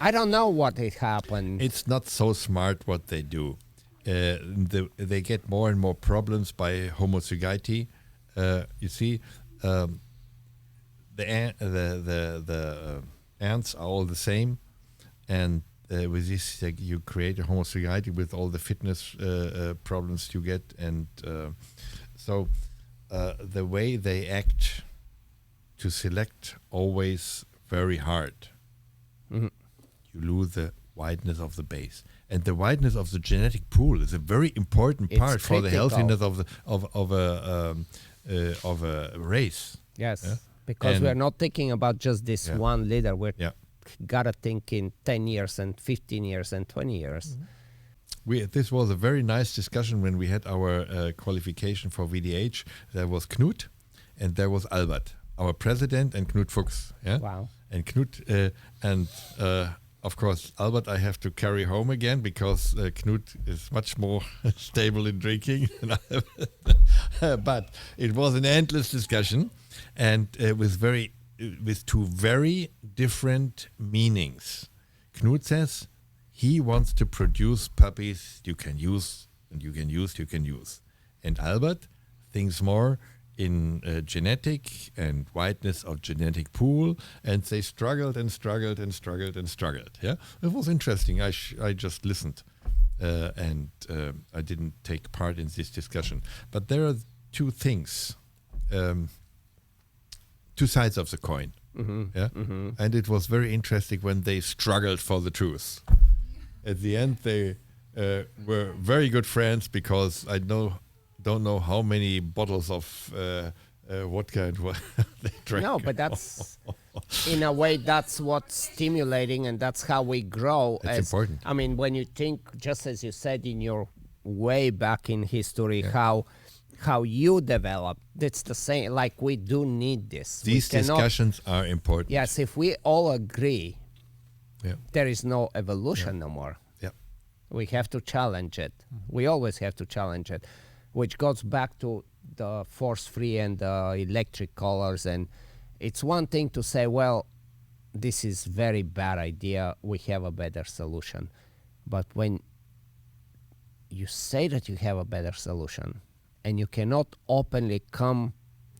I don't know what had happened. It's not so smart what they do. They get more and more problems by homozygity. You see, the ants are all the same, and with this you create a homozygity with all the fitness problems you get, and so the way they act to select always very hard. Mm-hmm. You lose the wideness of the base, and the wideness of the genetic pool is a very important part for the healthiness of a race. Yes, because we're not thinking about just this one leader. We're gotta think in 10 years and 15 years and 20 years. Mm-hmm. This was a very nice discussion when we had our qualification for VDH. There was Knut and there was Albert, our president, and Knut Fuchs. Yeah? Wow. And Knut of course, Albert I have to carry home again because Knut is much more stable in drinking. But it was an endless discussion, and with very with two very different meanings. Knut says he wants to produce puppies you can use, and you can use. And Albert thinks more in genetic and wideness of genetic pool, and they struggled. Yeah, it was interesting. I just listened, and I didn't take part in this discussion. But there are two things, two sides of the coin. Yeah, and it was very interesting when they struggled for the truth. At the end, they were very good friends, because I don't know how many bottles of vodka and what they drank. No, but that's in a way that's what's stimulating, and that's how we grow. It's important. I mean, when you think, just as you said in your way back in history, how you develop, it's the same. Like, we do need this. These discussions are important. Yes, if we all agree, Yeah. there is no evolution no more. Yeah. We have to challenge it. We always have to challenge it, which goes back to the force-free and the electric collars. And it's one thing to say, well, this is very bad idea, we have a better solution. But when you say that you have a better solution and you cannot openly come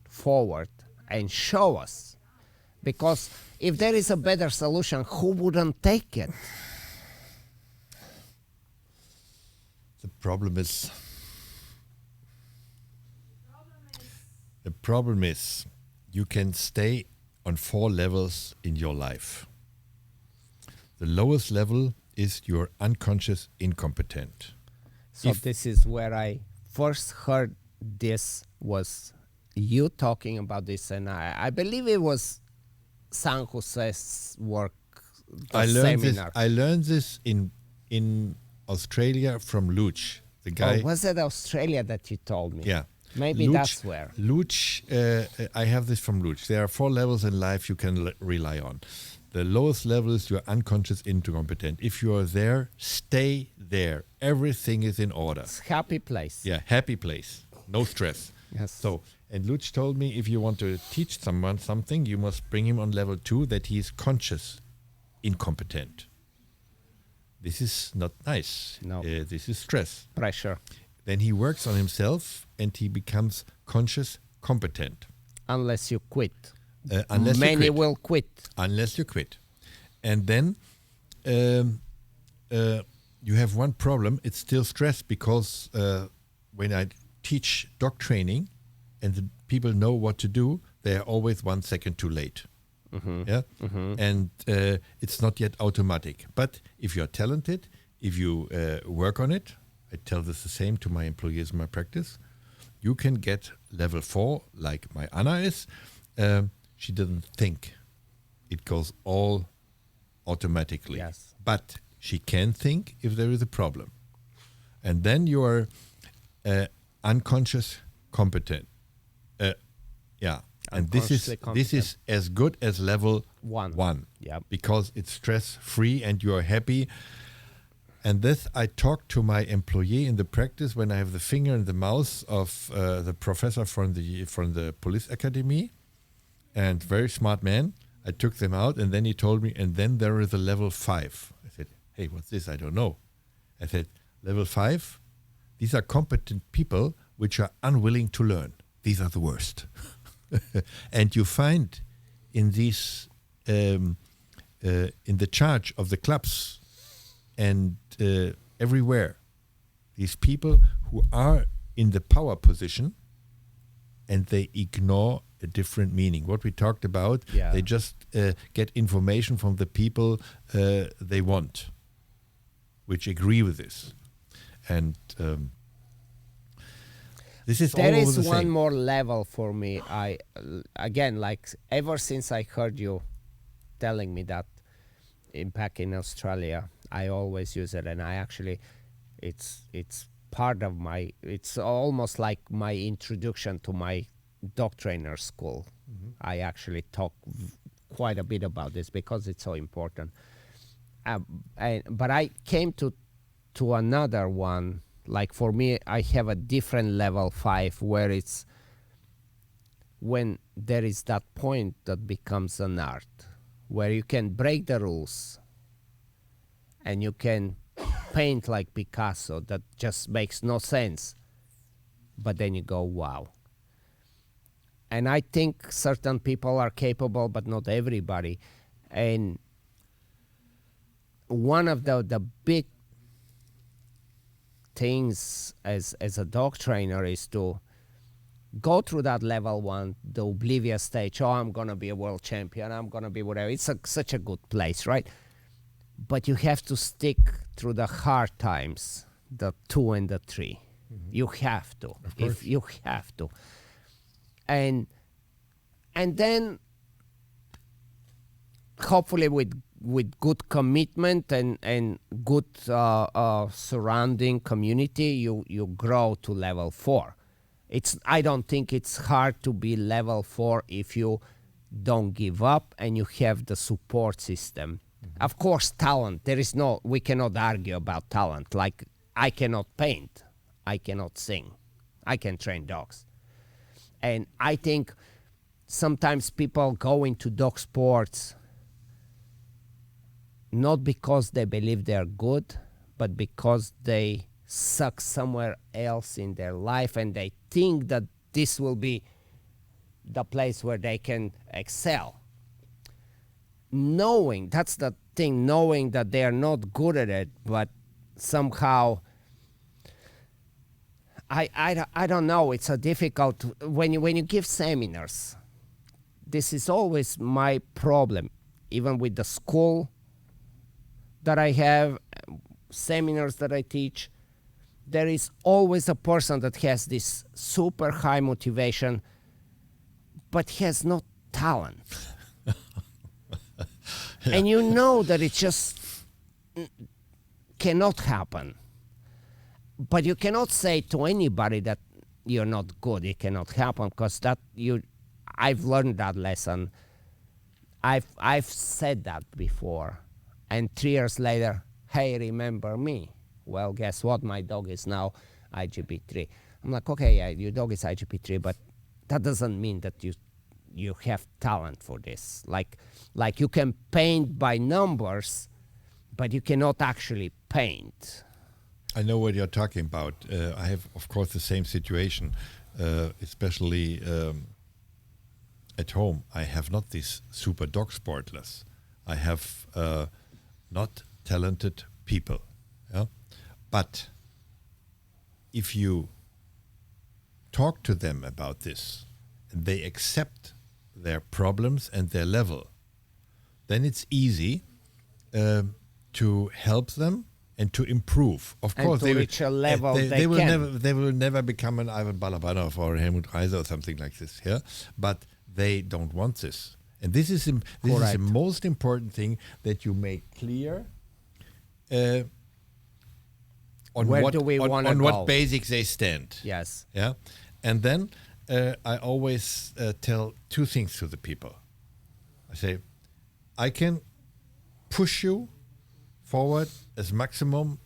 forward and show us, because if there is a better solution, who wouldn't take it? The problem is you can stay on 4 levels in your life. The lowest level is you're unconscious incompetent. So this is where I first heard this, was you talking about this, and I believe it was San Jose's work, the seminar. I learned this in Australia from Luch, the guy. Oh, was it Australia that you told me? Yeah. Maybe that's where. Luch, I have this from Luch. There are 4 levels in life you can rely on. The lowest level is you're unconscious incompetent. If you are there, stay there. Everything is in order. It's happy place. Yeah, happy place. No stress. Yes. So, and Luch told me, if you want to teach someone something, you must bring him on level 2, that he is conscious incompetent. This is not nice. No. This is stress. Pressure. Then he works on himself and he becomes conscious competent. Unless you quit. Unless Many you quit. will quit. Unless you quit. And then you have one problem. It's still stress, because when I teach dog training and the people know what to do, they are always 1 second too late. Yeah, and it's not yet automatic. But if you're talented, if you work on it, I tell this the same to my employees in my practice, you can get level 4, like my Anna is. She doesn't think; it goes all automatically. Yes. But she can think if there is a problem, and then you are unconscious competent. Yeah. And this is as good as level 1. Yep. Because it's stress free and you are happy. And this I talk to my employee in the practice when I have the finger in the mouth of the professor from the police academy, and very smart man. I took them out, and then he told me, and then there is a level 5. I said, hey, what's this? I don't know. I said, level 5, these are competent people which are unwilling to learn. These are the worst. And you find in these, in the charge of the clubs and everywhere, these people who are in the power position and they ignore a different meaning. What we talked about, they just get information from the people they want, which agree with this. And this is there all is over the one same. more level for me. I again, like, ever since I heard you telling me that back in Australia, I always use it, and I actually, it's part of my, it's almost like my introduction to my dog trainer school. I actually talk quite a bit about this because it's so important. But I came to another one. Like, for me, I have a different level 5 where it's when there is that point that becomes an art, where you can break the rules and you can paint like Picasso that just makes no sense, but then you go, wow. And I think certain people are capable, but not everybody. And one of the big things as a dog trainer is to go through that level one, the oblivious stage. Oh, I'm going to be a world champion. I'm going to be whatever. It's such a good place, right? But you have to stick through the hard times, the 2 and the 3. Mm-hmm. You have to. Of course. If you have to. And then hopefully with good commitment and good surrounding community, you grow to level 4. I don't think it's hard to be level 4 if you don't give up and you have the support system. Mm-hmm. Of course, talent. We cannot argue about talent. Like, I cannot paint. I cannot sing. I can train dogs. And I think sometimes people go into dog sports not because they believe they're good, but because they suck somewhere else in their life and they think that this will be the place where they can excel. That's the thing, knowing that they are not good at it, but somehow, I don't know, it's a difficult, when you give seminars, this is always my problem, even with the school that I have, seminars that I teach, there is always a person that has this super high motivation, but has no talent. Yeah. And you know that it just cannot happen. But you cannot say to anybody that you're not good, it cannot happen, because I've learned that lesson. I've said that before. And 3 years later, hey, remember me? Well, guess what? My dog is now IGP3. I'm like, okay, yeah, your dog is IGP3, but that doesn't mean that you have talent for this. Like you can paint by numbers, but you cannot actually paint. I know what you're talking about. I have, of course, the same situation, especially at home. I have not these super dog sportlers. I have not talented people. Yeah? But if you talk to them about this and they accept their problems and their level, then it's easy to help them and to improve. Of course, they reach a level they will never become an Ivan Balabanov or Helmut Raiser or something like this. Yeah, but they don't want this, and this is the most important thing, that you make clear. On where what, do we want to on go? what basics they stand. Yes. Yeah, and then I always tell 2 things to the people. I say, I can push you forward as maximum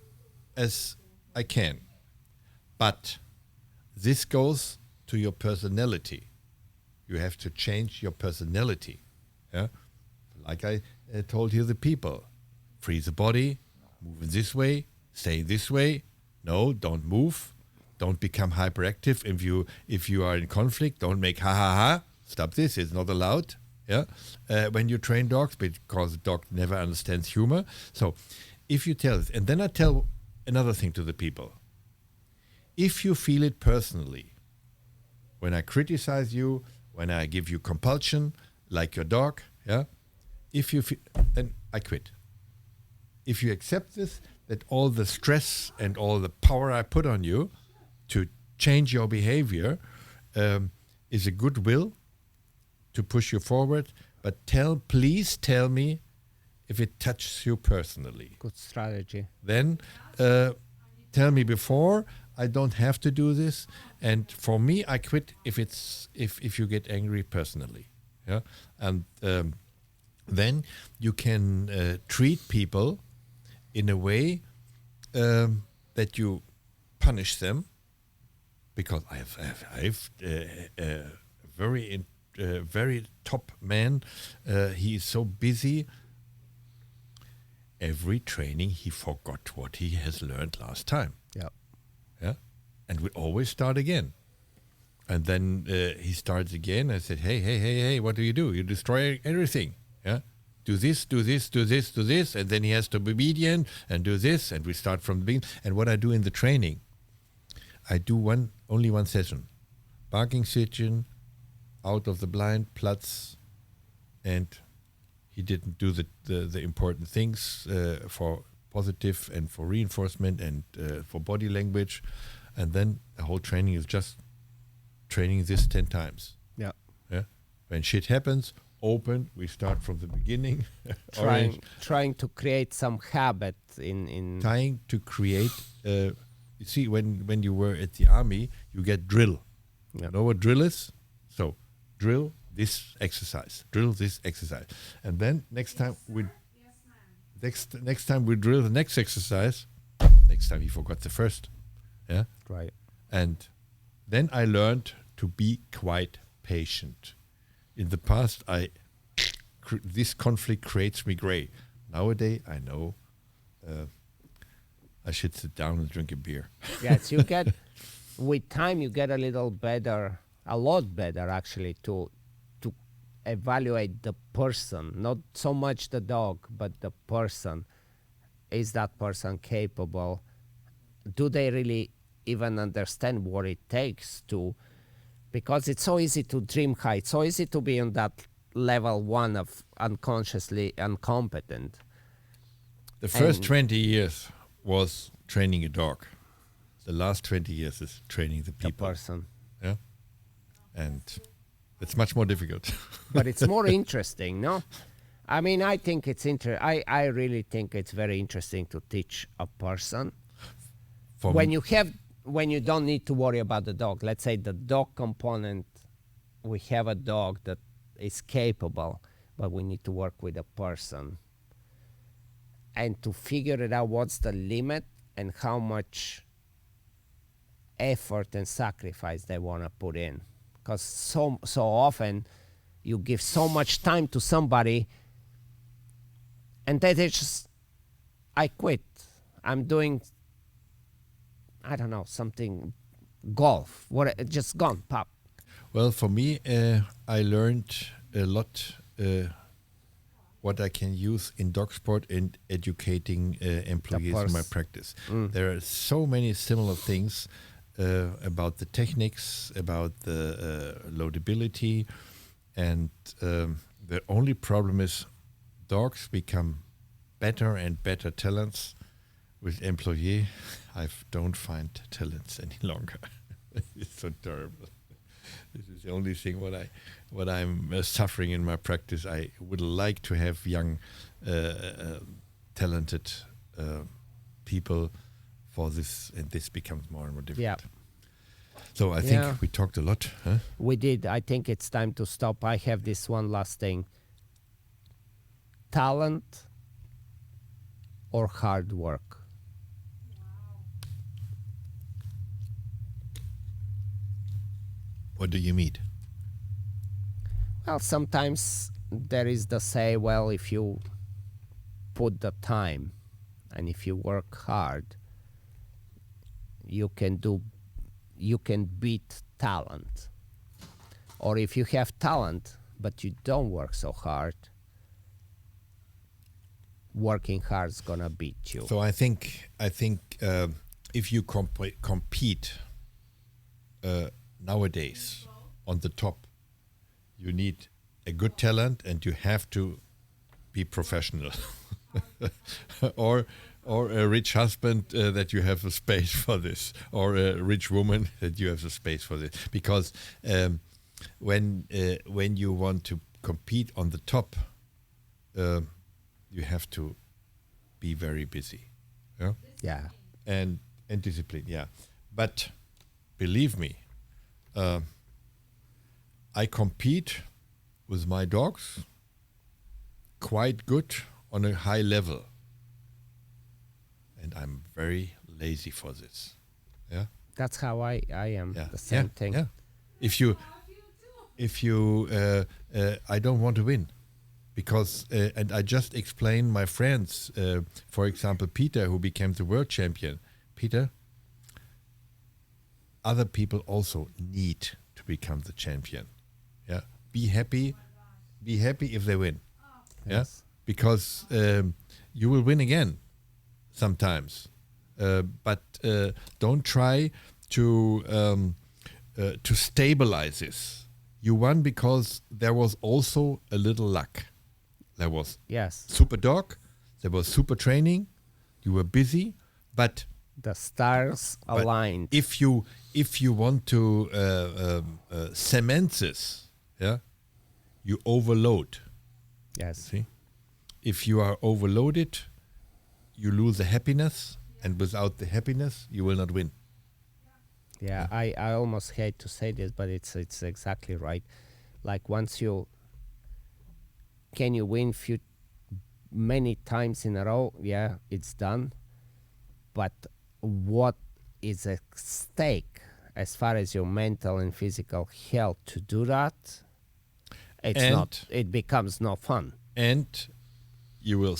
as I can, but this goes to your personality. You have to change your personality. Yeah, like I told you, the people, free the body, move in this way, stay this way. No, don't move. Don't become hyperactive. If you are in conflict, don't make ha ha ha. Stop this. It's not allowed. Yeah. When you train dogs, because the dog never understands humor. So, if you tell this, and then I tell another thing to the people. If you feel it personally, when I criticize you, when I give you compulsion, like your dog, yeah. If you feel, then I quit. If you accept this, that all the stress and all the power I put on you to change your behavior is a goodwill to push you forward, but please tell me if it touches you personally. Good strategy. Then tell me before. I don't have to do this, and for me, I quit if you get angry personally. Yeah, and then you can treat people in a way that you punish them, because I have very top man. He is so busy. Every training, he forgot what he has learned last time. Yeah. Yeah, and we always start again. And then he starts again. I said, hey, what do? You destroy everything. Yeah, do this, do this, do this, do this, and then he has to be obedient and do this, and we start from the beginning. And what I do in the training, I do only one session, barking session, out of the blind, Platz, and he didn't do the important things for positive and for reinforcement and for body language, and then the whole training is just training this 10 times. Yeah. Yeah. When shit happens, open. We start from the beginning. trying to create some habit in Trying to create. You see, when you were at the army, you get drill. Yeah. You know what drill is? So drill this exercise. Drill this exercise, and then next time we drill the next exercise. Next time he forgot the first. Yeah. Right. And then I learned to be quite patient. In the past, this conflict creates me gray. Nowadays, I know I should sit down and drink a beer. Yes, you get with time you get a little better, a lot better actually to evaluate the person, not so much the dog, but the person. Is that person capable? Do they really even understand what it takes to, because it's so easy to dream high, it's so easy to be on that level 1 of unconsciously incompetent. The first 20 years was training a dog. The last 20 years is training the people. The person. Yeah. And it's much more difficult. But it's more interesting, no? I mean, I think it's I really think it's very interesting to teach a person. When you don't need to worry about the dog. Let's say the dog component, we have a dog that is capable, but we need to work with a person. And to figure it out, what's the limit and how much effort and sacrifice they want to put in. Because so often you give so much time to somebody and they just, I quit. I'm doing, I don't know, something, golf, just gone, pop. Well, for me, I learned a lot what I can use in dog sport and educating employees in my practice. There are so many similar things about the techniques, about the loadability, and the only problem is dogs become better and better talents. With employee, I don't find talents any longer. It's so terrible. This is the only thing what I'm suffering in my practice. I would like to have young, talented people for this, and this becomes more and more difficult. Yeah. So I think we talked a lot. Huh? We did. I think it's time to stop. I have this one last thing. Talent or hard work? What do you mean? Well, sometimes there is the say, well, if you put the time and if you work hard, you can beat talent. Or if you have talent, but you don't work so hard, working hard is gonna beat you. So I think if you compete nowadays on the top, you need a good talent and you have to be professional, or a rich husband that you have a space for this, or a rich woman that you have a space for this. Because when you want to compete on the top, you have to be very busy, Yeah. and discipline. Yeah, but believe me, I compete with my dogs quite good on a high level, and I'm very lazy for this. Yeah, That's how I am. yeah, The same thing. Yeah, if you I don't want to win, because and I just explained my friends, for example, Peter, who became the world champion. Peter, other people also need to become the champion. Yeah, be happy if they win. Yes. Yeah, because you will win again sometimes, but don't try to stabilize this. You won because there was also a little luck. There was Yes. super dog, there was super training, you were busy, but The stars aligned. if you want to cement this, yeah, you overload. Yes. See, if you are overloaded, you lose the happiness, and without the happiness, you will not win. Yeah, I almost hate to say this, but it's exactly right. Like once you win many times in a row, yeah, it's done. But what is at stake as far as your mental and physical health to do that? It becomes no fun. And you will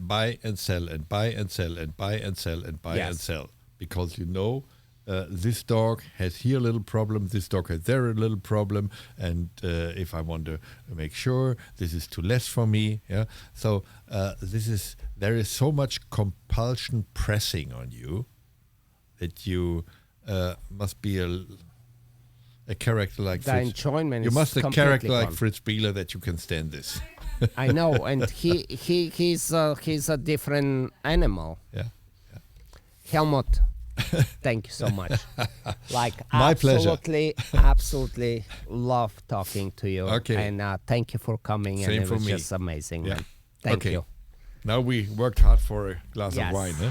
buy and sell and buy and sell and buy and sell and buy and Yes. sell, because you know this dog has here a little problem, this dog has there a little problem, and if I want to make sure this is too less for me, yeah. So there is so much compulsion pressing on you that you must be a character like The Fritz. enjoyment You is must a completely character like gone. Fritz Bieler that you can stand this. I know, and he's a different animal. Yeah. Helmut, thank you so much. Like My pleasure. absolutely love talking to you. Okay. And thank you for coming. Same and it for was me. just amazing. Yeah. Man. Thank Okay. you. Now we worked hard for a glass Yes. of wine, huh?